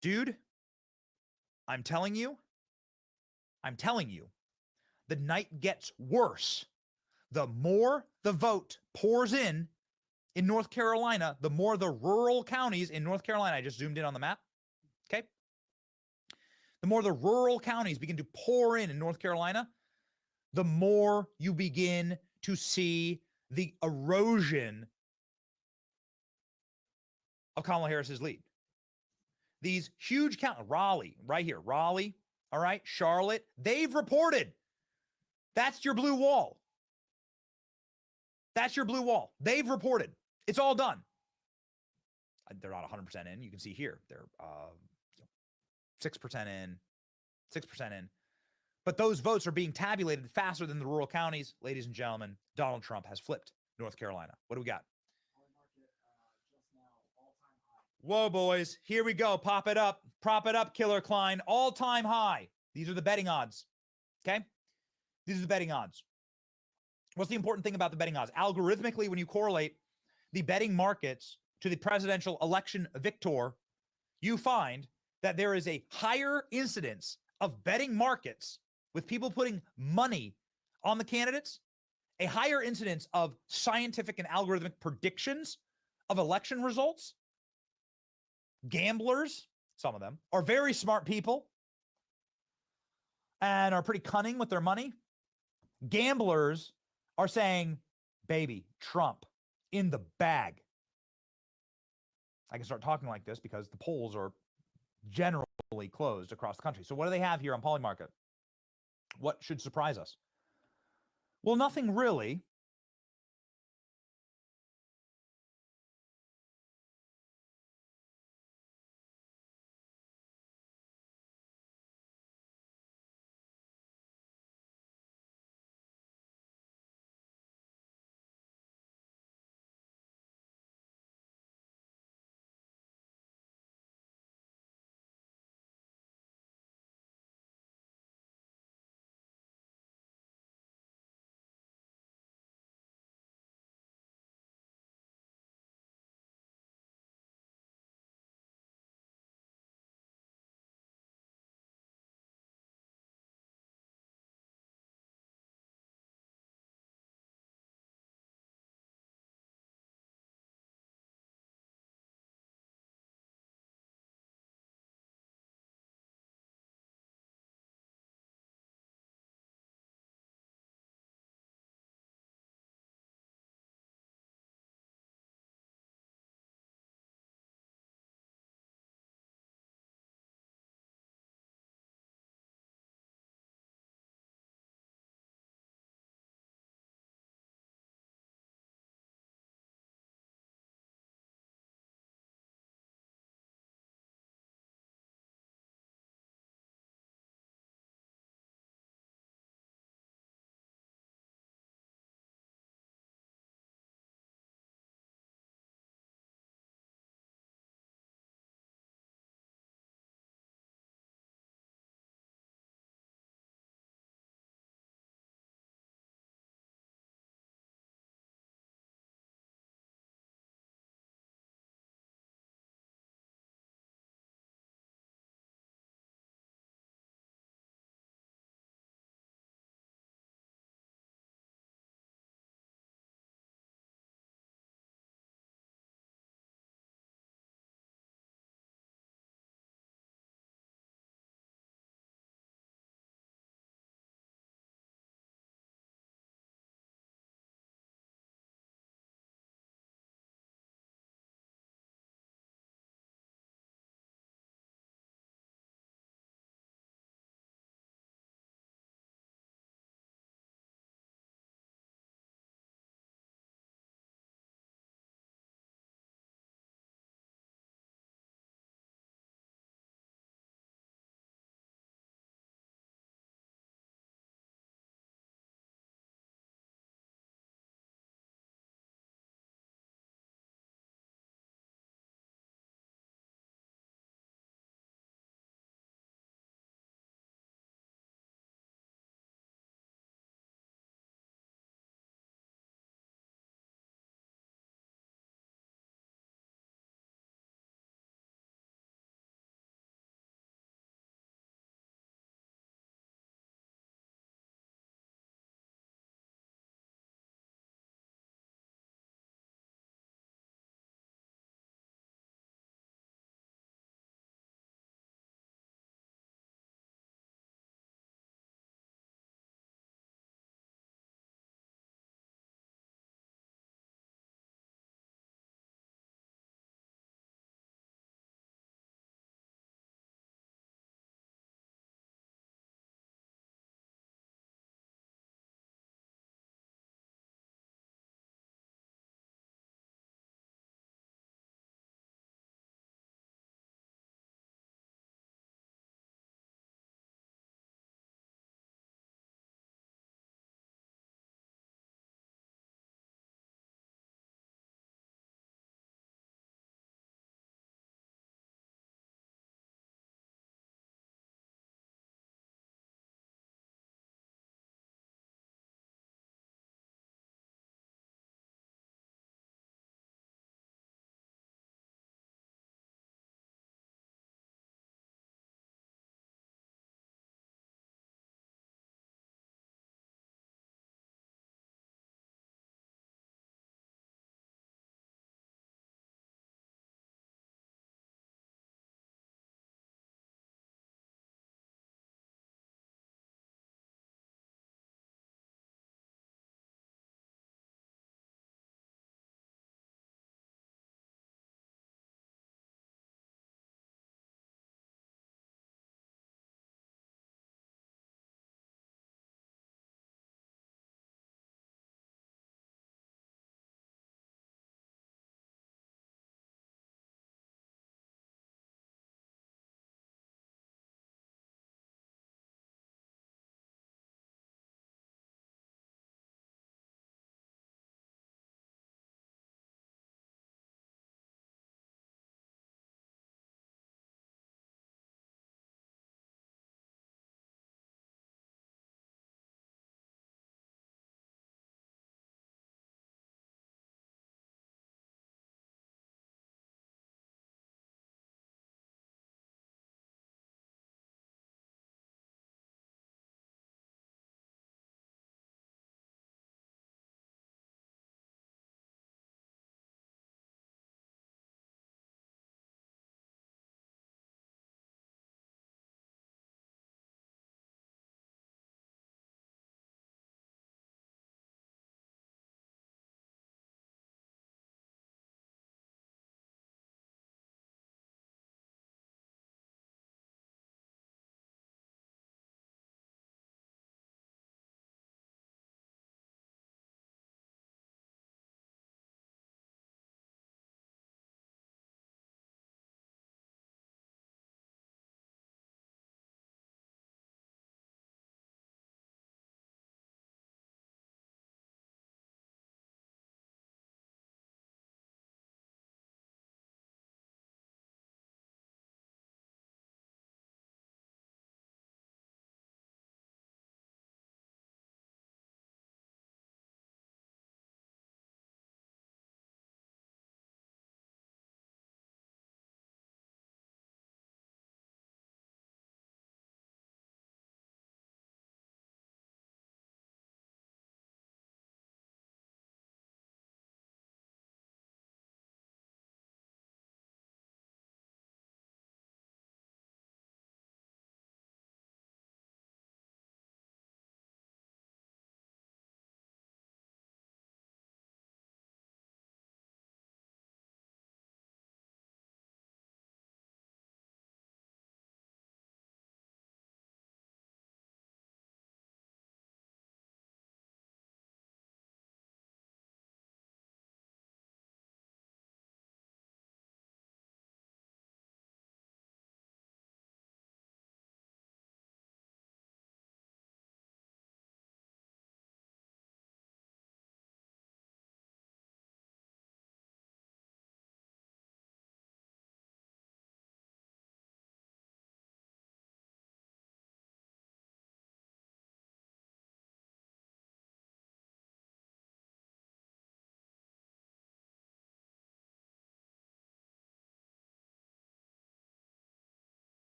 Dude, I'm telling you, the night gets worse. The more the vote pours in North Carolina, the more the rural counties in North Carolina, I just zoomed in on the map, okay? The more the rural counties begin to pour in North Carolina, the more you begin to see the erosion of Kamala Harris's lead. These huge counties, Raleigh, right here, Raleigh, all right, Charlotte, they've reported. That's your blue wall. That's your blue wall. They've reported. It's all done. They're not 100% in. You can see here, they're 6% in, 6% in. But those votes are being tabulated faster than the rural counties. Ladies and gentlemen, Donald Trump has flipped North Carolina. What do we got? Whoa, boys. Here we go. Pop it up. Prop it up, Killer Klein. All-time high. These are the betting odds. Okay? These are the betting odds. What's the important thing about the betting odds? Algorithmically, when you correlate the betting markets to the presidential election victor, you find that there is a higher incidence of betting markets with people putting money on the candidates, a higher incidence of scientific and algorithmic predictions of election results. Gamblers, some of them, are very smart people and are pretty cunning with their money. Gamblers are saying, baby, Trump in the bag. I can start talking like this because the polls are generally closed across the country. So what do they have here on Polymarket? What should surprise us? Well, nothing really.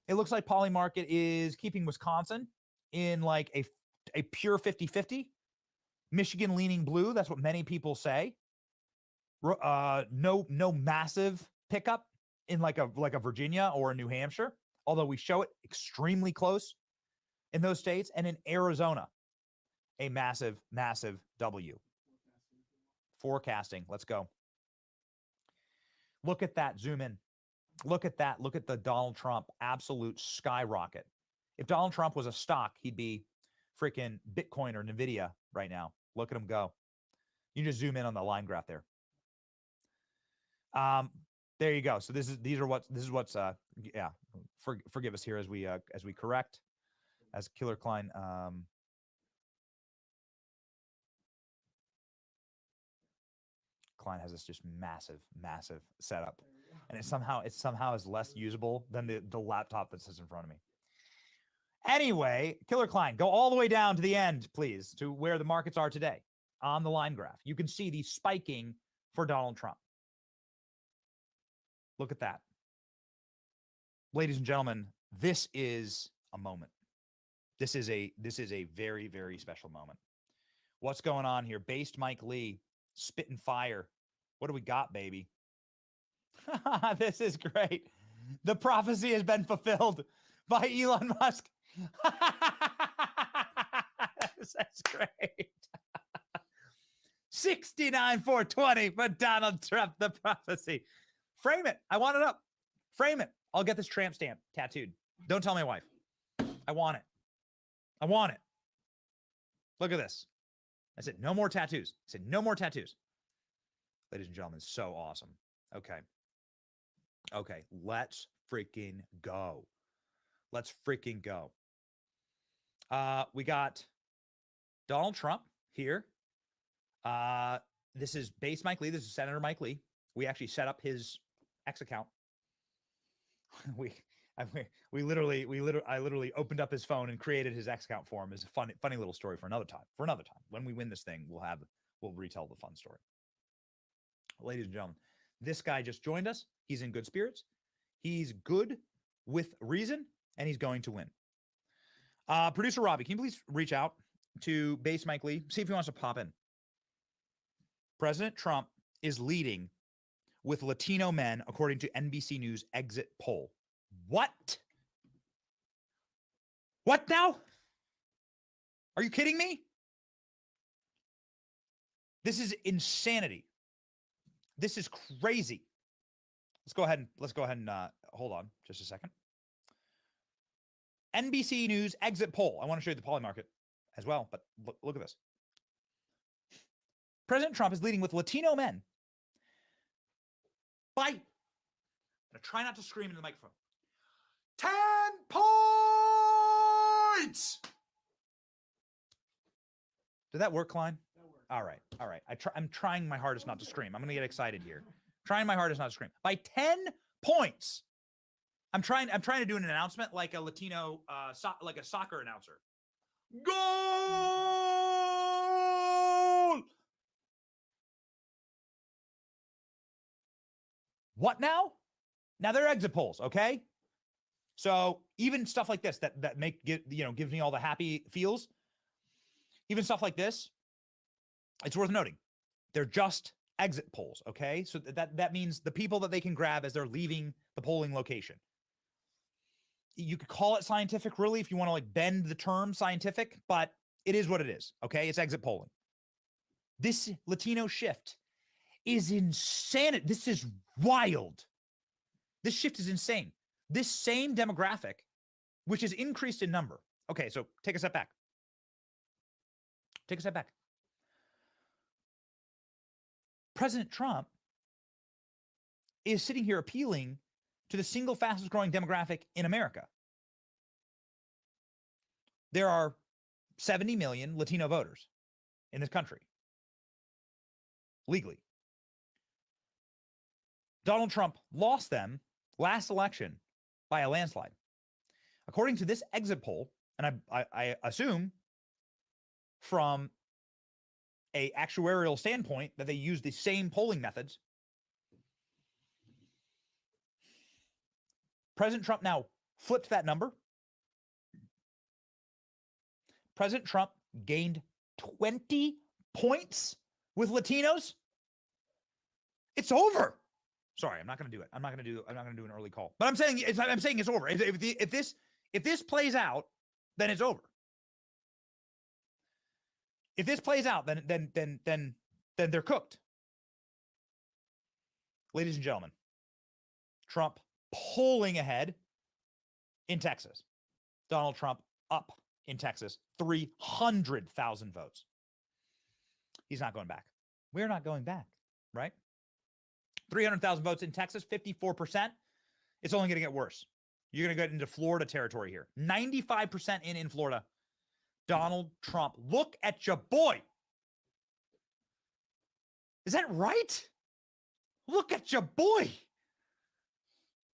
It looks like Polymarket is keeping Wisconsin in like a pure 50-50. Michigan leaning blue. That's what many people say. No massive pickup in like a Virginia or a New Hampshire, although we show it extremely close in those states. And in Arizona, a massive W. Forecasting. Let's go. Look at that. Zoom in. Look at that. Look at the Donald Trump absolute skyrocket. If Donald Trump was a stock, he'd be freaking Bitcoin or Nvidia right now. Look at him go. You just zoom in on the line graph there. There you go. So this is what's yeah. Forgive us here as we correct as Killer Klein. Klein has this just massive setup, and it somehow is less usable than the laptop that sits in front of me. Anyway, Killer Klein, go all the way down to the end, please, to where the markets are today on the line graph. You can see the spiking for Donald Trump. Look at that. Ladies and gentlemen, this is a moment. This is a very, very special moment. What's going on here? Based Mike Lee, spitting fire. What do we got, baby? This is great. The prophecy has been fulfilled by Elon Musk. That's great. 69,420 for Donald Trump, the prophecy. Frame it. I want it up. Frame it. I'll get this tramp stamp tattooed. Don't tell my wife. I want it. I want it. Look at this. I said, no more tattoos. I said, no more tattoos. Ladies and gentlemen, so awesome. Okay. Okay. Let's freaking go. Let's freaking go. We got Donald Trump here. This is base Mike Lee. This is Senator Mike Lee. We actually set up his X account. I literally opened up his phone and created his X account for him. It's a funny little story for another time. For another time, when we win this thing, we'll retell the fun story. Ladies and gentlemen, this guy just joined us. He's in good spirits. He's good with reason, and he's going to win. Producer Robbie, can you please reach out to base Mike Lee? See if he wants to pop in. President Trump is leading with Latino men, according to NBC News exit poll. What? What now? Are you kidding me? This is insanity. This is crazy. Let's go ahead and hold on just a second. NBC News exit poll. I want to show you the Polymarket as well, but look at this. President Trump is leading with Latino men by, I'm gonna try not to scream into the microphone, 10 points. Did that work, Klein? All right. I'm trying my hardest not to scream. I'm gonna get excited here. Trying my hardest not to scream. By 10 points. I'm trying to do an announcement like a Latino, like a soccer announcer. Goal! What now? Now they're exit polls, okay? So even stuff like this that gives me all the happy feels. Even stuff like this, it's worth noting. They're just exit polls, okay? So that means the people that they can grab as they're leaving the polling location. You could call it scientific, really, if you want to like bend the term scientific, but it is what it is, okay? It's exit polling. This Latino shift is insane. This is wild. This shift is insane. This same demographic, which is increased in number. Okay, so take a step back. Take a step back. President Trump is sitting here appealing to the single fastest growing demographic in America. There are 70 million Latino voters in this country, legally. Donald Trump lost them last election by a landslide. According to this exit poll, and I assume from an actuarial standpoint that they use the same polling methods, President Trump now flipped that number, President Trump gained 20 points with Latinos, it's over. Sorry, I'm not going to do it. I'm not going to do an early call. But I'm saying it's over. If this plays out, then it's over. If this plays out, then they're cooked. Ladies and gentlemen, Trump pulling ahead in Texas. Donald Trump up in Texas, 300,000 votes. He's not going back. We're not going back, right? 300,000 votes in Texas, 54%. It's only going to get worse. You're going to get into Florida territory here. 95% in Florida. Donald Trump, look at your boy. Is that right? Look at your boy.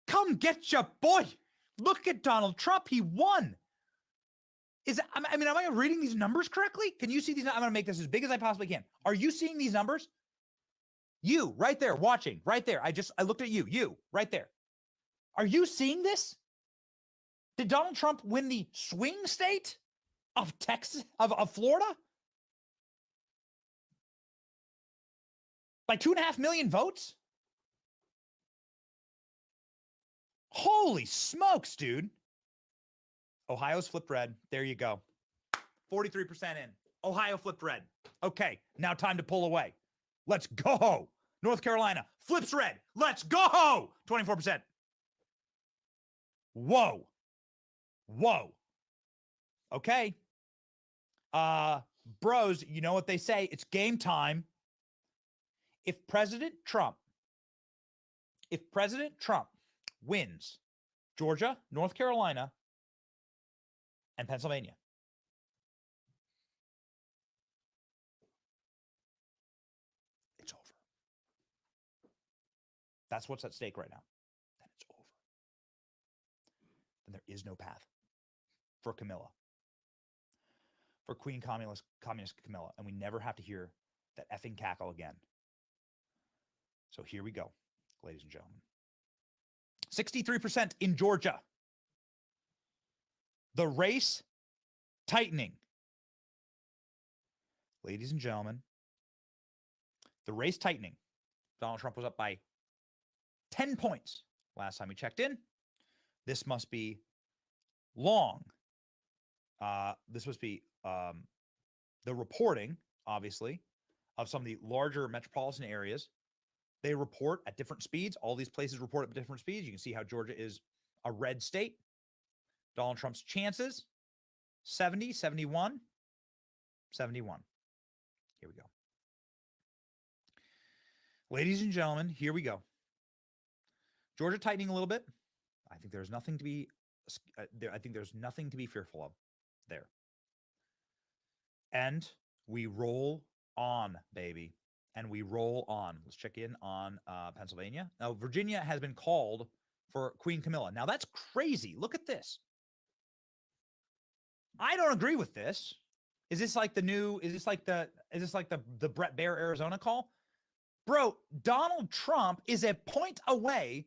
Come get your boy. Look at Donald Trump. He won. Am I reading these numbers correctly? Can you see these? I'm going to make this as big as I possibly can. Are you seeing these numbers? You right there watching, right there. I looked at you right there. Are you seeing this? Did Donald Trump win the swing state of Texas, of Florida? By 2.5 million votes? Holy smokes, dude. Ohio's flipped red. There you go. 43% in. Ohio flipped red. Okay, now time to pull away. Let's go. North Carolina flips red. Let's go. 24%. Whoa. Okay. Bros, you know what they say? It's game time. If President Trump wins Georgia, North Carolina, and Pennsylvania, it's over. That's what's at stake right now. Then it's over. Then there is no path for Camilla, for Queen Communist Camilla, and we never have to hear that effing cackle again. So here we go, ladies and gentlemen. 63% in Georgia. The race tightening. Ladies and gentlemen, the race tightening. Donald Trump was up by 10 points last time we checked in. This must be long. This must be the reporting, obviously, of some of the larger metropolitan areas. They report at different speeds. All these places report at different speeds. You can see how Georgia is a red state. Donald Trump's chances, 70, 71, 71. Here we go. Ladies and gentlemen, here we go. Georgia tightening a little bit. I think there's nothing to be fearful of there. And we roll on, baby. And we roll on. Let's check in on Pennsylvania. Now, Virginia has been called for Queen Camilla. Now, that's crazy. Look at this. I don't agree with this. Is this like the Brett Baer Arizona call? Bro, Donald Trump is a point away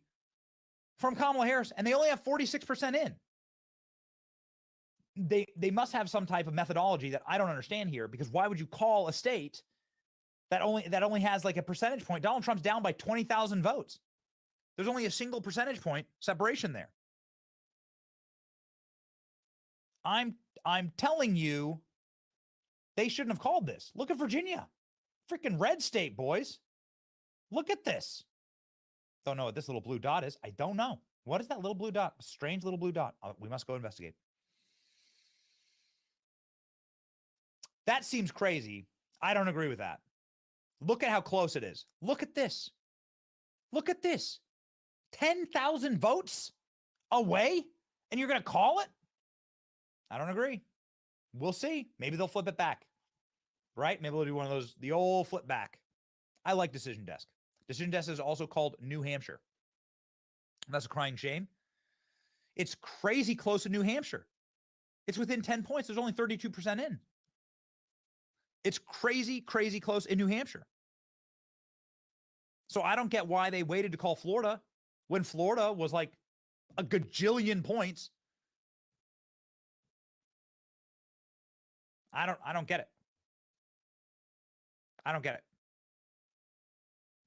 from Kamala Harris, and they only have 46% in. They must have some type of methodology that I don't understand here, because why would you call a state that only has like a percentage point? Donald Trump's down by 20,000 votes. There's only a single percentage point separation there. I'm telling you, they shouldn't have called this. Look at Virginia. Freaking red state, boys. Look at this. Don't know what this little blue dot is. I don't know. What is that little blue dot? A strange little blue dot. We must go investigate. That seems crazy. I don't agree with that. Look at how close it is. Look at this. Look at this. 10,000 votes away, and you're going to call it? I don't agree. We'll see. Maybe they'll flip it back, right? Maybe they'll do one of those, the old flip back. I like Decision Desk. Decision Desk is also called New Hampshire. That's a crying shame. It's crazy close to New Hampshire. It's within 10 points. There's only 32% in. It's crazy, crazy close in New Hampshire. So I don't get why they waited to call Florida when Florida was like a gajillion points. I don't get it. I don't get it.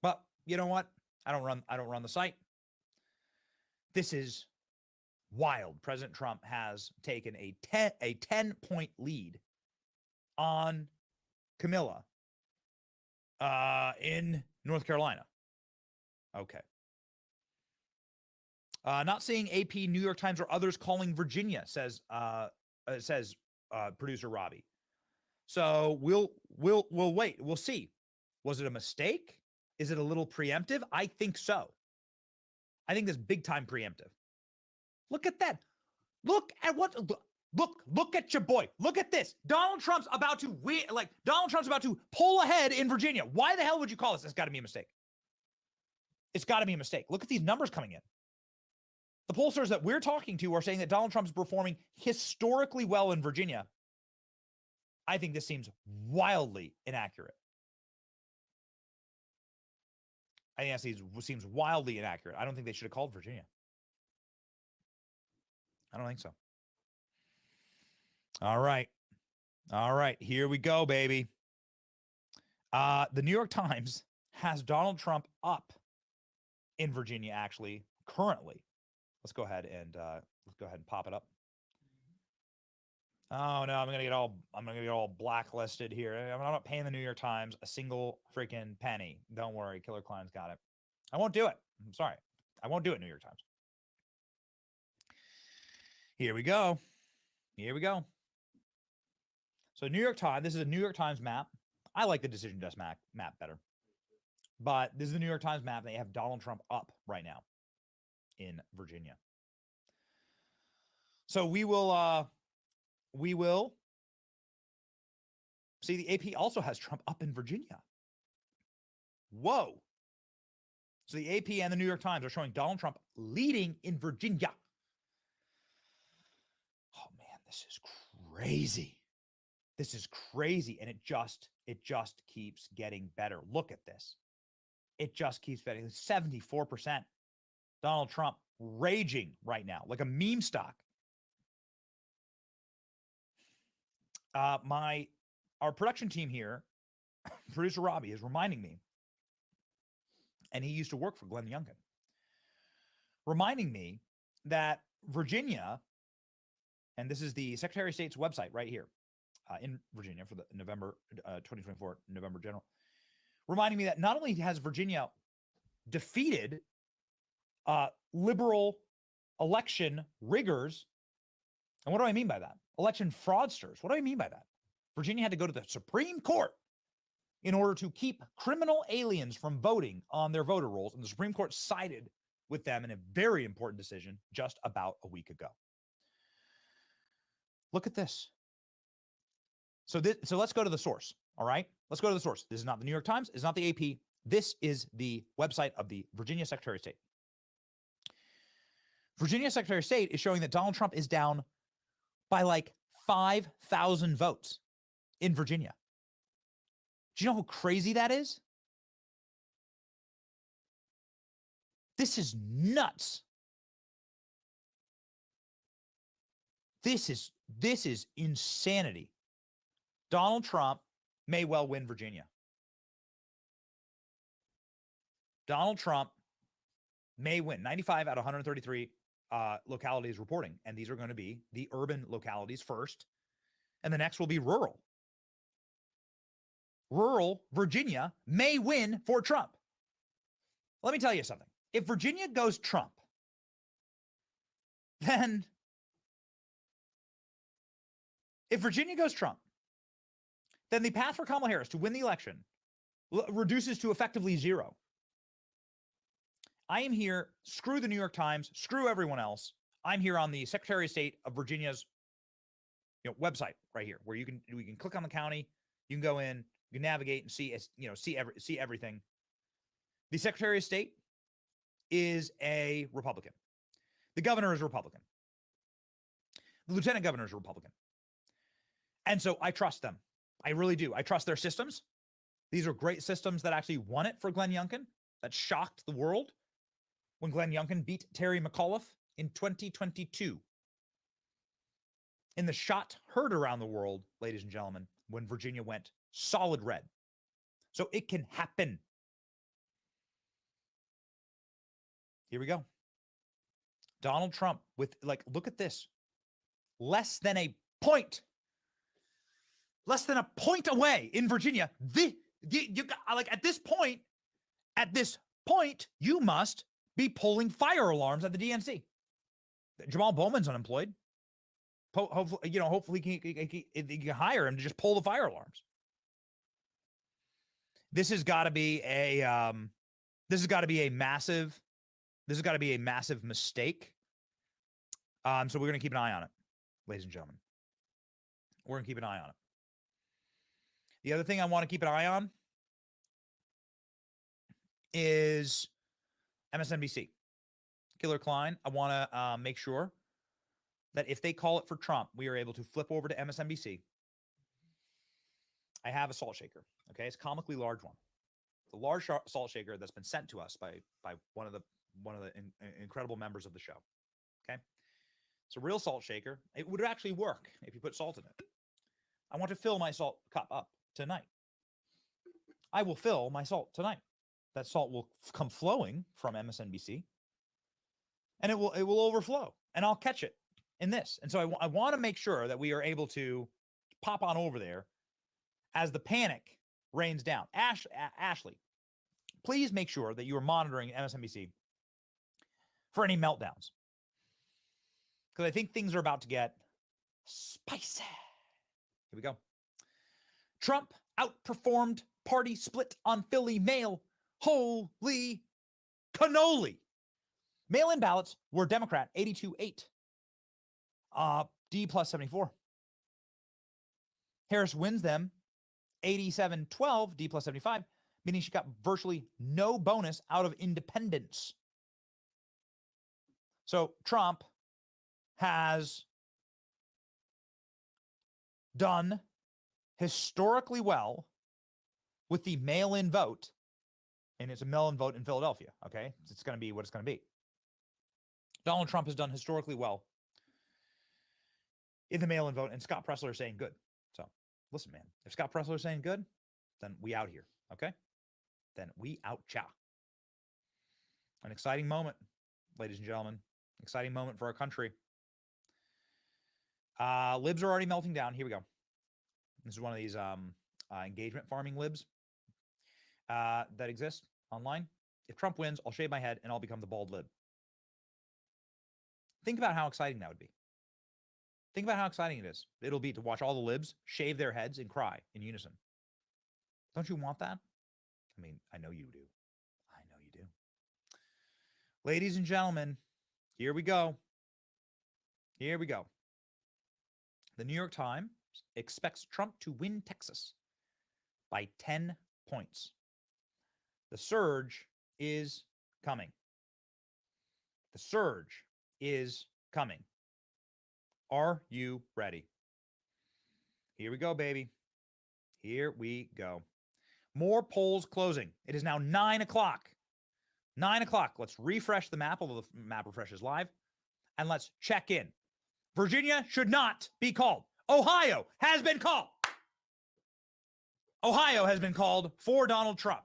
But you know what? I don't run the site. This is wild. President Trump has taken a 10-point lead on Camilla in North Carolina. Okay. Not seeing AP, New York Times, or others calling Virginia, says producer Robbie. So we'll wait. We'll see. Was it a mistake? Is it a little preemptive? I think so. I think this big time preemptive. Look at that. Look at what. Look at your boy. Look at this. Donald Trump's about to win. Like Donald Trump's about to pull ahead in Virginia. Why the hell would you call this? It's got to be a mistake. It's got to be a mistake. Look at these numbers coming in. The pollsters that we're talking to are saying that Donald Trump's performing historically well in Virginia. I think this seems wildly inaccurate. I think that seems wildly inaccurate. I don't think they should have called Virginia. I don't think so. All right. All right. Here we go, baby. The New York Times has Donald Trump up in Virginia, actually, currently. Let's go ahead and pop it up. Oh no, I'm gonna get all blacklisted here. I'm not paying the New York Times a single freaking penny. Don't worry, Killer Klein's got it. I won't do it. I'm sorry. I won't do it, New York Times. Here we go. Here we go. So New York Times, this is a New York Times map. I like the Decision Desk map better. But this is the New York Times map. They have Donald Trump up right now in Virginia. So we will see the AP also has Trump up in Virginia. Whoa. So the AP and the New York Times are showing Donald Trump leading in Virginia. Oh man, this is crazy. This is crazy. And it just keeps getting better. Look at this. It just keeps getting 74%. Donald Trump raging right now, like a meme stock. Our production team here, producer Robbie, is reminding me, and he used to work for Glenn Youngkin, reminding me that Virginia, and this is the Secretary of State's website right here in Virginia for the November 2024 November General, reminding me that not only has Virginia defeated liberal election riggers, and what do I mean by that? Election fraudsters. What do I mean by that? Virginia had to go to the Supreme Court in order to keep criminal aliens from voting on their voter rolls, and the Supreme Court sided with them in a very important decision just about a week ago. Look at this. So let's go to the source, all right? Let's go to the source. This is not the New York Times. It's not the AP. This is the website of the Virginia Secretary of State. Virginia Secretary of State is showing that Donald Trump is down by like 5,000 votes in Virginia. Do you know how crazy that is? This is nuts. This is insanity. Donald Trump may well win Virginia. Donald Trump may win 95 out of 133 localities reporting. And these are going to be the urban localities first. And the next will be rural. Rural Virginia may win for Trump. Let me tell you something. If Virginia goes Trump, then the path for Kamala Harris to win the election reduces to effectively zero. I am here, screw the New York Times, screw everyone else. I'm here on the Secretary of State of Virginia's website right here, where we can click on the county, you can go in, you can navigate and see everything. The Secretary of State is a Republican. The governor is a Republican. The lieutenant governor is a Republican. And so I trust them. I really do. I trust their systems. These are great systems that actually won it for Glenn Youngkin, that shocked the world when Glenn Youngkin beat Terry McAuliffe in 2022. In the shot heard around the world, ladies and gentlemen, when Virginia went solid red. So it can happen. Here we go. Donald Trump with, like, look at this. Less than a point away in Virginia. You got, like, at this point, you must be pulling fire alarms at the DNC. Jamal Bowman's unemployed. Hopefully he can hire him to just pull the fire alarms. This has got to be a massive mistake. So we're going to keep an eye on it, ladies and gentlemen. We're going to keep an eye on it. The other thing I want to keep an eye on is MSNBC. Killer Klein, I want to make sure that if they call it for Trump, we are able to flip over to MSNBC. I have a salt shaker. Okay, it's a comically large one. It's a large salt shaker that's been sent to us by one of the incredible members of the show. Okay, it's a real salt shaker. It would actually work if you put salt in it. I want to fill my salt cup up tonight. I will fill my salt tonight. That salt will come flowing from MSNBC, and it will overflow, and I'll catch it in this. And so I want to make sure that we are able to pop on over there as the panic rains down. Ashley, please make sure that you are monitoring MSNBC for any meltdowns, because I think things are about to get spicy. Here we go. Trump outperformed party split on Philly mail. Holy cannoli. Mail-in ballots were Democrat 82-8. D plus 74. Harris wins them 87-12, D plus 75, meaning she got virtually no bonus out of independents. So Trump has done historically well with the mail-in vote, and it's a mail-in vote in Philadelphia, okay? It's going to be what it's going to be. Donald Trump has done historically well in the mail-in vote, and Scott Presler is saying good. So listen, man, if Scott Presler is saying good, then we out here, okay? Then we out, cha. An exciting moment, ladies and gentlemen. Exciting moment for our country. Libs are already melting down. Here we go. This is one of these engagement farming libs that exist online. If Trump wins, I'll shave my head and I'll become the bald lib. Think about how exciting that would be. Think about how exciting it is. It'll be to watch all the libs shave their heads and cry in unison. Don't you want that? I mean, I know you do. I know you do. Ladies and gentlemen, here we go. Here we go. The New York Times expects Trump to win Texas by 10 points. The surge is coming. The surge is coming. Are you ready? Here we go, baby. Here we go. More polls closing. It is now 9 o'clock. 9 o'clock. Let's refresh the map, although the map refreshes live, and let's check in. Virginia should not be called. Ohio has been called. Ohio has been called for Donald Trump.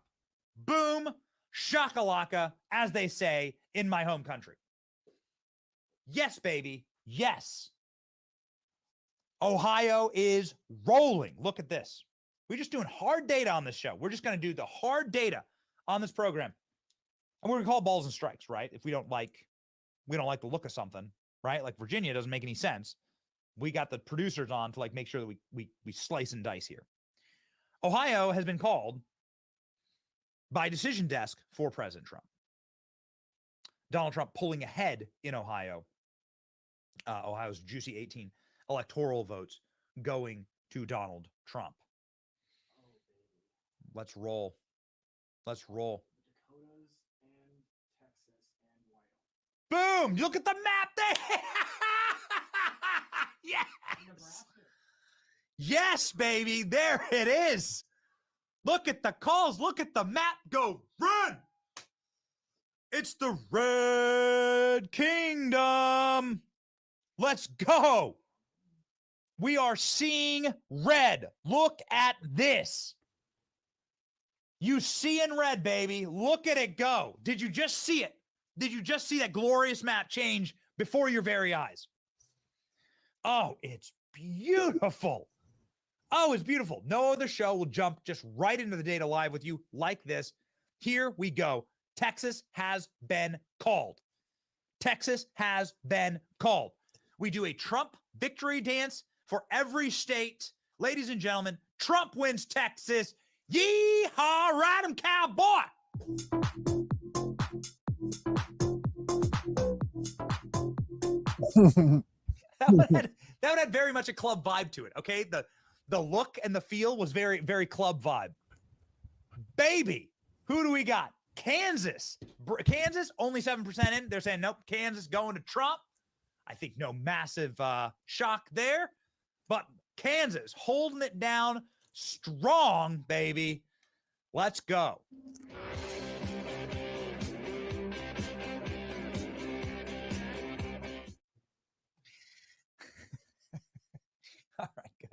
Boom, shakalaka, as they say in my home country. Yes, baby. Yes. Ohio is rolling. Look at this. We're just doing hard data on this show. We're just going to do the hard data on this program. And we're going to call balls and strikes, right? If we don't like the look of something, right? Like Virginia doesn't make any sense. We got the producers on to like make sure that we slice and dice here. Ohio has been called by Decision Desk for President Trump. Donald Trump pulling ahead in Ohio. Ohio's juicy 18 electoral votes going to Donald Trump. Let's roll. Let's roll. Boom! Look at the map there. Yes. Yes, baby. There it is. Look at the calls. Look at the map. Go run. It's the Red Kingdom. Let's go. We are seeing red. Look at this. You see in red, baby. Look at it go. Did you just see it? Did you just see that glorious map change before your very eyes? Oh, it's beautiful. Oh, it's beautiful. No other show will jump just right into the data live with you like this. Here we go. Texas has been called. Texas has been called. We do a Trump victory dance for every state. Ladies and gentlemen, Trump wins Texas. Yeehaw, ride 'em, cowboy. that would have very much a club vibe to it, okay? The look and the feel was very, very club vibe. Baby, who do we got? Kansas. Kansas, only 7% in. They're saying, nope, Kansas going to Trump. I think no massive shock there. But Kansas holding it down strong, baby. Let's go. All right, good.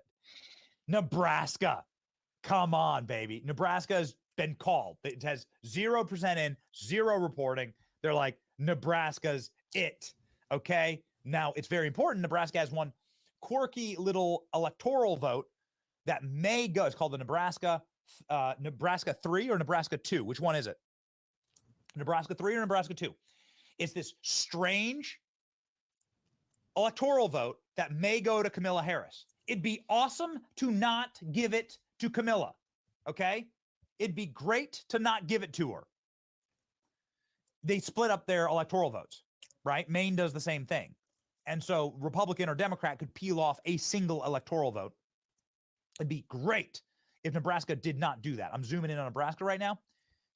Nebraska. Come on, baby. Nebraska has been called. It has 0% in, 0 reporting. They're like, Nebraska's it. Okay. Now, it's very important. Nebraska has one quirky little electoral vote that may go. It's called the Nebraska 3 or Nebraska 2. Which one is it? Nebraska 3 or Nebraska 2? It's this strange electoral vote that may go to Kamala Harris. It'd be awesome to not give it to Kamala. Okay? It'd be great to not give it to her. They split up their electoral votes, right? Maine does the same thing. And so Republican or Democrat could peel off a single electoral vote. It'd be great if Nebraska did not do that. I'm zooming in on Nebraska right now.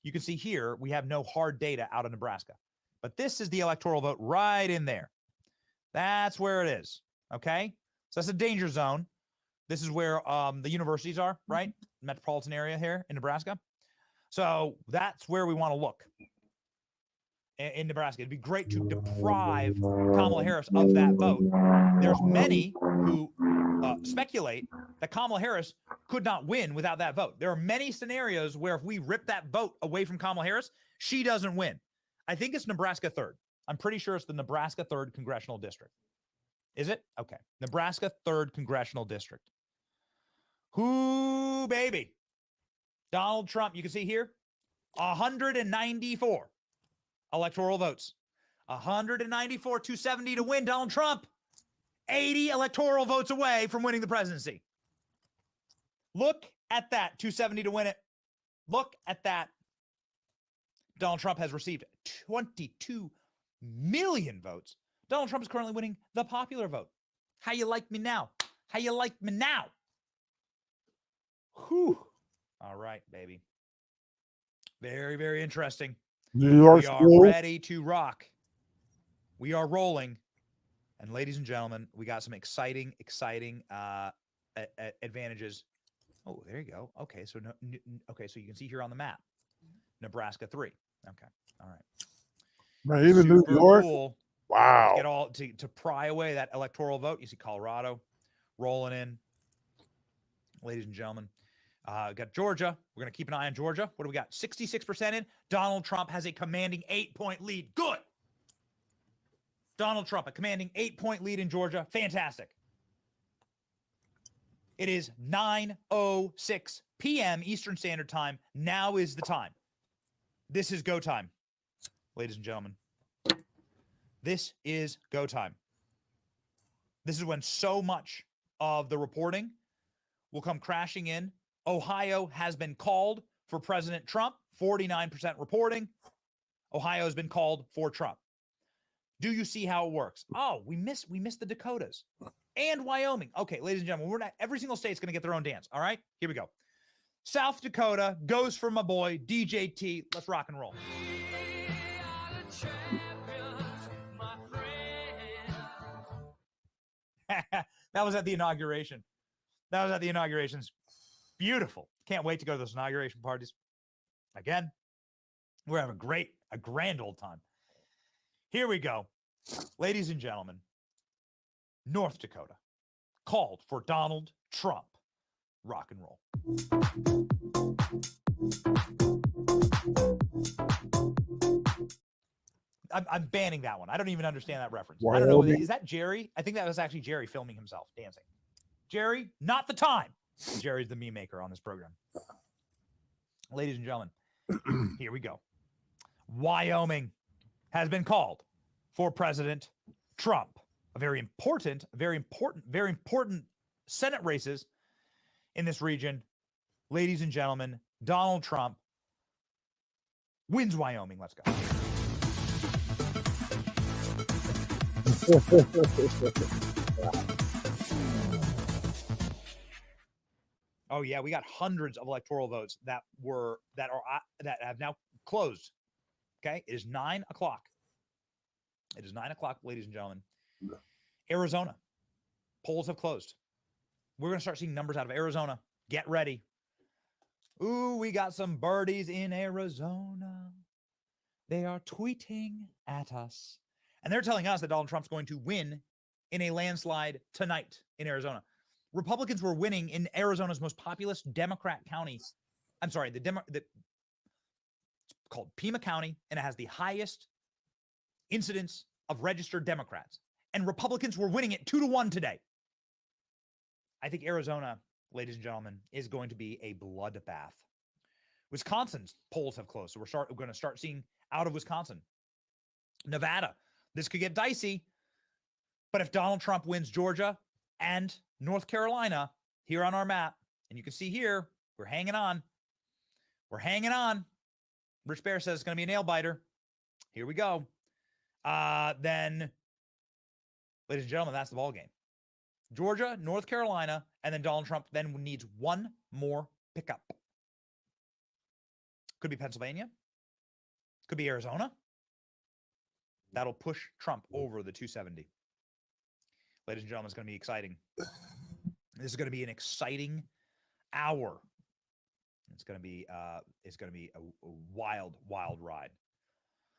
You can see here, we have no hard data out of Nebraska. But this is the electoral vote right in there. That's where it is, okay? So that's a danger zone. This is where the universities are, right? Metropolitan area here in Nebraska. So that's where we want to look in Nebraska. It'd be great to deprive Kamala Harris of that vote. There's many who speculate that Kamala Harris could not win without that vote. There are many scenarios where if we rip that vote away from Kamala Harris, she doesn't win. I think it's Nebraska 3rd. I'm pretty sure it's the Nebraska 3rd Congressional District. Is it? Okay. Nebraska 3rd Congressional District. Who, baby? Donald Trump, you can see here, 194 electoral votes. 194, 270 to win Donald Trump. 80 electoral votes away from winning the presidency. Look at that, 270 to win it. Look at that. Donald Trump has received 22 million votes. Donald Trump is currently winning the popular vote. How you like me now? How you like me now? Whew. All right, baby. Very, very interesting. New York we are School. ready to rock. We are rolling. And ladies and gentlemen, we got some exciting advantages. Oh, there you go. Okay, so so you can see here on the map, Nebraska 3. Okay, all right. Man, even New Super York. cool. Wow. Get all to pry away that electoral vote. You see Colorado rolling in. Ladies and gentlemen, got Georgia. We're going to keep an eye on Georgia. What do we got? 66% in. Donald Trump has a commanding 8-point lead. Good. Donald Trump, a commanding 8-point lead in Georgia. Fantastic. It is 9:06 p.m. Eastern Standard Time. Now is the time. This is go time, ladies and gentlemen. This is go time. This is when so much of the reporting will come crashing in. Ohio has been called for President Trump. 49% reporting. Ohio has been called for Trump. Do you see how it works? Oh, we missed the Dakotas and Wyoming. Okay, ladies and gentlemen, we're not every single state's going to get their own dance. All right, here we go. South Dakota goes for my boy DJ T. Let's rock and roll. That was at the inauguration. That was at the inaugurations. Beautiful. Can't wait to go to those inauguration parties. Again, We're having a grand old time. Here we go. Ladies and gentlemen, North Dakota called for Donald Trump. Rock and roll. I'm banning that one. I don't even understand that reference. I don't know. Is that Jerry? I think that was actually Jerry filming himself dancing. Jerry, not the time. Jerry's the meme maker on this program. Ladies and gentlemen, here we go. Wyoming has been called for President Trump. Very important Senate races in this region. Ladies and gentlemen, Donald Trump wins Wyoming. Let's go. Oh yeah, we got hundreds of electoral votes that have now closed. Okay, it is 9 o'clock. It is 9 o'clock, ladies and gentlemen. Arizona, polls have closed. We're gonna start seeing numbers out of Arizona. Get ready. Ooh, we got some birdies in Arizona. They are tweeting at us. And they're telling us that Donald Trump's going to win in a landslide tonight in Arizona. Republicans were winning in Arizona's most populous Democrat county. I'm sorry, it's called Pima County, and it has the highest incidence of registered Democrats. And Republicans were winning it 2-1 today. I think Arizona, ladies and gentlemen, is going to be a bloodbath. Wisconsin's polls have closed, so we're going to start seeing out of Wisconsin. Nevada, this could get dicey, but if Donald Trump wins Georgia and North Carolina here on our map, and you can see here, we're hanging on. We're hanging on. Rich Bear says it's going to be a nail biter. Here we go. Then, ladies and gentlemen, that's the ball game. Georgia, North Carolina, and then Donald Trump then needs one more pickup. Could be Pennsylvania. Could be Arizona. That'll push Trump over the 270. Ladies and gentlemen, it's going to be exciting. This is going to be an exciting hour. It's going to be a wild, wild ride.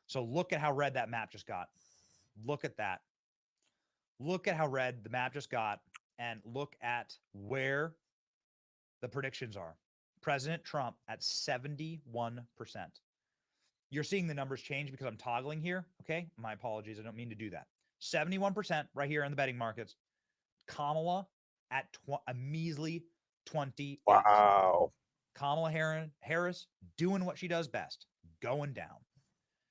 So look at how red that map just got. Look at that. Look at how red the map just got, and look at where the predictions are. President Trump at 71%. You're seeing the numbers change because I'm toggling here. Okay. My apologies. I don't mean to do that. 71% right here in the betting markets. Kamala at a measly 20. Wow. Kamala Harris doing what she does best, going down.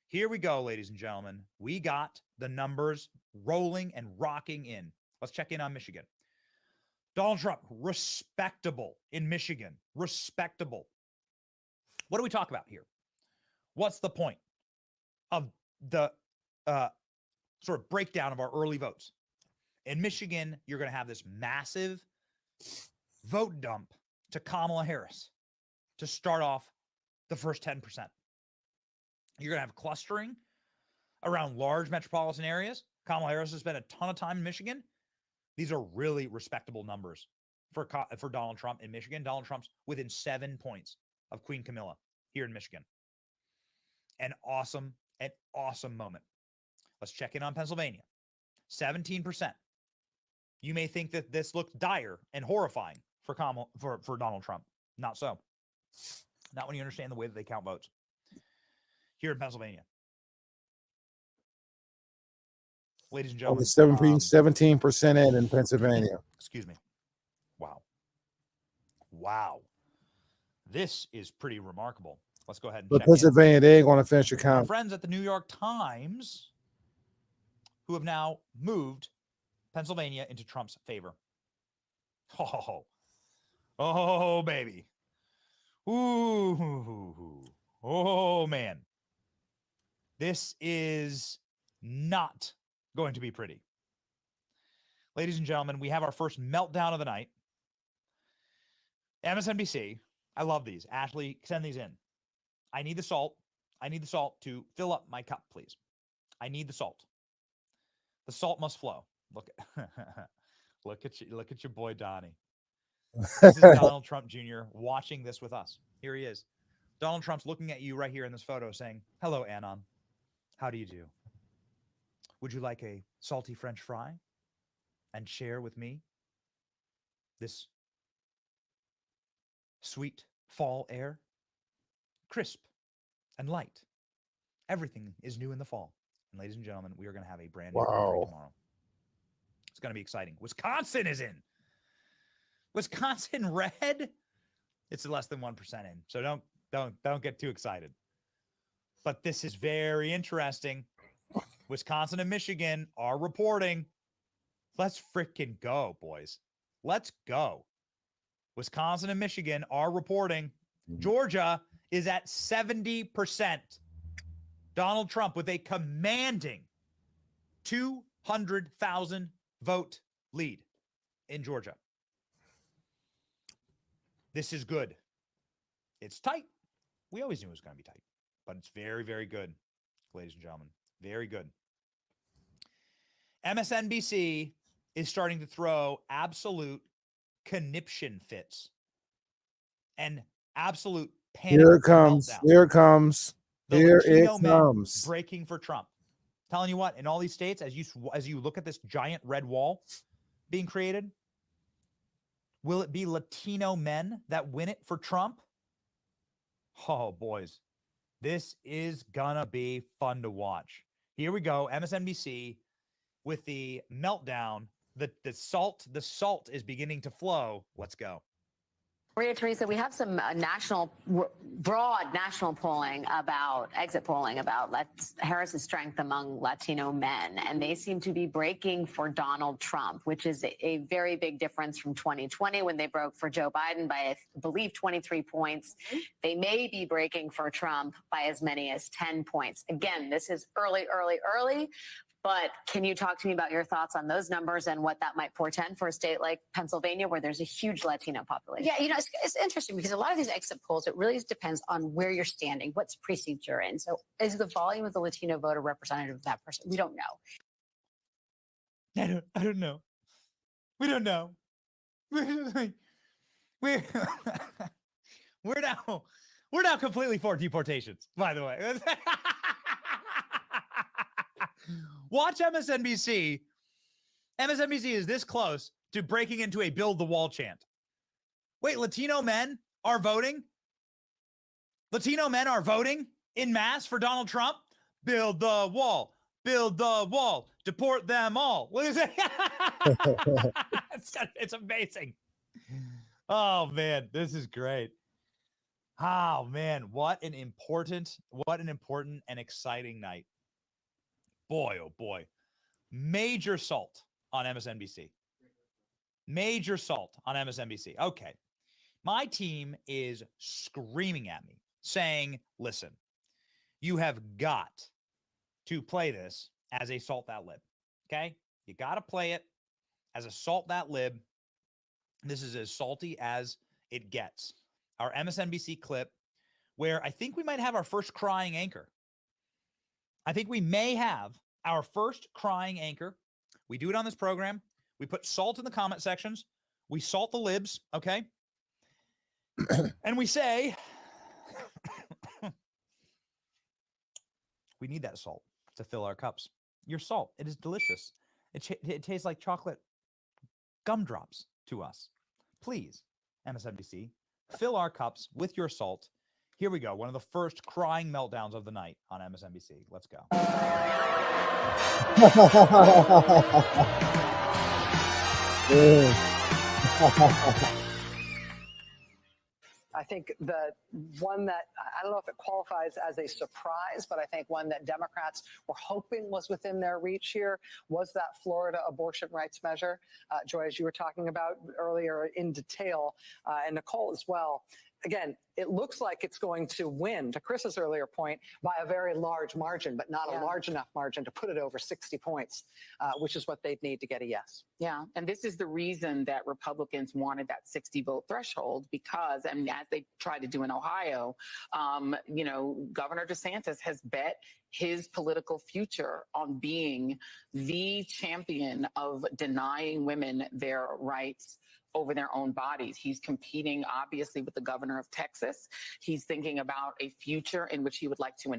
Here we go, ladies and gentlemen. We got the numbers rolling and rocking in. Let's check in on Michigan. Donald Trump, respectable in Michigan. Respectable. What do we talk about here? What's the point of the sort of breakdown of our early votes? In Michigan, you're going to have this massive vote dump to Kamala Harris to start off the first 10%. You're going to have clustering around large metropolitan areas. Kamala Harris has spent a ton of time in Michigan. These are really respectable numbers for Donald Trump in Michigan. Donald Trump's within 7 points of Queen Camilla here in Michigan. An awesome moment. Let's check in on Pennsylvania. 17%. You may think that this looks dire and horrifying for Donald Trump. Not so. Not when you understand the way that they count votes. Here in Pennsylvania. Ladies and gentlemen. Only 17% in Pennsylvania. Excuse me. Wow. Wow. This is pretty remarkable. Let's go ahead and But check Pennsylvania, they ain't going to finish your in. count. Our friends at the New York Times, who have now moved Pennsylvania into Trump's favor. Oh, baby. Ooh. Oh, man. This is not going to be pretty. Ladies and gentlemen, we have our first meltdown of the night. MSNBC. I love these. Ashley, send these in. I need the salt. I need the salt to fill up my cup, please. I need the salt. The salt must flow. Look at your boy Donnie. This is Donald Trump Jr. watching this with us. Here he is. Donald Trump's looking at you right here in this photo saying, hello, Anon. How do you do? Would you like a salty French fry and share with me this sweet fall air? Crisp and light. Everything is new in the fall. And ladies and gentlemen, we are going to have a brand new country tomorrow. It's going to be exciting. Wisconsin is in. Wisconsin red. It's less than 1% in. So don't get too excited. But this is very interesting. Wisconsin and Michigan are reporting. Let's freaking go, boys. Let's go. Wisconsin and Michigan are reporting. Georgia is at 70%. Donald Trump with a commanding 200,000 vote lead in Georgia. This is good. It's tight. We always knew it was going to be tight, but it's very, very good, ladies and gentlemen. Very good. MSNBC is starting to throw absolute conniption fits and absolute panic. Here it comes. meltdown. Here it comes. The Here Latino it men comes. breaking for Trump. Telling you what, in all these states, as you look at this giant red wall being created, will it be Latino men that win it for Trump? Oh, boys, this is gonna be fun to watch. Here we go, MSNBC with the meltdown. The salt is beginning to flow. Let's go. Maria Teresa, we have some broad national polling exit polling about Harris's strength among Latino men, and they seem to be breaking for Donald Trump, which is a very big difference from 2020 when they broke for Joe Biden by, I believe, 23 points. They may be breaking for Trump by as many as 10 points. Again, this is early, but can you talk to me about your thoughts on those numbers and what that might portend for a state like Pennsylvania, where there's a huge Latino population? Yeah, it's interesting because a lot of these exit polls, it really depends on where you're standing, what's precinct you're in. So is the volume of the Latino voter representative of that person? We don't know. I don't know. We don't know. We're now completely for deportations, by the way. Watch MSNBC. MSNBC is this close to breaking into a build the wall chant. Wait, Latino men are voting? Latino men are voting in mass for Donald Trump? Build the wall. Build the wall. Deport them all. What is it? It's amazing. Oh, man, this is great. Oh, man, what an important and exciting night. Boy, oh boy. Major salt on MSNBC. Major salt on MSNBC. Okay. My team is screaming at me saying, listen, you have got to play this as a salt that lib. Okay? You got to play it as a salt that lib. This is as salty as it gets. Our MSNBC clip where I think we might have our first crying anchor. I think we may have our first crying anchor. We do it on this program. We put salt in the comment sections. We salt the libs, okay? And we say, we need that salt to fill our cups. Your salt, it is delicious. It tastes like chocolate gumdrops to us. Please, MSNBC, fill our cups with your salt. Here we go. One of the first crying meltdowns of the night on MSNBC. Let's go. I think the one that, I don't know if it qualifies as a surprise, but I think one that Democrats were hoping was within their reach here was that Florida abortion rights measure. Joy, as you were talking about earlier in detail, and Nicole as well. Again, it looks like it's going to win, to Chris's earlier point, by a very large margin, but not a large enough margin to put it over 60 points, which is what they'd need to get a yes. Yeah, and this is the reason that Republicans wanted that 60 vote threshold, because, I mean, as they tried to do in Ohio, Governor DeSantis has bet his political future on being the champion of denying women their rights over their own bodies. He's competing, obviously, with the governor of Texas. He's thinking about a future in which he would like to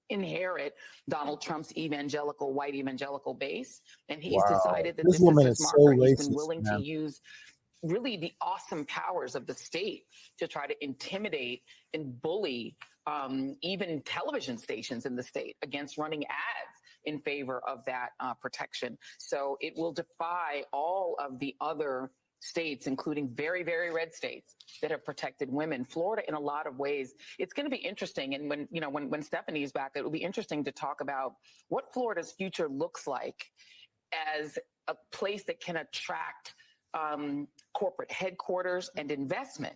inherit Donald Trump's white evangelical base. And he's decided that This this woman is is his so marker. He's been racist, willing man. to use really the awesome powers of the state to try to intimidate and bully even television stations in the state against running ads in favor of that protection. So it will defy all of the other states, including very, very red states that have protected women. Florida, in a lot of ways, it's going to be interesting. And when Stephanie's back, it will be interesting to talk about what Florida's future looks like as a place that can attract corporate headquarters and investment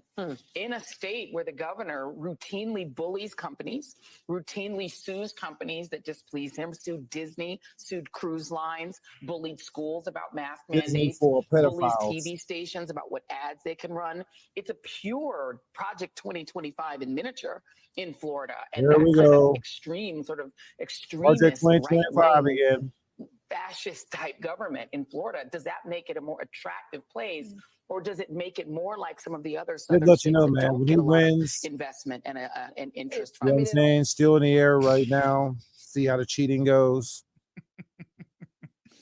in a state where the governor routinely bullies companies, routinely sues companies that displease him, sued Disney, sued cruise lines, bullied schools about mask Disney mandates, for bullies pedophiles. TV stations about what ads they can run. It's a pure Project 2025 in miniature in Florida. And Here that we kind go. of extremist, Project 2025 right-wing, again. fascist type government in Florida, does that make it a more attractive place, or does it make it more like some of the other Just southern let you states know, that man, don't when get he a lot of wins, investment and an interest you know from what I'm it? saying? Still in the air right now. See how the cheating goes.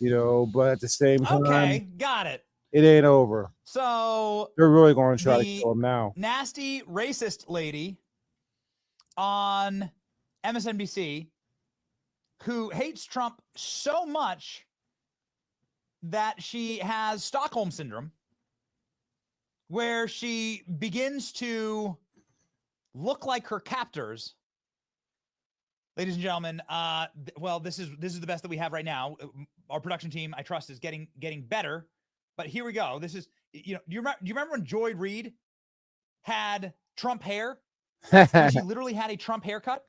But at the same time, Okay, got it. it ain't over. So They're really going to try to the kill him now. nasty racist lady on MSNBC who hates Trump so much that she has Stockholm syndrome, where she begins to look like her captors. Ladies and gentlemen, well, this is the best that we have right now. Our production team, I trust, is getting better. But here we go. This is, do you remember when Joy Reid had Trump hair? When she literally had a Trump haircut?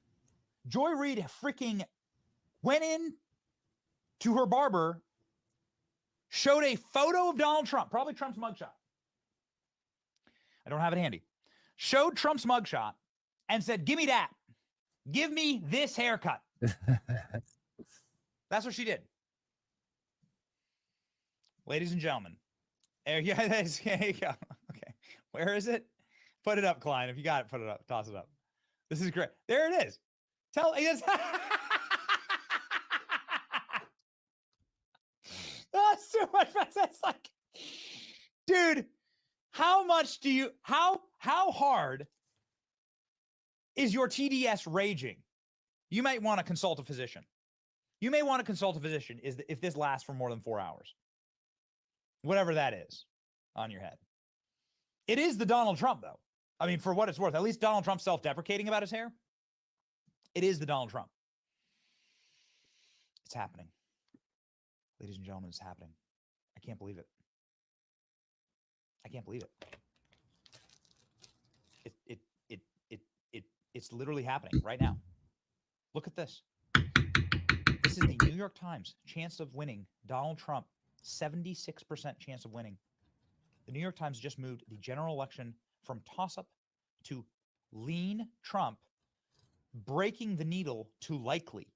Joy Reid freaking went in to her barber, showed a photo of Donald Trump, probably Trump's mugshot. I don't have it handy. Showed Trump's mugshot and said, "Give me that. Give me this haircut." That's what she did. Ladies and gentlemen. There you go. Okay. Where is it? Put it up, Klein. If you got it, put it up. Toss it up. This is great. There it is. That's too much. That's like, dude, how hard is your TDS raging? You might want to consult a physician. You may want to consult a physician if this lasts for more than 4 hours. Whatever that is on your head. It is the Donald Trump, though. I mean, for what it's worth, at least Donald Trump's self-deprecating about his hair. It is the Donald Trump. It's happening. Ladies and gentlemen, it's happening. I can't believe it. I can't believe it. It's literally happening right now. Look at this. This is the New York Times chance of winning Donald Trump. 76% chance of winning. The New York Times just moved the general election from toss-up to lean Trump, breaking the needle to likely.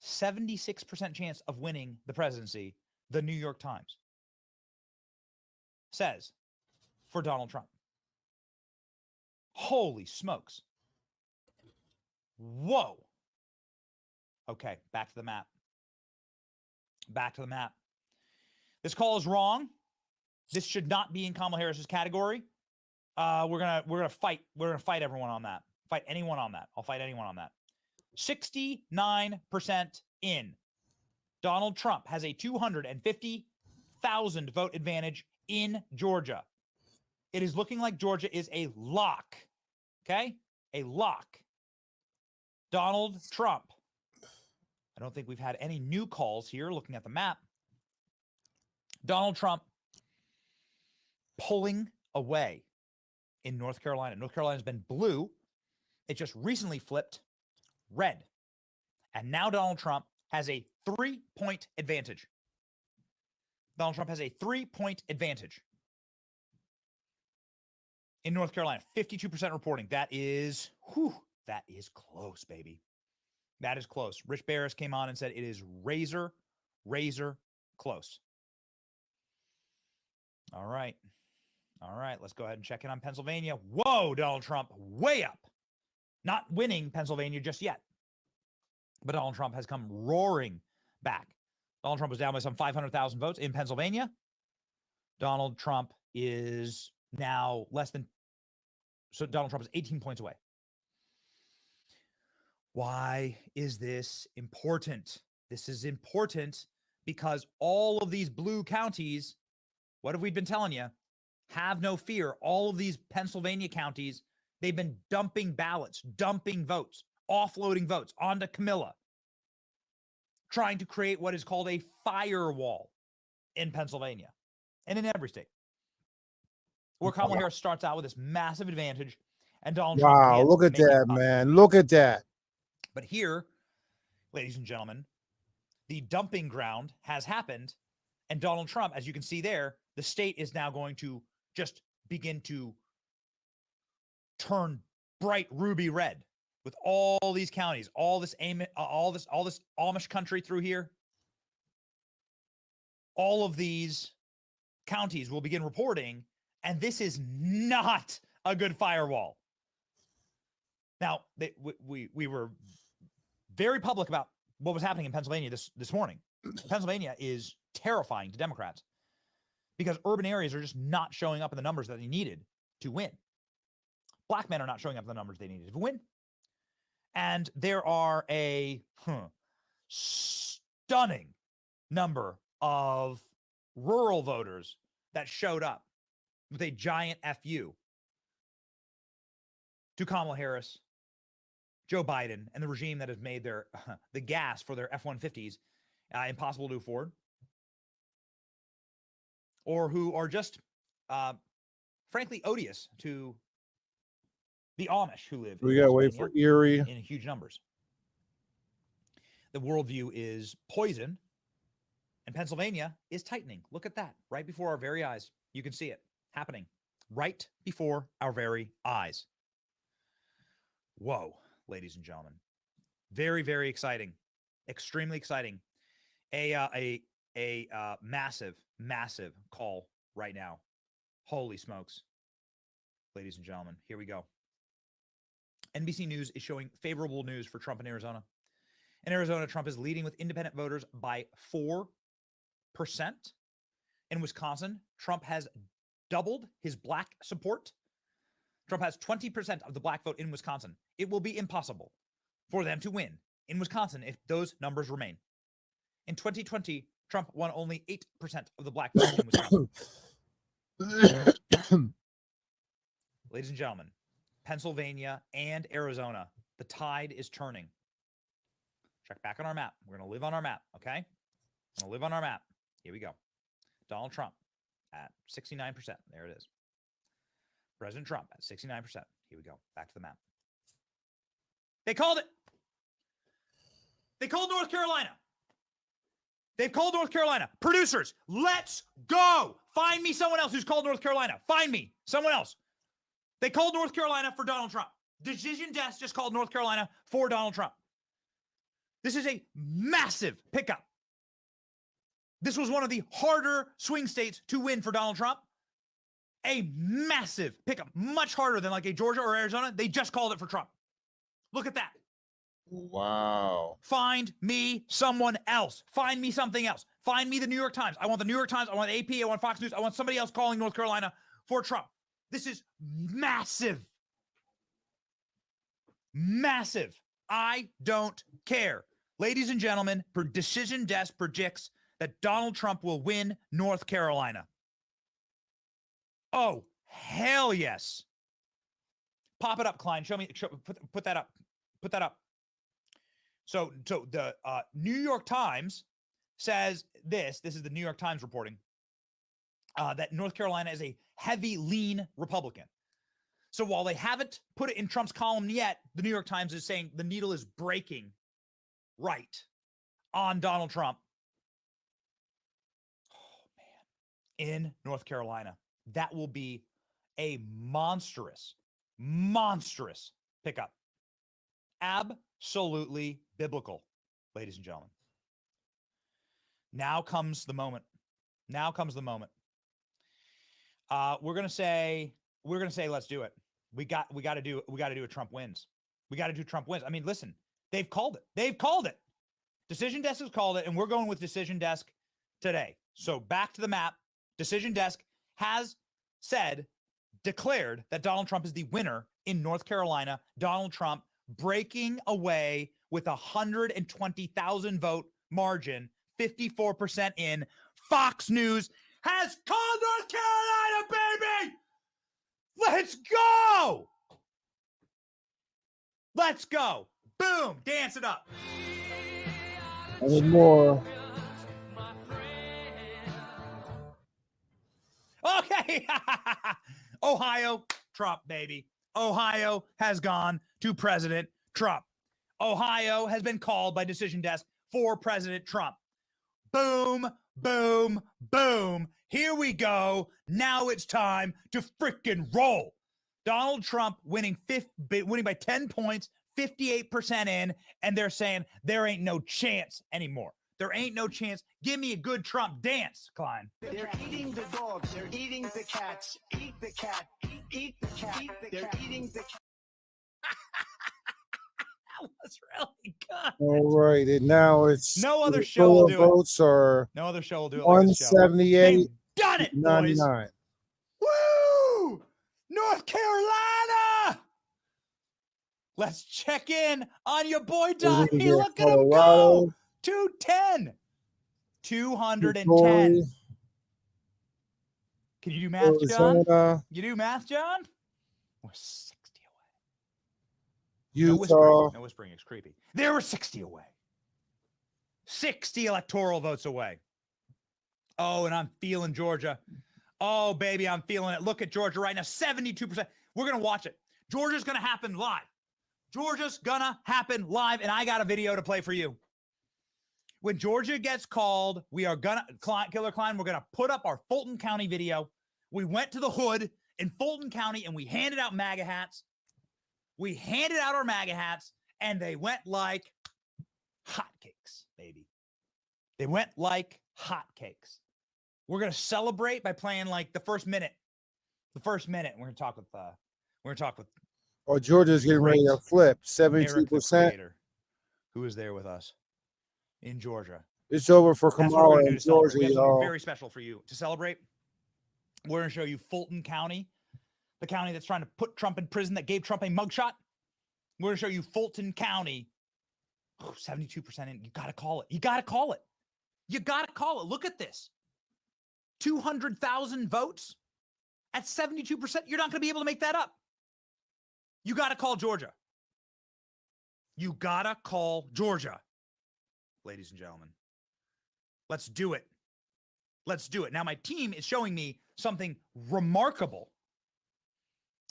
76% chance of winning the presidency, the New York Times says, for Donald Trump. Holy smokes. Whoa. Okay, back to the map. Back to the map. This call is wrong. This should not be in Kamala Harris's category. We're gonna fight. We're gonna fight everyone on that. Fight anyone on that. I'll fight anyone on that. 69% in. Donald Trump has a 250,000 vote advantage in Georgia. It is looking like Georgia is a lock. Okay? A lock. Donald Trump. I don't think we've had any new calls here looking at the map. Donald Trump pulling away in North Carolina. North Carolina has been blue. It just recently flipped red. And now Donald Trump has a 3-point advantage. Donald Trump has a 3-point advantage in North Carolina. 52% reporting. That is close, baby. That is close. Rich Barris came on and said it is razor close. All right. All right. Let's go ahead and check in on Pennsylvania. Whoa, Donald Trump way up. Not winning Pennsylvania just yet. But Donald Trump has come roaring back. Donald Trump was down by some 500,000 votes in Pennsylvania. Donald Trump is now Donald Trump is 18 points away. Why is this important? This is important because all of these blue counties, what have we been telling you? Have no fear. All of these Pennsylvania counties, they've been dumping ballots, dumping votes, offloading votes onto Camilla, trying to create what is called a firewall in Pennsylvania and in every state, where Kamala Harris starts out with this massive advantage and Donald Trump Wow, can't look at make it that, up. man. Look at that. But here, ladies and gentlemen, the dumping ground has happened, and Donald Trump, as you can see there, the state is now going to just begin to turn bright ruby red with all these counties, all this Amish country through here. All of these counties will begin reporting, and this is not a good firewall. Now, we were very public about what was happening in Pennsylvania this morning. Pennsylvania is terrifying to Democrats because urban areas are just not showing up in the numbers that they needed to win. Black men are not showing up in the numbers they needed to win. And there are a stunning number of rural voters that showed up with a giant FU to Kamala Harris, Joe Biden, and the regime that has made the gas for their F-150s impossible to afford, or who are just, frankly, odious to the Amish who live We in gotta wait for Pennsylvania Erie. in huge numbers. The worldview is poison, and Pennsylvania is tightening. Look at that, right before our very eyes. You can see it happening right before our very eyes. Whoa, ladies and gentlemen. Very, very exciting. Extremely exciting. A massive, massive call right now. Holy smokes. Ladies and gentlemen, here we go. NBC News is showing favorable news for Trump in Arizona. In Arizona, Trump is leading with independent voters by 4%. In Wisconsin, Trump has doubled his black support. Trump has 20% of the black vote in Wisconsin. It will be impossible for them to win in Wisconsin if those numbers remain. In 2020, Trump won only 8% of the black vote in Wisconsin. Ladies and gentlemen, Pennsylvania and Arizona, the tide is turning. Check back on our map. We're going to live on our map, okay? We're going to live on our map. Here we go. Donald Trump at 69%. There it is. President Trump at 69%. Here we go. Back to the map. They called it. They called North Carolina. They've called North Carolina. Producers, let's go. Find me someone else who's called North Carolina. Find me someone else. They called North Carolina for Donald Trump. Decision Desk just called North Carolina for Donald Trump. This is a massive pickup. This was one of the harder swing states to win for Donald Trump. A massive pickup, much harder than like a Georgia or Arizona. They just called it for Trump. Look at that. Wow. Find me someone else. Find me something else. Find me the New York Times. I want the New York Times. I want AP. I want Fox News. I want somebody else calling North Carolina for Trump. This is massive. Massive. I don't care. Ladies and gentlemen, Decision Desk predicts that Donald Trump will win North Carolina. Oh, hell yes. Pop it up, Klein. Show me. Put that up. Put that up. So the New York Times says this. This is the New York Times reporting that North Carolina is a heavy, lean Republican. So while they haven't put it in Trump's column yet, the New York Times is saying the needle is breaking right on Donald Trump. Oh, man. In North Carolina. That will be a monstrous pickup. Absolutely biblical, ladies and gentlemen. Now comes the moment. We're gonna say let's do it. We got to do a Trump wins. We got to do Trump wins. I mean, listen, they've called it. They've called it. Decision Desk has called it, and we're going with Decision Desk today. So back to the map. Decision Desk has declared that Donald Trump is the winner in North Carolina. Donald Trump breaking away with 120,000 vote margin, 54% in. Fox News has called North Carolina, baby! Let's go! Let's go. Boom. Dance it up. Any more? Okay. Ohio, Trump, baby. Ohio has gone to President Trump. Ohio has been called by Decision Desk for President Trump. Boom, boom, boom. Here we go. Now it's time to frickin' roll. Donald Trump winning by 10 points, 58% in, and they're saying there ain't no chance anymore. There ain't no chance. Give me a good Trump dance, Klein. They're eating the dogs. They're eating the cats. Eat the cat. Eat the cat. They're eating the cat. That was really good. All right, and now it's No other the show will total do it. votes are No other show will do it like this show. 178. They've done it, boys. 99. Woo! North Carolina! Let's check in on your boy Donnie. We're gonna Look get at him go. Colorado, 210. 210. Missouri, Can you do math, John? Arizona, You do math, John? We're 60 away. Utah, No whispering. It's creepy. They were 60 away. 60 electoral votes away. Oh, and I'm feeling Georgia. Oh, baby, I'm feeling it. Look at Georgia right now. 72%. We're going to watch it. Georgia's going to happen live. Georgia's going to happen live, and I got a video to play for you. When Georgia gets called, we are going to, Killer Klein, we're going to put up our Fulton County video. We went to the hood in Fulton County, and we handed out MAGA hats. We handed out our MAGA hats, and they went like hotcakes, baby. They went like hotcakes. We're going to celebrate by playing like the first minute. The first minute. We're going to talk with Oh, Georgia's getting ready to flip. Eric, the 72%. creator, who is there with us in Georgia. It's over for That's what we're Kamala gonna do in to celebrate. Georgia, We have something y'all. very special for you to celebrate. We're going to show you Fulton County, the county that's trying to put Trump in prison, that gave Trump a mugshot. We're going to show you Fulton County. Oh, 72% in. You got to call it. You got to call it. You got to call it. Look at this. 200,000 votes at 72%. You're not going to be able to make that up. You got to call Georgia. You got to call Georgia. Ladies and gentlemen, let's do it. Let's do it. Now, my team is showing me something remarkable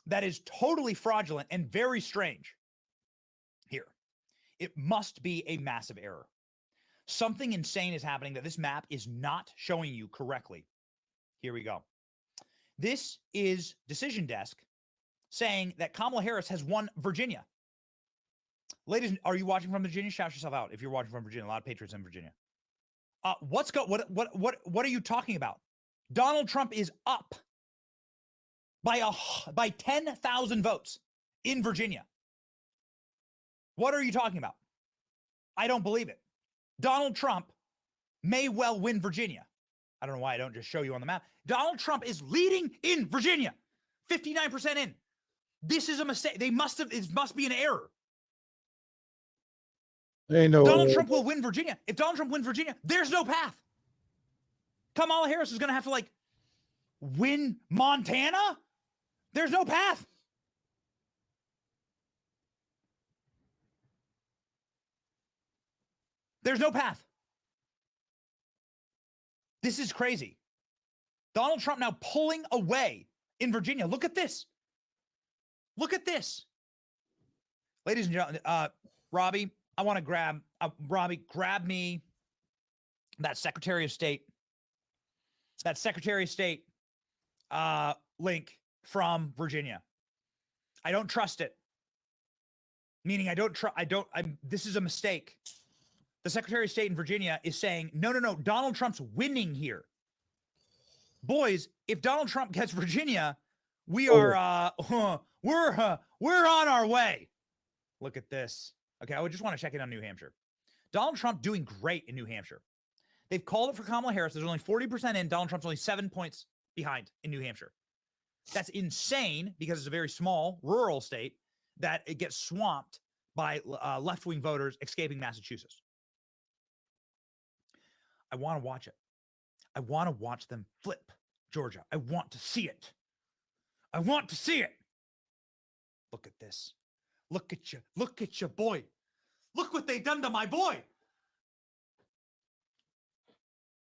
that is totally fraudulent and very strange here. It must be a massive error. Something insane is happening that this map is not showing you correctly. Here we go. This is Decision Desk saying that Kamala Harris has won Virginia. Ladies, are you watching from Virginia? Shout yourself out if you're watching from Virginia. A lot of patriots in Virginia. What are you talking about? Donald Trump is up by 10,000 votes in Virginia. What are you talking about? I don't believe it. Donald Trump may well win Virginia. I don't know why I don't just show you on the map. Donald Trump is leading in Virginia, 59% in. This is a mistake. It must be an error. Ain't no Donald way. Trump will win Virginia. If Donald Trump wins Virginia, there's no path. Kamala Harris is going to have to win Montana. There's no path. There's no path. This is crazy. Donald Trump now pulling away in Virginia. Look at this. Look at this. Ladies and gentlemen, Robbie, I want to grab me that Secretary of State. That Secretary of State link from Virginia. I don't trust it. Meaning this is a mistake. The Secretary of State in Virginia is saying, no, Donald Trump's winning here. boys, if Donald Trump gets Virginia, we are we're on our way. Look at this. Okay, I would just want to check in on New Hampshire. Donald Trump doing great in New Hampshire. They've called it for Kamala Harris. There's only 40% in. Donald Trump's only 7 points behind in New Hampshire. That's insane because it's a very small rural state that it gets swamped by left-wing voters escaping Massachusetts. I want to watch it. I want to watch them flip Georgia. I want to see it. I want to see it. Look at this. Look at you. Look at your boy. Look what they done to my boy.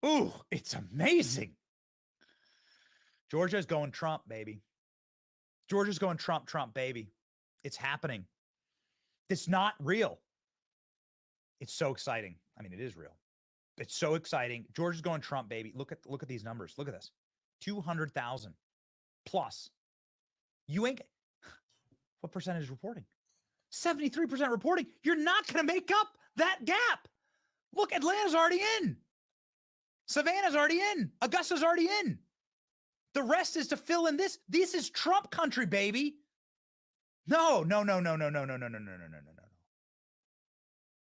Ooh, it's amazing. Georgia's going Trump, baby. Georgia's going Trump, baby. It's happening. It's not real. It's so exciting. I mean, it is real. It's so exciting. Georgia's going Trump, baby. Look at these numbers. Look at this. 200,000 plus. You ain't. What percentage reporting? 73% reporting. You're not going to make up that gap. Look, Atlanta's already in. Savannah's already in. Augusta's already in. The rest is to fill in this. This is Trump country, baby. No.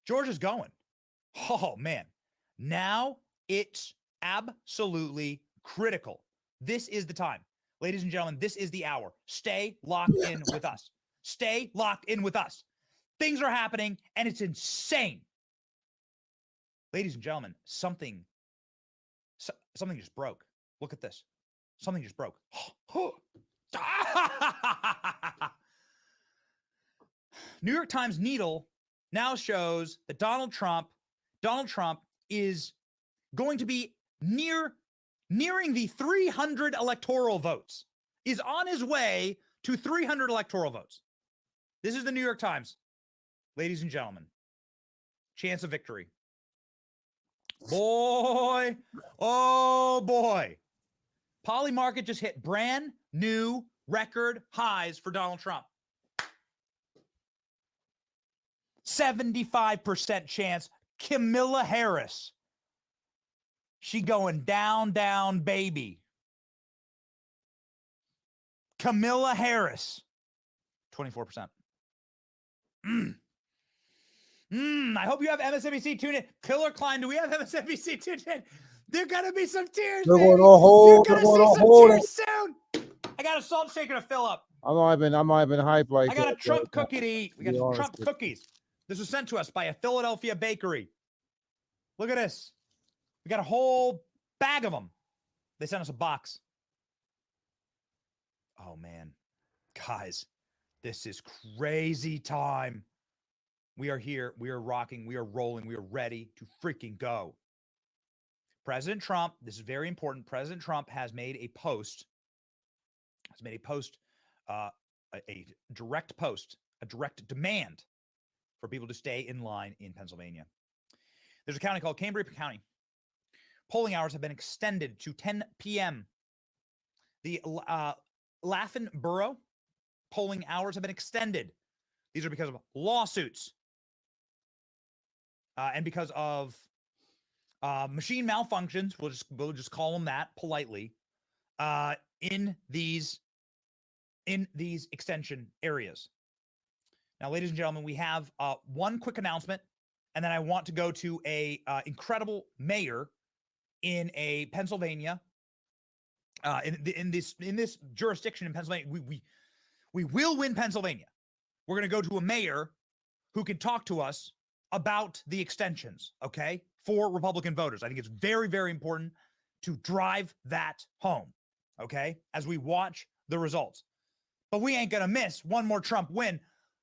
Georgia's going. Oh, man. Now it's absolutely critical. This is the time. Ladies and gentlemen, this is the hour. Stay locked in with us. Stay locked in with us. Things are happening, and it's insane. Ladies and gentlemen, something just broke. Look at this. Something just broke. New York Times Needle now shows that Donald Trump is going to be nearing the 300 electoral votes, is on his way to 300 electoral votes. This is the New York Times. Ladies and gentlemen, chance of victory. Boy, oh boy. Polymarket just hit brand new record highs for Donald Trump. 75% chance Kamala Harris. She going down, baby. Kamala Harris. 24%. I hope you have MSNBC tuned in. Killer Klein, do we have MSNBC tuned in? There gotta be some tears, They're baby. going to hold. You're They're gonna going see to some hold tears it. soon. I got a salt shaker to fill up. I'm not even hype like I got a that, Trump but, cookie to eat. We got be some honest Trump with cookies. This was sent to us by a Philadelphia bakery. Look at this. We got a whole bag of them. They sent us a box. Oh, man. Guys, this is crazy time. We are here. We are rocking. We are rolling. We are ready to freaking go. President Trump, this is very important. President Trump has made a post. A direct post, a direct demand for people to stay in line in Pennsylvania. There's a county called Cambria County. Polling hours have been extended to 10 p.m. The Laughlin Borough polling hours have been extended. These are because of lawsuits and because of machine malfunctions. We'll just call them that politely. In these extension areas. Now, ladies and gentlemen, we have one quick announcement, and then I want to go to a incredible mayor in a Pennsylvania, in this jurisdiction in Pennsylvania. We will win Pennsylvania. We're going to go to a mayor who can talk to us about the extensions, okay, for Republican voters. I think it's very, very important to drive that home, okay, as we watch the results. But we ain't going to miss one more Trump win.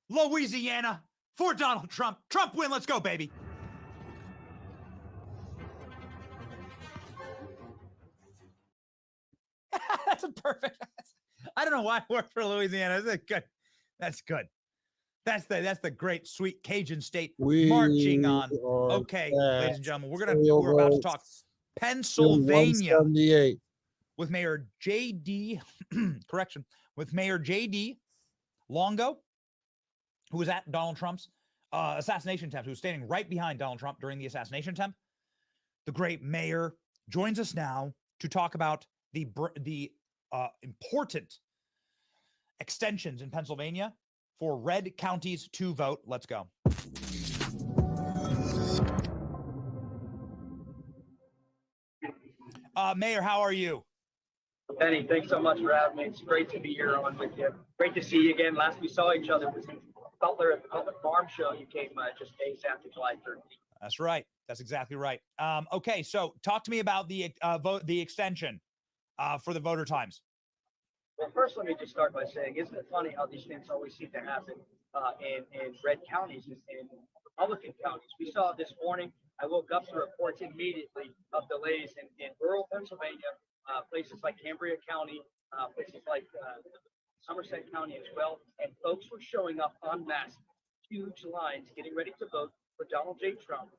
Louisiana for Donald Trump. Trump win. Let's go, baby. That's a perfect. I don't know why I worked for Louisiana. That's good. That's good. That's the great, sweet Cajun state marching on. Okay, ladies and gentlemen, we're about to talk Pennsylvania with Mayor J.D. with Mayor J.D. Longo, who was at Donald Trump's assassination attempt, who was standing right behind Donald Trump during the assassination attempt. The great mayor joins us now to talk about the important extensions in Pennsylvania for red counties to vote. Let's go. Mayor, how are you? Benny, thanks so much for having me. It's great to be here on with you. Great to see you again. Last we saw each other was in Butler at the Public Farm Show. You came just days after July 13th. That's right. That's exactly right. Okay, so talk to me about the extension for the voter times. Well, first, let me just start by saying, isn't it funny how these things always seem to happen in red counties, in Republican counties? We saw this morning, I woke up to reports immediately of delays in rural Pennsylvania, places like Cambria County, places like Somerset County as well, and folks were showing up en masse, huge lines, getting ready to vote for Donald J. Trump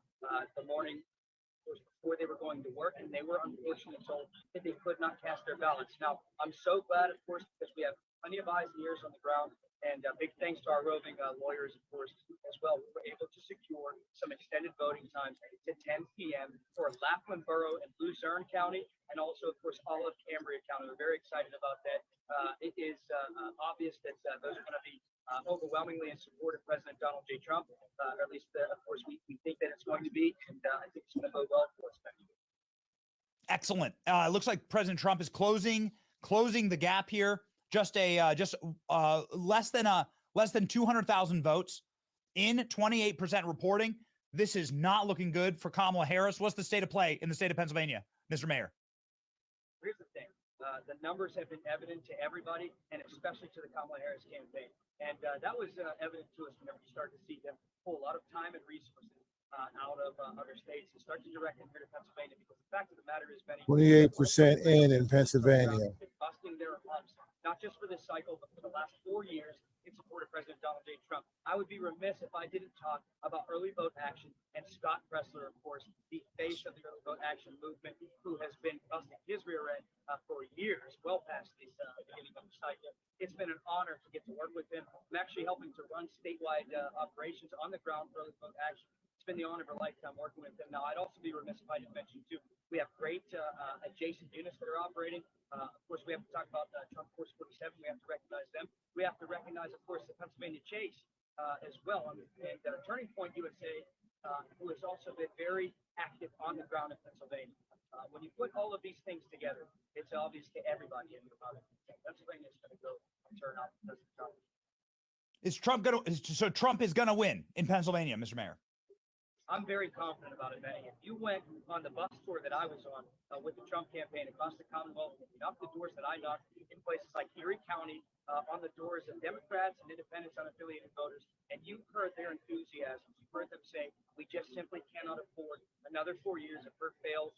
the morning before they were going to work, and they were unfortunately told that they could not cast their ballots. Now, I'm so glad, of course, because we have plenty of eyes and ears on the ground, and big thanks to our roving lawyers, of course, as well. We were able to secure some extended voting times to 10 p.m. for Laughlin Borough and Luzerne County, and also, of course, all of Cambria County. We're very excited about that. It is obvious that those are going to be overwhelmingly in support of President Donald J. Trump, or at least, of course, we think that it's going to be, and I think it's going to go well for us. Excellent. It looks like President Trump is closing the gap here. Just less than 200,000 votes in 28% reporting. This is not looking good for Kamala Harris. What's the state of play in the state of Pennsylvania, Mr. Mayor? Here's the thing. The numbers have been evident to everybody, and especially to the Kamala Harris campaign. And that was evident to us whenever we started to see them pull a lot of time and resources out of other states and start to direct them here to Pennsylvania. Because the fact of the matter is, Benny, 28% in Pennsylvania. Busting their humps, not just for this cycle, but for the last 4 years in support of President Donald J. Trump. I would be remiss if I didn't talk about early vote action and Scott Pressler, of course, the face of the early vote action movement, who has been busting his rear end for years, well past this beginning of the cycle. It's been an honor to get to work with him. I'm actually helping to run statewide operations on the ground for early vote action. It's been the honor of a lifetime working with him. Now, I'd also be remiss if I didn't mention, too, we have great adjacent units that are operating. Of course, we have to talk about Trump Force 47. We have to recognize them. We have to recognize, of course, the Pennsylvania Chase as well. And Turning Point USA, who has also been very active on the ground in Pennsylvania. When you put all of these things together, it's obvious to everybody in the Pennsylvania is going to go and turn out President Trump. So Trump is going to win in Pennsylvania, Mr. Mayor? I'm very confident about it, Benny. If you went on the bus tour that I was on with the Trump campaign across the Commonwealth, and you knocked the doors that I knocked in places like Erie County, on the doors of Democrats and independents, unaffiliated voters, and you heard their enthusiasm. You heard them say, we just simply cannot afford another 4 years of her failed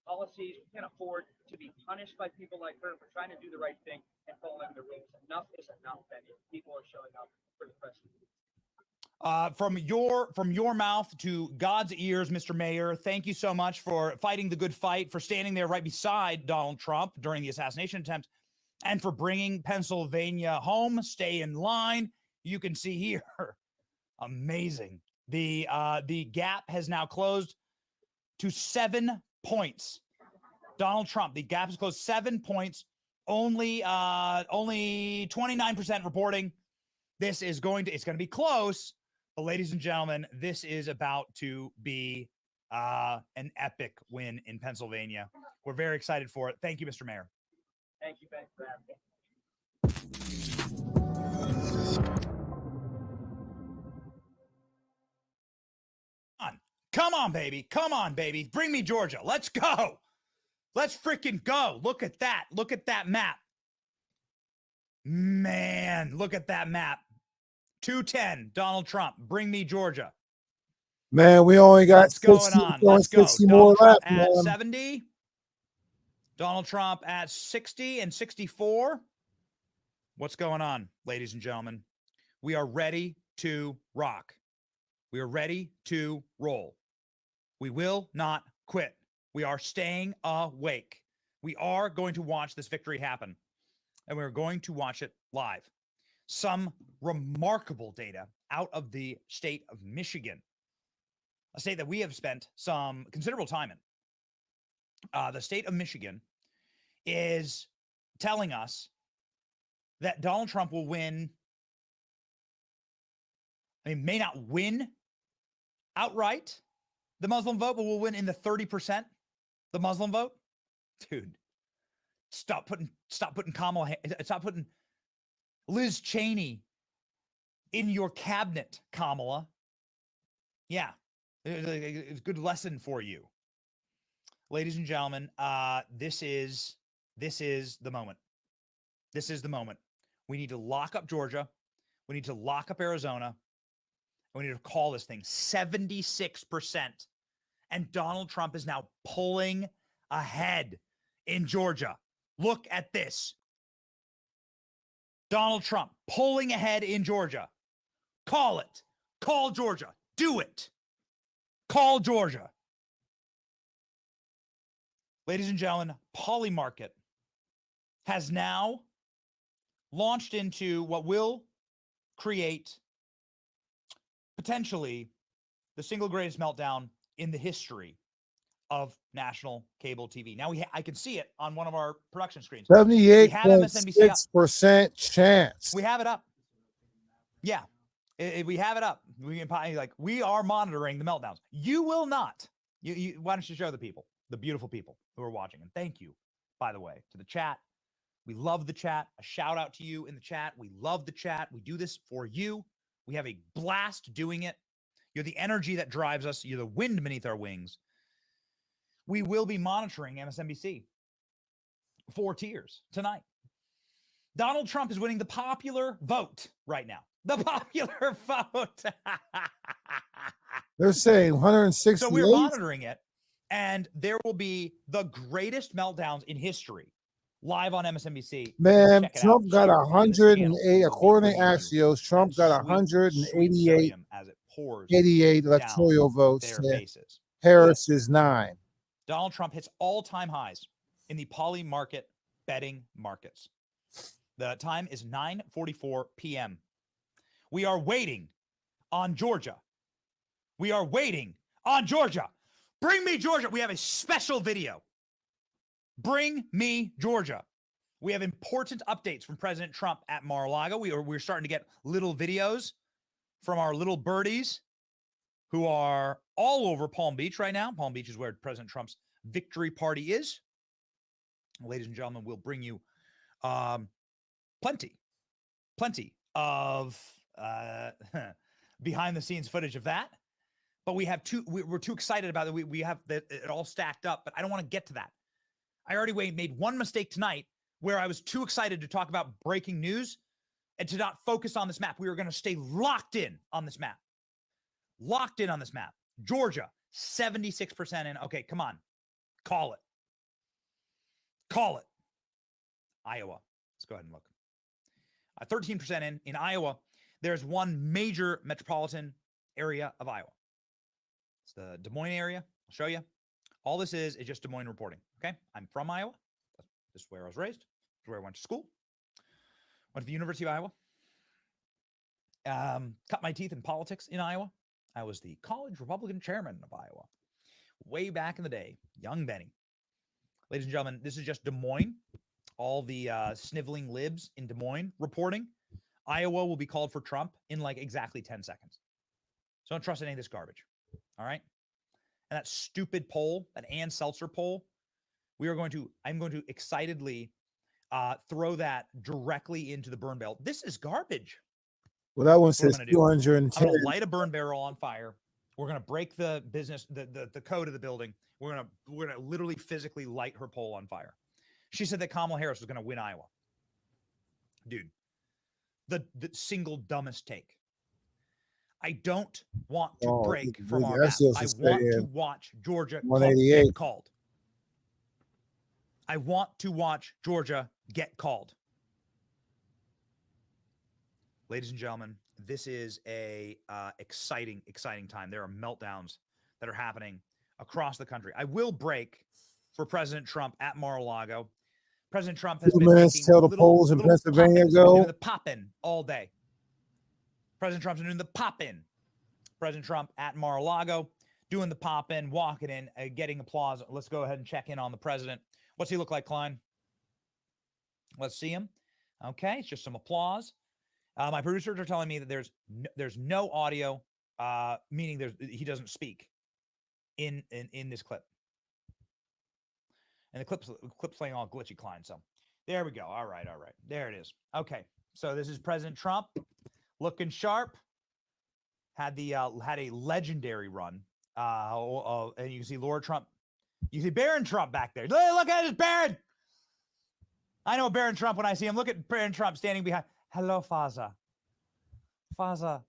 policies. We can't afford to be punished by people like her for trying to do the right thing and following the rules. Enough is enough, Benny. People are showing up for the president. From your mouth to God's ears, Mr. Mayor, thank you so much for fighting the good fight, for standing there right beside Donald Trump during the assassination attempt, and for bringing Pennsylvania home. Stay in line. You can see here, amazing. The gap has now closed to 7 points. Donald Trump, the gap is closed 7 points. Only 29% reporting. It's going to be close. But ladies and gentlemen, this is about to be an epic win in Pennsylvania. We're very excited for it. Thank you, Mr. Mayor. Thank you, Ben, for having me. Come on, baby. Come on, baby. Bring me Georgia. Let's go. Let's freaking go. Look at that. Look at that map. Man, look at that map. 210, Donald Trump. Bring me Georgia. Man, we only got What's going on? Let's go. 60 more Donald Trump left, at man. 70. Donald Trump at 60 and 64. What's going on, ladies and gentlemen? We are ready to rock. We are ready to roll. We will not quit. We are staying awake. We are going to watch this victory happen, and we're going to watch it live. Some remarkable data out of the state of Michigan, a state that we have spent some considerable time in. The state of Michigan is telling us that Donald Trump will win. I mean, may not win outright the Muslim vote, but will win in the 30%, the Muslim vote. Dude, stop putting Liz Cheney in your cabinet, Kamala. Yeah, it's a good lesson for you. Ladies and gentlemen, this is the moment. This is the moment. We need to lock up Georgia. We need to lock up Arizona. We need to call this thing 76%. And Donald Trump is now pulling ahead in Georgia. Look at this. Donald Trump pulling ahead in Georgia. Call it. Call Georgia. Do it. Call Georgia. Ladies and gentlemen, Polymarket has now launched into what will create potentially the single greatest meltdown in the history of national cable TV. Now I can see it on one of our production screens. We have MSNBC up. 78.6% chance. We have it up. Yeah, we have it up. We are monitoring the meltdowns. You will not. Why don't you show the people, the beautiful people who are watching? And thank you, by the way, to the chat. We love the chat. A shout out to you in the chat. We love the chat. We do this for you. We have a blast doing it. You're the energy that drives us. You're the wind beneath our wings. We will be monitoring MSNBC 4 tiers tonight. Donald Trump is winning the popular vote right now. The popular vote. They're saying 168. So we're monitoring it, and there will be the greatest meltdowns in history live on MSNBC. Man, Check it Trump out. got Share it with your 108, according to Axios, Trump got 188, as it pours 88 down electoral votes. their faces. Harris is 9. Donald Trump hits all-time highs in the Polymarket betting markets. The time is 9:44 p.m. We are waiting on Georgia. We are waiting on Georgia. Bring me Georgia. We have a special video. Bring me Georgia. We have important updates from President Trump at Mar-a-Lago. We're starting to get little videos from our little birdies who are all over Palm Beach right now. Palm Beach is where President Trump's victory party is. Ladies and gentlemen, we'll bring you plenty of behind the scenes footage of that. But we have we're too excited about it. We have it all stacked up, but I don't want to get to that. I already made one mistake tonight where I was too excited to talk about breaking news and to not focus on this map. We were going to stay locked in on this map. Locked in on this map. Georgia, 76% in. Okay, come on. Call it. Call it. Iowa. Let's go ahead and look. 13% in Iowa. There's one major metropolitan area of Iowa. It's the Des Moines area. I'll show you. All this is just Des Moines reporting. Okay. I'm from Iowa. This is where I was raised. This is where I went to school. Went to the University of Iowa. Cut my teeth in politics in Iowa. I was the college Republican chairman of Iowa way back in the day. Young Benny. Ladies and gentlemen, this is just Des Moines. All the sniveling libs in Des Moines reporting. Iowa will be called for Trump in like exactly 10 seconds. So don't trust any of this garbage. All right. And that stupid poll, that Ann Seltzer poll, I'm going to excitedly throw that directly into the burn barrel. This is garbage. Well, that one What I'm says gonna do, 210. I'm going to light a burn barrel on fire. We're going to break the business, the code of the building. We're going to literally physically light her poll on fire. She said that Kamala Harris was going to win Iowa. Dude, the single dumbest take. I don't want to break from our map. I want to watch Georgia get called. I want to watch Georgia get called. Ladies and gentlemen, this is a exciting time. There are meltdowns that are happening across the country. I will break for President Trump at Mar-a-Lago. President Trump has 2 been minutes till the polls in Pennsylvania go. the pop-in all day. President Trump's been doing the pop-in. President Trump at Mar-a-Lago doing the pop-in, walking in, getting applause. Let's go ahead and check in on the president. What's he look like, Klein? Let's see him. Okay, it's just some applause. My producers are telling me that there's no audio, meaning he doesn't speak in this clip. And the clip's playing all glitchy Klein. So there we go. All right. There it is. Okay. So this is President Trump looking sharp. Had a legendary run. And you can see Laura Trump. You see Barron Trump back there. Look at this Barron. I know Barron Trump when I see him. Look at Barron Trump standing behind. Hello, Father. Father,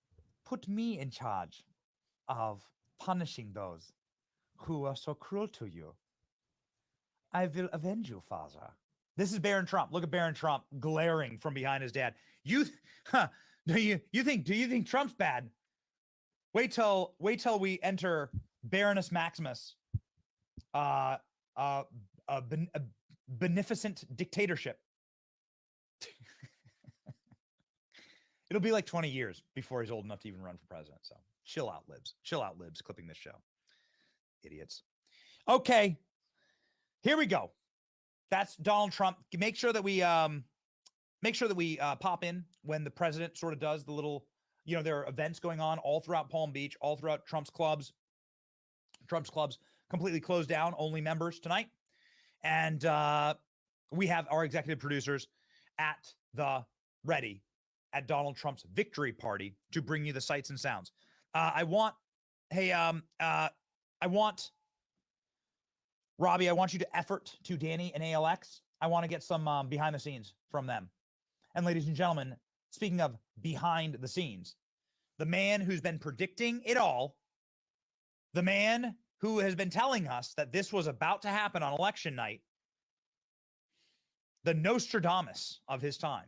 put me in charge of punishing those who are so cruel to you. I will avenge you, Father. This is Barron Trump. Look at Barron Trump glaring from behind his dad. Do you think Trump's bad? Wait till we enter Baroness Maximus, a beneficent dictatorship. It'll be like 20 years before he's old enough to even run for president. So chill out, libs. Chill out, libs. Clipping this show, idiots. Okay, here we go. That's Donald Trump. Make sure that we pop in when the president sort of does the little, there are events going on all throughout Palm Beach, all throughout Trump's clubs. Trump's clubs completely closed down, only members tonight. And we have our executive producers at the ready at Donald Trump's victory party to bring you the sights and sounds. Robbie, I want you to effort to Danny and ALX. I want to get some behind the scenes from them. And ladies and gentlemen, speaking of behind the scenes, the man who's been predicting it all, the man who has been telling us that this was about to happen on election night, the Nostradamus of his time,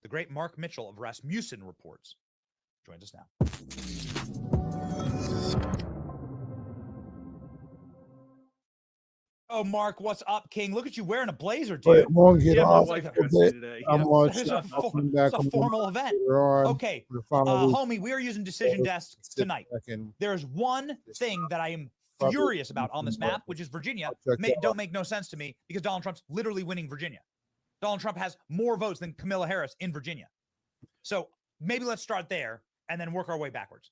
the great Mark Mitchell of Rasmussen Reports, joins us now. Oh, Mark, what's up, King? Look at you wearing a blazer, dude. Wait, won't get Yeah, my off wife a dressed me bit. today. I'm Yeah. on It's a I'll come back it's a on formal event. later on Okay, for the final week. homie, we are using Decision Desk tonight. There's one thing that I am Probably furious about on this map, which is Virginia. check that Don't make no sense to me because Donald Trump's literally winning Virginia. Donald Trump has more votes than Kamala Harris in Virginia. So maybe let's start there and then work our way backwards.